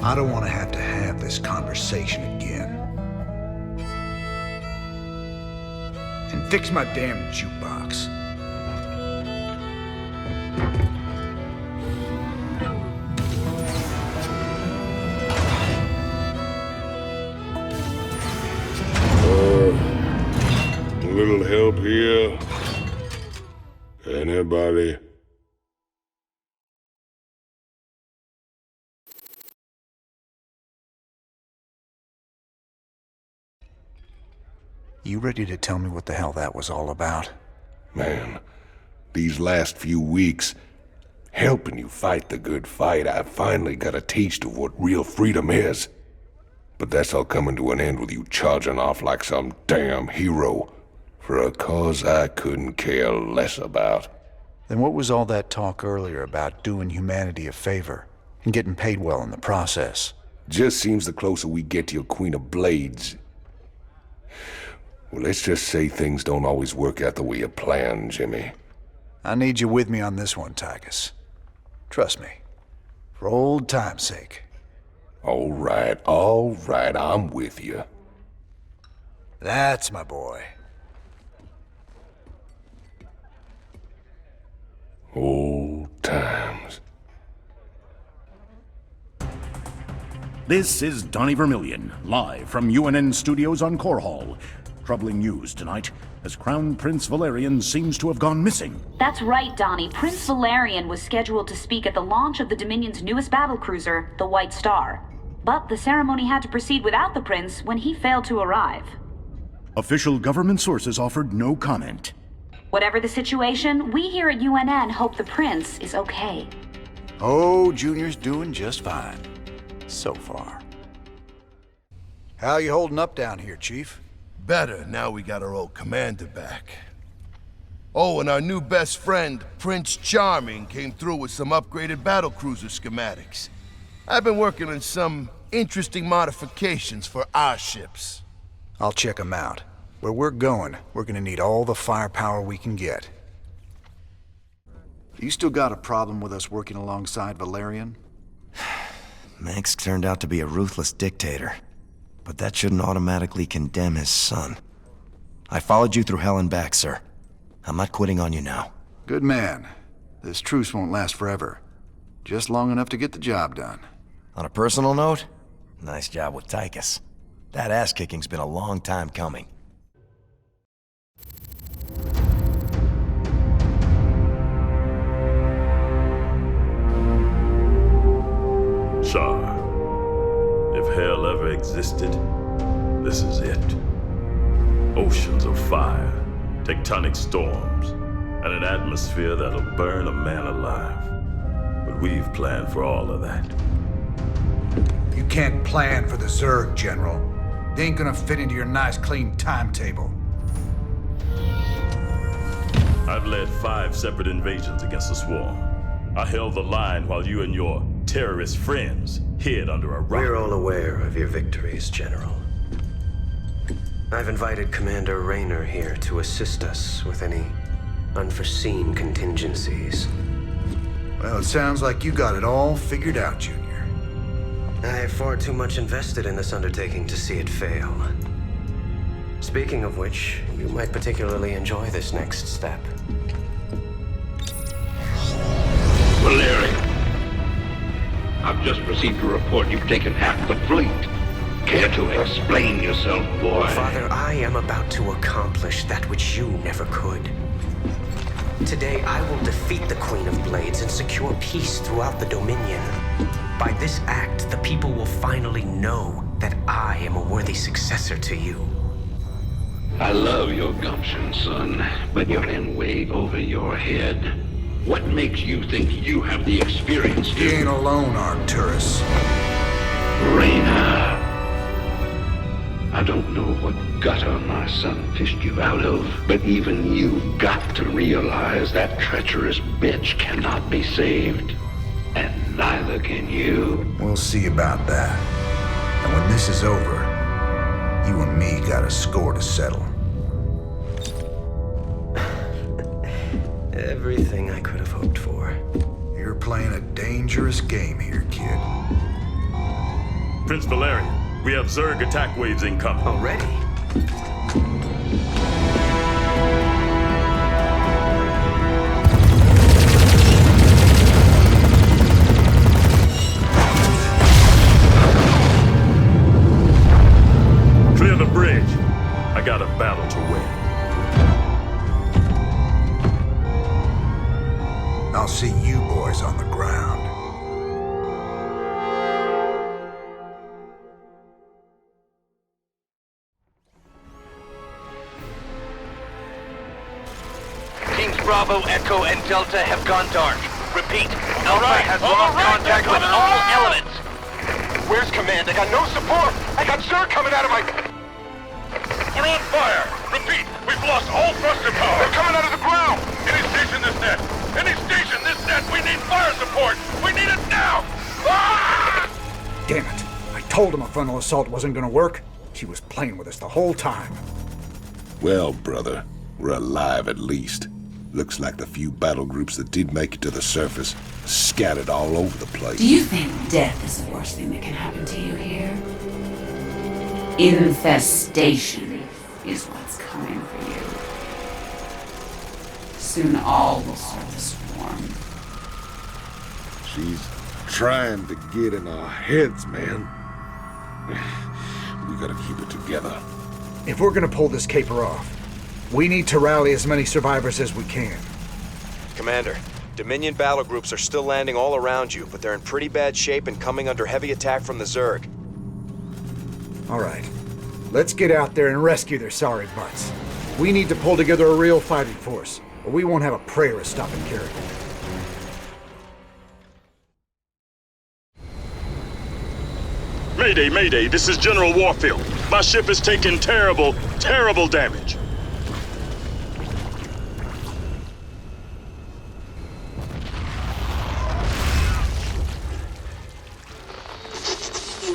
S13: I don't want to have this conversation again. And fix my damn jukebox.
S1: A little help here? Anybody?
S13: You ready to tell me what the hell that was all about?
S1: Man, these last few weeks, helping you fight the good fight, I finally got a taste of what real freedom is. But that's all coming to an end with you charging off like some damn hero for a cause I couldn't care less about.
S13: Then what was all that talk earlier about doing humanity a favor and getting paid well in the process?
S1: Just seems the closer we get to your Queen of Blades. Well, let's just say things don't always work out the way you planned, Jimmy.
S13: I need you with me on this one, Tychus. Trust me. For old time's sake.
S1: All right, I'm with you.
S13: That's my boy.
S1: Old times.
S11: This is Donnie Vermillion, live from UNN Studios on Core Hall. Troubling news tonight, as Crown Prince Valerian seems to have gone missing.
S7: That's right, Donnie. Prince Valerian was scheduled to speak at the launch of the Dominion's newest battlecruiser, the White Star. But the ceremony had to proceed without the prince when he failed to arrive.
S11: Official government sources offered no comment.
S7: Whatever the situation, we here at UNN hope the prince is okay.
S13: Oh, Junior's doing just fine. So far. How you holding up down here, Chief?
S5: Better, now we got our old commander back. Oh, and our new best friend, Prince Charming, came through with some upgraded battlecruiser schematics. I've been working on some interesting modifications for our ships.
S13: I'll check them out. Where we're going, we're gonna need all the firepower we can get. You still got a problem with us working alongside Valerian?
S15: Mengsk turned out to be a ruthless dictator. But that shouldn't automatically condemn his son. I followed you through hell and back, sir. I'm not quitting on you now.
S13: Good man. This truce won't last forever. Just long enough to get the job done.
S15: On a personal note, nice job with Tychus. That ass-kicking's been a long time coming.
S6: Char. If hell ever existed, this is it. Oceans of fire, tectonic storms, and an atmosphere that'll burn a man alive. But we've planned for all of that.
S13: You can't plan for the Zerg, General. They ain't gonna fit into your nice, clean timetable.
S6: I've led 5 separate invasions against the Swarm. I held the line while you and your terrorist friends hid under a rock.
S19: We're all aware of your victories, General. I've invited Commander Raynor here to assist us with any unforeseen contingencies.
S13: Well, it sounds like you got it all figured out, Junior.
S19: I have far too much invested in this undertaking to see it fail. Speaking of which, you might particularly enjoy this next step.
S20: Valerian, I've just received a report you've taken half the fleet. Care to explain yourself, boy?
S19: Father, I am about to accomplish that which you never could. Today, I will defeat the Queen of Blades and secure peace throughout the Dominion. By this act, the people will finally know that I am a worthy successor to you.
S20: I love your gumption, son, but you're in way over your head. What makes you think you have the experience to...
S13: You ain't alone, Artanis.
S20: Raynor. I don't know what gutter my son fished you out of, but even you've got to realize that treacherous bitch cannot be saved. And neither can you.
S13: We'll see about that. And when this is over, you and me got a score to settle.
S19: Everything I could have hoped for.
S13: You're playing a dangerous game here, kid.
S6: Prince Valerian, we have Zerg attack waves incoming.
S19: Already?
S6: Clear the bridge. I got a battle to win.
S13: I'll see you boys on the ground.
S12: Teams Bravo, Echo, and Delta have gone dark. Repeat, Alpha has lost contact with all elements.
S1: Where's command? I got no support! I got Zerg coming out of my...
S22: We're on fire! Repeat, we've lost all thruster power!
S1: They're coming out of the ground!
S22: Any station this net! Any station this net! We need fire support! We need it now! Ah!
S13: Damn it. I told him a frontal assault wasn't gonna work. She was playing with us the whole time.
S1: Well, brother, we're alive at least. Looks like the few battle groups that did make it to the surface scattered all over the place.
S14: Do you think death is the worst thing that can happen to you here? Infestation is what's coming for you. Soon all will start to swarm.
S1: She's trying to get in our heads, man. We gotta keep it together.
S13: If we're gonna pull this caper off, we need to rally as many survivors as we can.
S15: Commander, Dominion battle groups are still landing all around you, but they're in pretty bad shape and coming under heavy attack from the Zerg.
S13: All right. Let's get out there and rescue their sorry butts. We need to pull together a real fighting force, or we won't have a prayer of stopping Kerrigan.
S6: Mayday, Mayday, this is General Warfield. My ship is taking terrible, terrible damage.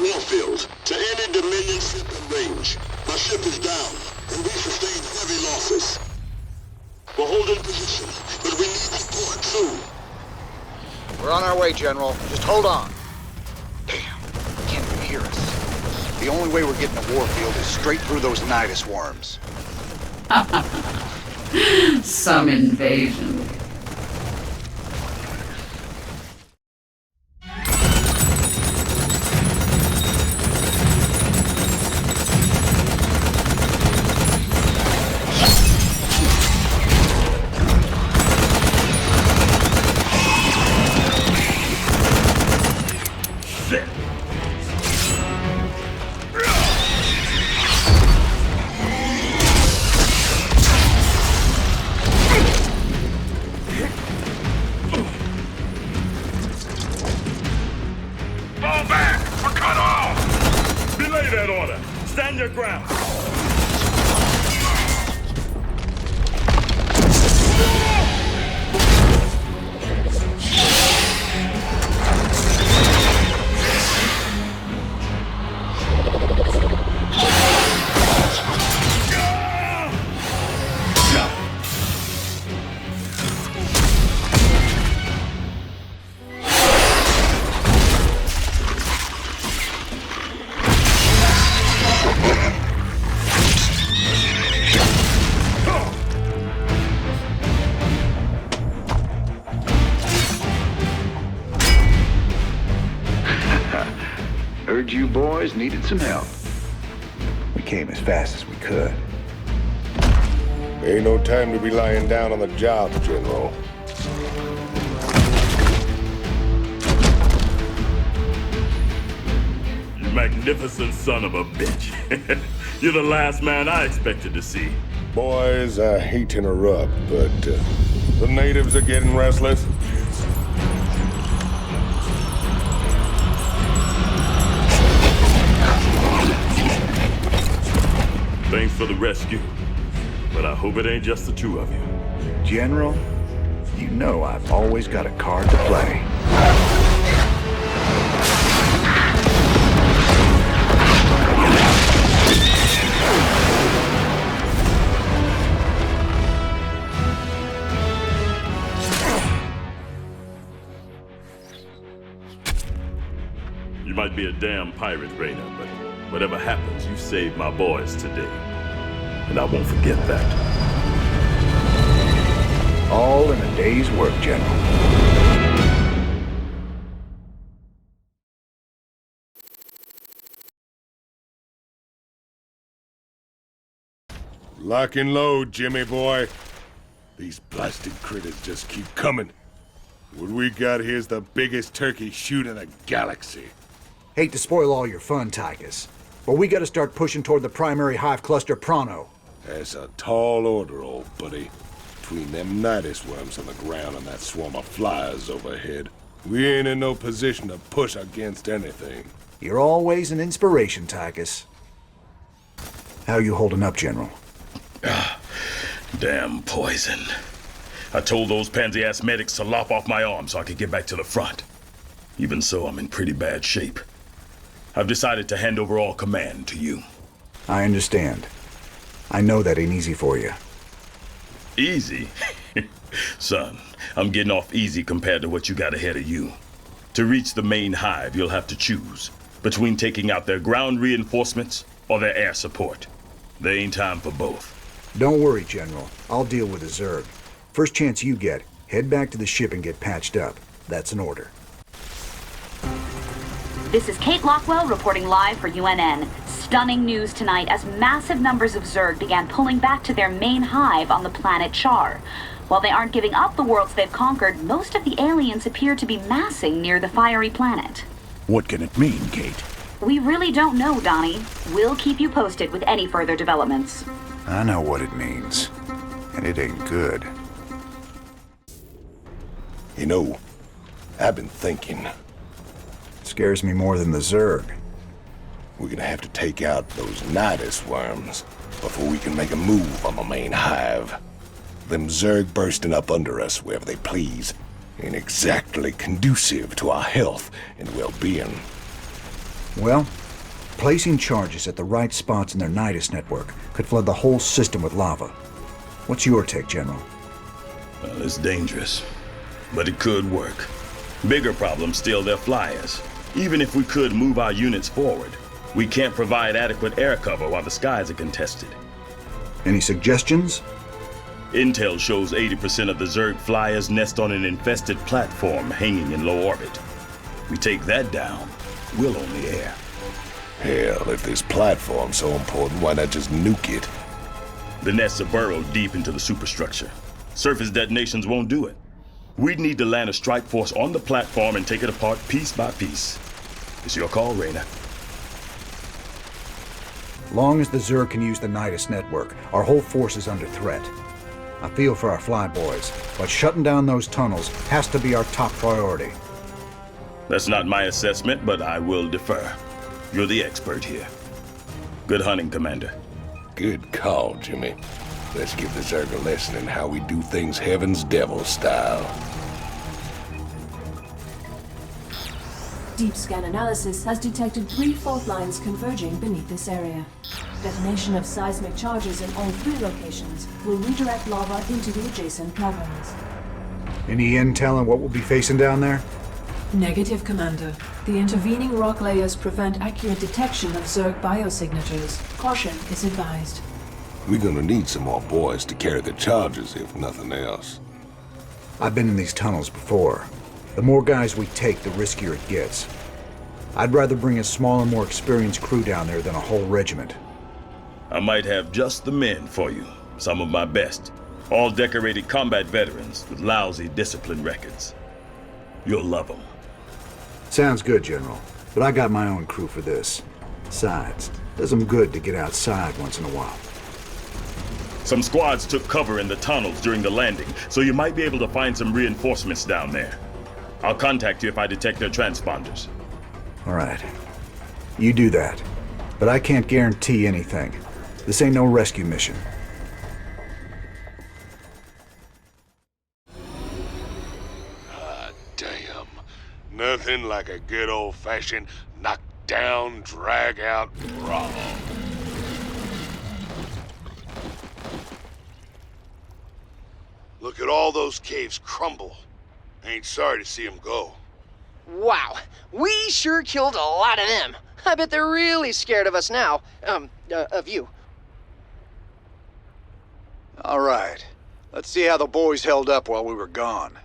S18: Warfield, to any Dominion ship in range. My ship is down, and we sustained heavy losses. We're holding position, but we need support soon.
S13: We're on our way, General. Just hold on. Damn, can't even hear us. The only way we're getting to Warfield is straight through those Nidus worms.
S14: Some invasion.
S3: Heard you boys needed some help. We came as fast as we could.
S1: Ain't no time to be lying down on the job, General.
S6: magnificent son of a bitch. You're the last man I expected to see.
S1: Boys, I hate to interrupt, but the natives are getting restless.
S6: Thanks for the rescue, but I hope it ain't just the two of you.
S13: General, you know I've always got a card to play.
S6: You might be a damn pirate, Raynor, but whatever happens, you saved my boys today. And I won't forget that.
S13: All in a day's work, General.
S1: Lock and load, Jimmy boy. These blasted critters just keep coming. What we got here's the biggest turkey shoot in the galaxy.
S13: Hate to spoil all your fun, Tychus, but we gotta start pushing toward the primary hive cluster pronto.
S1: That's a tall order, old buddy. Between them nidus worms on the ground and that swarm of flies overhead, we ain't in no position to push against anything.
S13: You're always an inspiration, Tychus. How you holding up, General?
S6: Damn poison. I told those pansy-ass medics to lop off my arm so I could get back to the front. Even so, I'm in pretty bad shape. I've decided to hand over all command to you.
S13: I understand. I know that ain't easy for you.
S6: Easy? Son, I'm getting off easy compared to what you got ahead of you. To reach the main hive, you'll have to choose between taking out their ground reinforcements or their air support. There ain't time for both.
S13: Don't worry, General. I'll deal with the Zerg. First chance you get, head back to the ship and get patched up. That's an order.
S7: This is Kate Lockwell reporting live for UNN. Stunning news tonight as massive numbers of Zerg began pulling back to their main hive on the planet Char. While they aren't giving up the worlds they've conquered, most of the aliens appear to be massing near the fiery planet.
S13: What can it mean, Kate?
S7: We really don't know, Donnie. We'll keep you posted with any further developments.
S13: I know what it means, and it ain't good.
S1: You know, I've been thinking.
S13: Scares me more than the Zerg.
S1: We're gonna have to take out those nidus worms before we can make a move on the main hive. Them Zerg bursting up under us wherever they please ain't exactly conducive to our health and well-being.
S13: Well, placing charges at the right spots in their nidus network could flood the whole system with lava. What's your take, General?
S6: Well, it's dangerous, but it could work. Bigger problem still their flyers. Even if we could move our units forward, we can't provide adequate air cover while the skies are contested.
S13: Any suggestions?
S6: Intel shows 80% of the Zerg flyers nest on an infested platform hanging in low orbit. We take that down, we'll own the air.
S1: Hell, if this platform's so important, why not just nuke it?
S6: The nests are burrowed deep into the superstructure. Surface detonations won't do it. We'd need to land a strike force on the platform and take it apart piece by piece. It's your call, Raynor.
S13: Long as the Zerg can use the nidus network, our whole force is under threat. I feel for our flyboys, but shutting down those tunnels has to be our top priority.
S6: That's not my assessment, but I will defer. You're the expert here. Good hunting, Commander.
S1: Good call, Jimmy. Let's give the Zerg a lesson in how we do things Heaven's Devil style.
S2: Deep scan analysis has detected 3 fault lines converging beneath this area. Detonation of seismic charges in all 3 locations will redirect lava into the adjacent caverns.
S13: Any intel on what we'll be facing down there?
S2: Negative, Commander. The intervening rock layers prevent accurate detection of Zerg biosignatures. Caution is advised.
S1: We're gonna need some more boys to carry the charges, if nothing else.
S13: I've been in these tunnels before. The more guys we take, the riskier it gets. I'd rather bring a smaller, more experienced crew down there than a whole regiment.
S6: I might have just the men for you. Some of my best. All decorated combat veterans with lousy discipline records. You'll love them.
S13: Sounds good, General. but I got my own crew for this. Besides, does them good to get outside once in a while.
S6: Some squads took cover in the tunnels during the landing, so you might be able to find some reinforcements down there. I'll contact you if I detect their transponders.
S13: All right. You do that. But I can't guarantee anything. This ain't no rescue mission.
S1: Ah, damn. Nothing like a good old-fashioned knock-down, drag-out brawl. Look at all those caves crumble. Ain't sorry to see them go.
S23: Wow, we sure killed a lot of them. I bet they're really scared of us now. Of you.
S13: All right. Let's see how the boys held up while we were gone.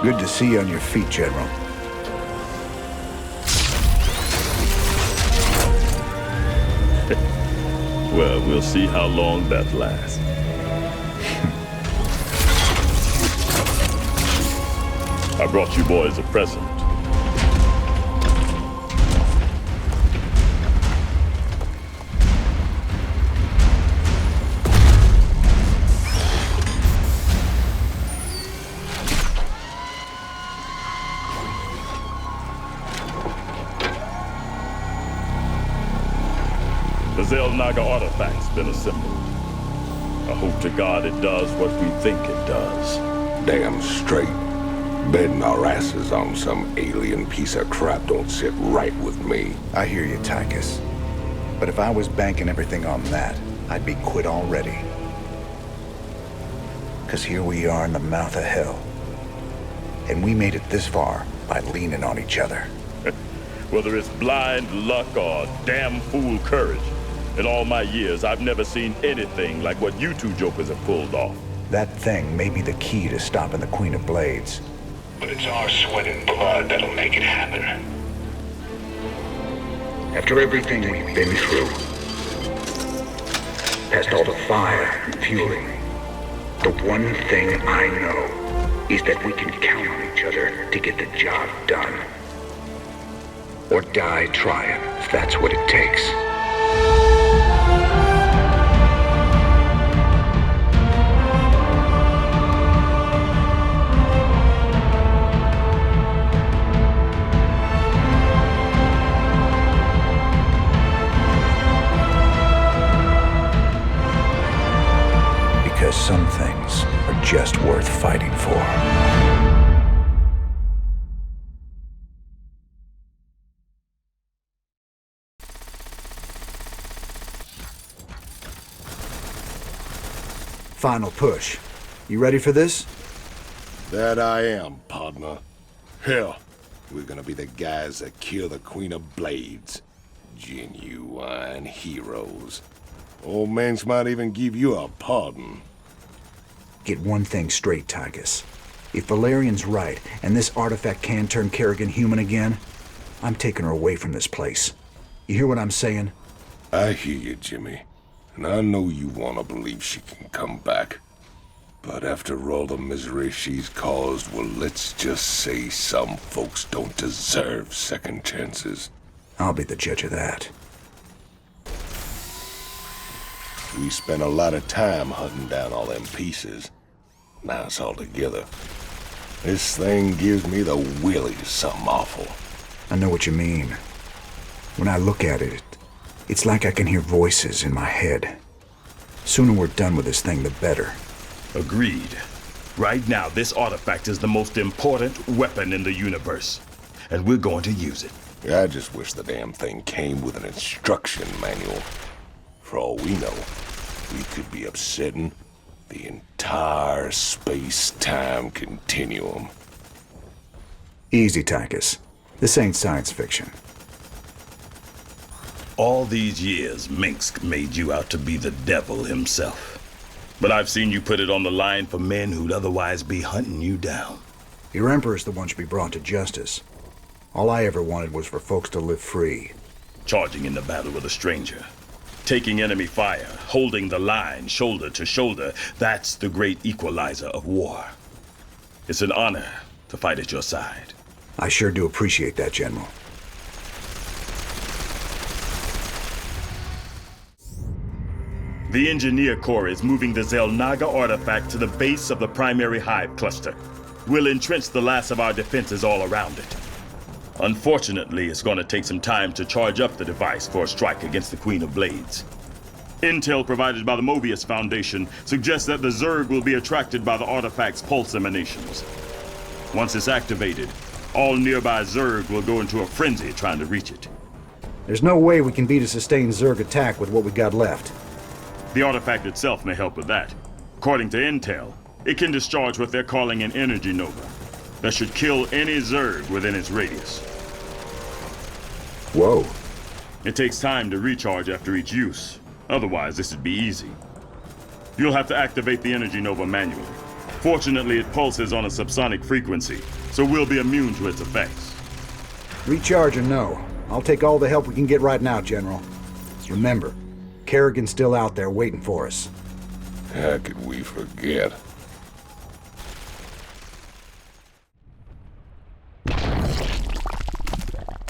S13: Good to see you on your feet, General.
S6: Well, we'll see how long that lasts. I brought you boys a present. The Zelnaga artifact's been assembled. I hope to God it does what we think it does.
S1: Damn straight. Betting our asses on some alien piece of crap don't sit right with me.
S13: I hear you, Tychus. But if I was banking everything on that, I'd be quit already. 'Cause here we are in the mouth of hell. And we made it this far by leaning on each other.
S6: Whether it's blind luck or damn fool courage, in all my years, I've never seen anything like what you two jokers have pulled off.
S13: That thing may be the key to stopping the Queen of Blades.
S18: But it's our sweat and blood that'll make it happen. After everything we've been through, past all the fire and fueling, the one thing I know is that we can count on each other to get the job done. Or die trying, if that's what it takes.
S3: worth fighting for. Final push. You ready for this?
S1: That I am, partner. Hell, we're gonna be the guys that kill the Queen of Blades. Genuine heroes. Old Manx might even give you a pardon.
S3: Get one thing straight, Tychus. If Valerian's right, and this artifact can turn Kerrigan human again, I'm taking her away from this place. You hear what I'm saying?
S1: I hear you, Jimmy. And I know you want to believe she can come back. But after all the misery she's caused, well, let's just say some folks don't deserve second chances.
S3: I'll be the judge of that.
S1: We spent a lot of time hunting down all them pieces. Now it's all together. This thing gives me the willies something awful.
S3: I know what you mean. When I look at it, it's like I can hear voices in my head. Sooner we're done with this thing, the better.
S6: Agreed. Right now, this artifact is the most important weapon in the universe. And we're going to use it.
S1: I just wish the damn thing came with an instruction manual. For all we know, we could be upsetting the entire space-time continuum.
S3: Easy, Tychus. This ain't science fiction.
S6: All these years, Minsk made you out to be the devil himself. But I've seen you put it on the line for men who'd otherwise be hunting you down.
S3: Your Emperor's the one should be brought to justice. All I ever wanted was for folks to live free.
S6: Charging in the battle with a stranger. Taking enemy fire, holding the line shoulder to shoulder, that's the great equalizer of war. It's an honor to fight at your side.
S3: I sure do appreciate that, General.
S6: The Engineer Corps is moving the Zelnaga artifact to the base of the primary hive cluster. We'll entrench the last of our defenses all around it. Unfortunately, it's going to take some time to charge up the device for a strike against the Queen of Blades. Intel provided by the Mobius Foundation suggests that the Zerg will be attracted by the artifact's pulse emanations. Once it's activated, all nearby Zerg will go into a frenzy trying to reach it.
S3: There's no way we can beat a sustained Zerg attack with what we got left.
S6: The artifact itself may help with that. According to Intel, it can discharge what they're calling an energy nova that should kill any Zerg within its radius.
S3: Whoa.
S6: It takes time to recharge after each use. Otherwise, this would be easy. You'll have to activate the energy nova manually. Fortunately, it pulses on a subsonic frequency, so we'll be immune to its effects.
S3: Recharge or no, I'll take all the help we can get right now, General. Remember, Kerrigan's still out there waiting for us.
S1: How could we forget?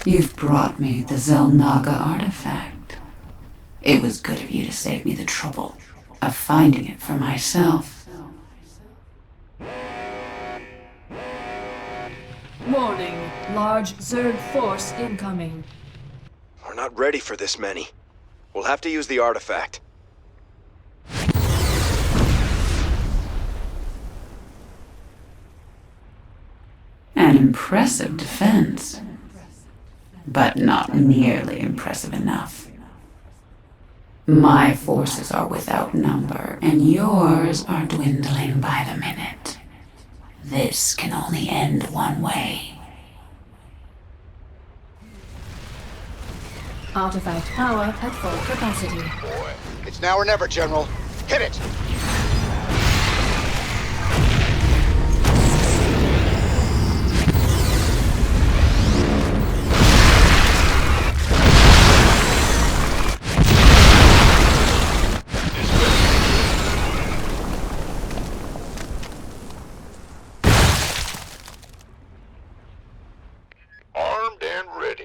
S14: You've brought me the Zelnaga artifact. It was good of you to save me the trouble of finding it for myself.
S2: Warning. Large Zerg force incoming.
S15: We're not ready for this many. We'll have to use the artifact.
S14: An impressive defense. But not nearly impressive enough. My forces are without number, and yours are dwindling by the minute. This can only end one way.
S2: Artifact power at full capacity.
S16: Boy, it's now or never, General. Hit it!
S1: Armed and ready.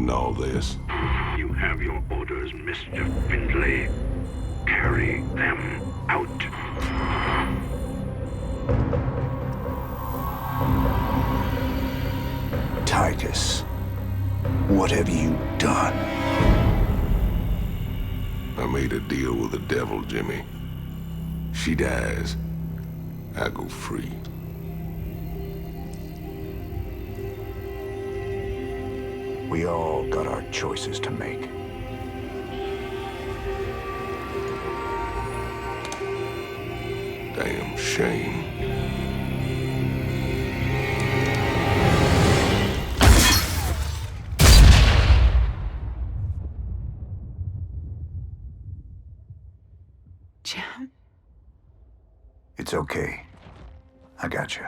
S3: including all this?
S18: You have your orders, Mr. Findlay. Carry them out.
S13: Titus, what have you done?
S1: I made a deal with the devil, Jimmy. She dies, I go free.
S13: We all got our choices to make.
S1: Damn shame.
S13: It's okay. I got you.